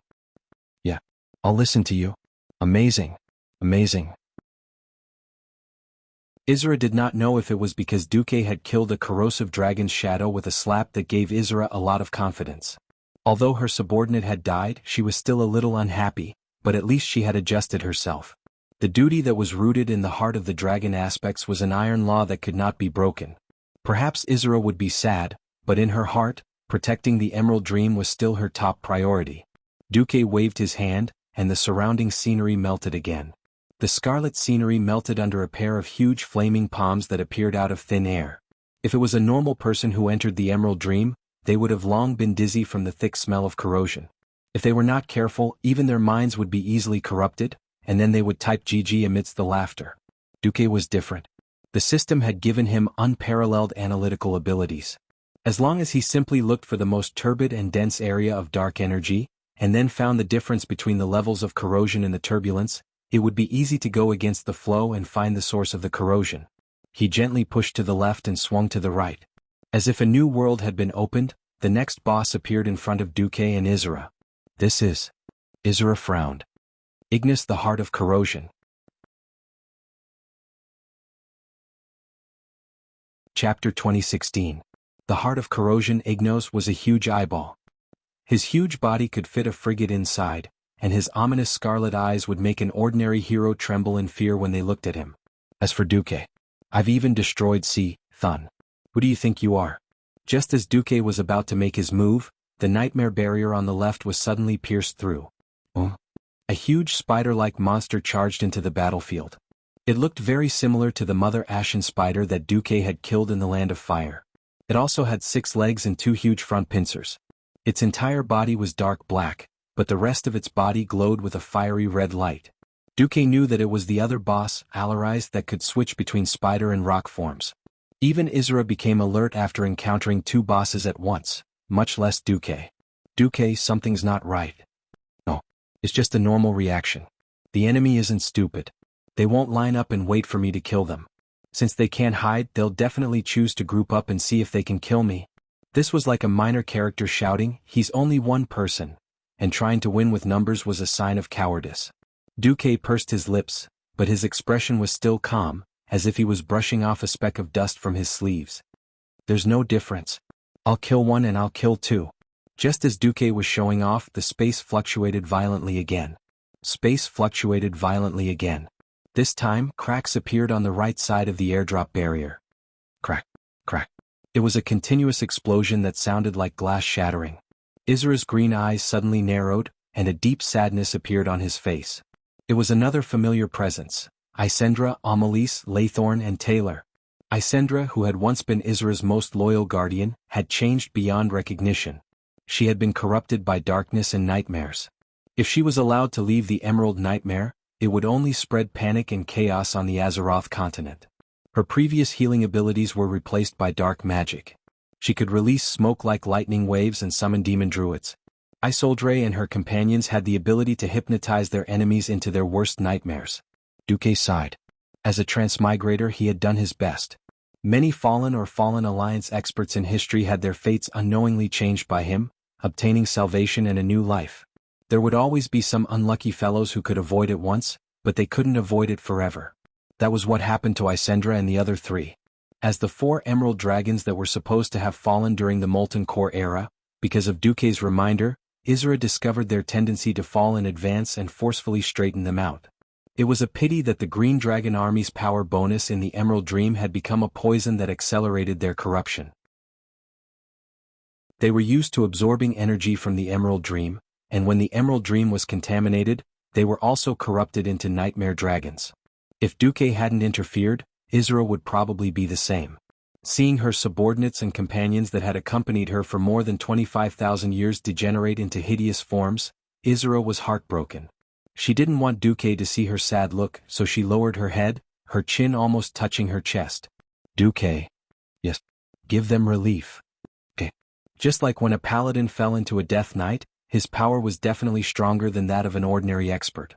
Yeah. I'll listen to you. Amazing. Isra did not know if it was because Duque had killed a corrosive dragon's shadow with a slap that gave Isra a lot of confidence. Although her subordinate had died, she was still a little unhappy, but at least she had adjusted herself. The duty that was rooted in the heart of the dragon aspects was an iron law that could not be broken. Perhaps Isra would be sad, but in her heart, protecting the Emerald Dream was still her top priority. Duque waved his hand, and the surrounding scenery melted again. The scarlet scenery melted under a pair of huge flaming palms that appeared out of thin air. If it was a normal person who entered the Emerald Dream, they would have long been dizzy from the thick smell of corrosion. If they were not careful, even their minds would be easily corrupted, and then they would type GG amidst the laughter. Duque was different. The system had given him unparalleled analytical abilities. As long as he simply looked for the most turbid and dense area of dark energy, and then found the difference between the levels of corrosion and the turbulence, it would be easy to go against the flow and find the source of the corrosion. He gently pushed to the left and swung to the right. As if a new world had been opened, the next boss appeared in front of Duque and Isra. This is... Isra frowned. Ignis, the Heart of Corrosion. Chapter 2016. The Heart of Corrosion. Ignos was a huge eyeball. His huge body could fit a frigate inside, and his ominous scarlet eyes would make an ordinary hero tremble in fear when they looked at him. As for Duque, I've even destroyed Thun. Who do you think you are? Just as Duque was about to make his move, the nightmare barrier on the left was suddenly pierced through. A huge spider-like monster charged into the battlefield. It looked very similar to the Mother Ashen spider that Duque had killed in the Land of Fire. It also had 6 legs and 2 huge front pincers. Its entire body was dark black, but the rest of its body glowed with a fiery red light. Duque knew that it was the other boss, Alarise, that could switch between spider and rock forms. Even Isra became alert after encountering 2 bosses at once, much less Duque. Duque, something's not right. No, it's just a normal reaction. The enemy isn't stupid. They won't line up and wait for me to kill them. Since they can't hide, they'll definitely choose to group up and see if they can kill me. This was like a minor character shouting, "He's only one person," and trying to win with numbers was a sign of cowardice. Duque pursed his lips, but his expression was still calm, as if he was brushing off a speck of dust from his sleeves. There's no difference. I'll kill one and I'll kill 2. Just as Duque was showing off, the space fluctuated violently again. This time, cracks appeared on the right side of the airdrop barrier. Crack, crack. It was a continuous explosion that sounded like glass shattering. Isra's green eyes suddenly narrowed, and a deep sadness appeared on his face. It was another familiar presence. Isendra, Amalise, Laythorn, and Taylor. Isendra, who had once been Isra's most loyal guardian, had changed beyond recognition. She had been corrupted by darkness and nightmares. If she was allowed to leave the Emerald Nightmare, it would only spread panic and chaos on the Azeroth continent. Her previous healing abilities were replaced by dark magic. She could release smoke like lightning waves and summon demon druids. Isolde and her companions had the ability to hypnotize their enemies into their worst nightmares. Duque sighed. As a transmigrator, he had done his best. Many Fallen or Fallen Alliance experts in history had their fates unknowingly changed by him, obtaining salvation and a new life. There would always be some unlucky fellows who could avoid it once, but they couldn't avoid it forever. That was what happened to Isendra and the other three. As the 4 emerald dragons that were supposed to have fallen during the Molten Core era, because of Duque's reminder, Isra discovered their tendency to fall in advance and forcefully straightened them out. It was a pity that the Green Dragon Army's power bonus in the Emerald Dream had become a poison that accelerated their corruption. They were used to absorbing energy from the Emerald Dream, and when the Emerald Dream was contaminated, they were also corrupted into nightmare dragons. If Duque hadn't interfered, Isra would probably be the same. Seeing her subordinates and companions that had accompanied her for more than 25,000 years degenerate into hideous forms, Isra was heartbroken. She didn't want Duque to see her sad look, so she lowered her head, her chin almost touching her chest. Duque. Yes. Give them relief. Okay. Just like when a paladin fell into a death knight, his power was definitely stronger than that of an ordinary expert.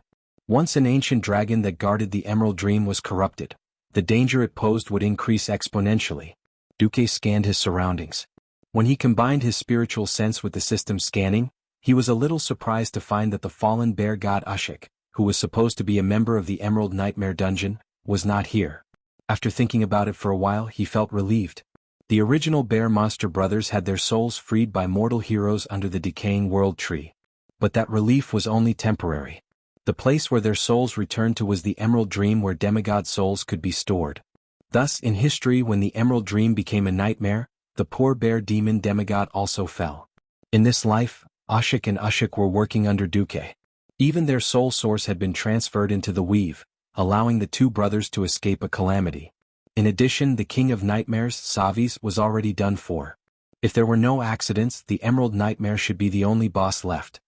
Once an ancient dragon that guarded the Emerald Dream was corrupted, the danger it posed would increase exponentially. Duque scanned his surroundings. When he combined his spiritual sense with the system scanning, he was a little surprised to find that the fallen bear god Ushik, who was supposed to be a member of the Emerald Nightmare Dungeon, was not here. After thinking about it for a while, he felt relieved. The original Bear Monster brothers had their souls freed by mortal heroes under the decaying world tree. But that relief was only temporary. The place where their souls returned to was the Emerald Dream, where demigod souls could be stored. Thus, in history, when the Emerald Dream became a nightmare, the poor bear demon demigod also fell. In this life, Ashik and Ushik were working under Duque. Even their soul source had been transferred into the weave, allowing the 2 brothers to escape a calamity. In addition, the King of Nightmares, Savis, was already done for. If there were no accidents, the Emerald Nightmare should be the only boss left.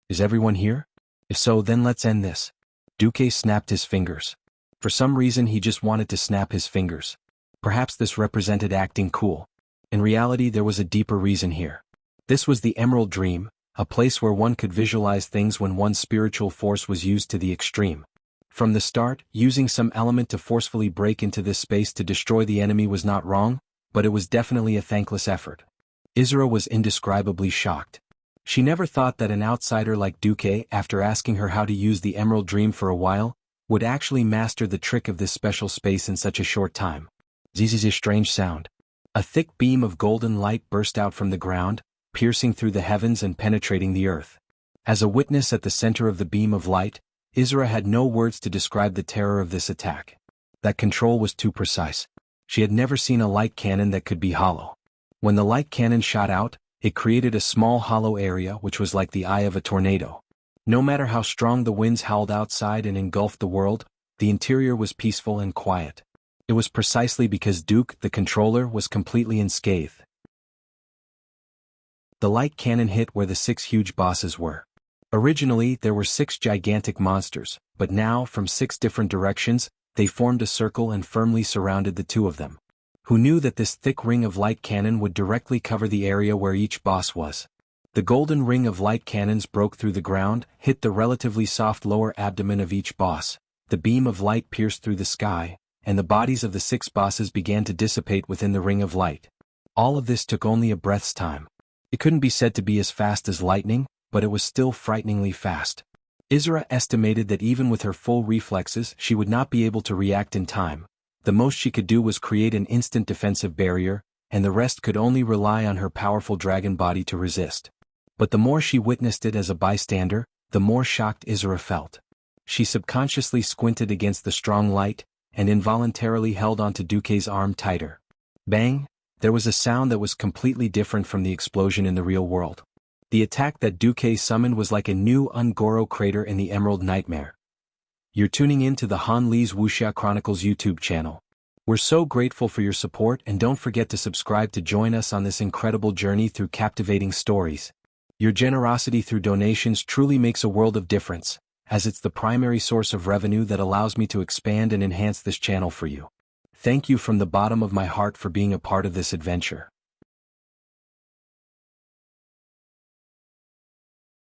Is everyone here? If so, then let's end this. Duque snapped his fingers. For some reason he just wanted to snap his fingers. Perhaps this represented acting cool. In reality, there was a deeper reason here. This was the Emerald Dream, a place where one could visualize things when one's spiritual force was used to the extreme. From the start, using some element to forcefully break into this space to destroy the enemy was not wrong, but it was definitely a thankless effort. Isra was indescribably shocked. She never thought that an outsider like Duque, after asking her how to use the Emerald Dream for a while, would actually master the trick of this special space in such a short time. Zzz's a strange sound. A thick beam of golden light burst out from the ground, piercing through the heavens and penetrating the earth. As a witness at the center of the beam of light, Isra had no words to describe the terror of this attack. That control was too precise. She had never seen a light cannon that could be hollow. When the light cannon shot out, it created a small hollow area which was like the eye of a tornado. No matter how strong the winds howled outside and engulfed the world, the interior was peaceful and quiet. It was precisely because Duke, the controller, was completely unscathed. The light cannon hit where the 6 huge bosses were. Originally, there were 6 gigantic monsters, but now, from 6 different directions, they formed a circle and firmly surrounded the 2 of them. Who knew that this thick ring of light cannon would directly cover the area where each boss was? The golden ring of light cannons broke through the ground, hit the relatively soft lower abdomen of each boss. The beam of light pierced through the sky, and the bodies of the 6 bosses began to dissipate within the ring of light. All of this took only a breath's time. It couldn't be said to be as fast as lightning, but it was still frighteningly fast. Isra estimated that even with her full reflexes, she would not be able to react in time. The most she could do was create an instant defensive barrier, and the rest could only rely on her powerful dragon body to resist. But the more she witnessed it as a bystander, the more shocked Isra felt. She subconsciously squinted against the strong light, and involuntarily held onto Duque's arm tighter. Bang! There was a sound that was completely different from the explosion in the real world. The attack that Duque summoned was like a new Ungoro crater in the Emerald Nightmare. You're tuning in to the Han Lee's Wuxia Chronicles YouTube channel. We're so grateful for your support, and don't forget to subscribe to join us on this incredible journey through captivating stories. Your generosity through donations truly makes a world of difference. as it's the primary source of revenue that allows me to expand and enhance this channel for you. Thank you from the bottom of my heart for being a part of this adventure.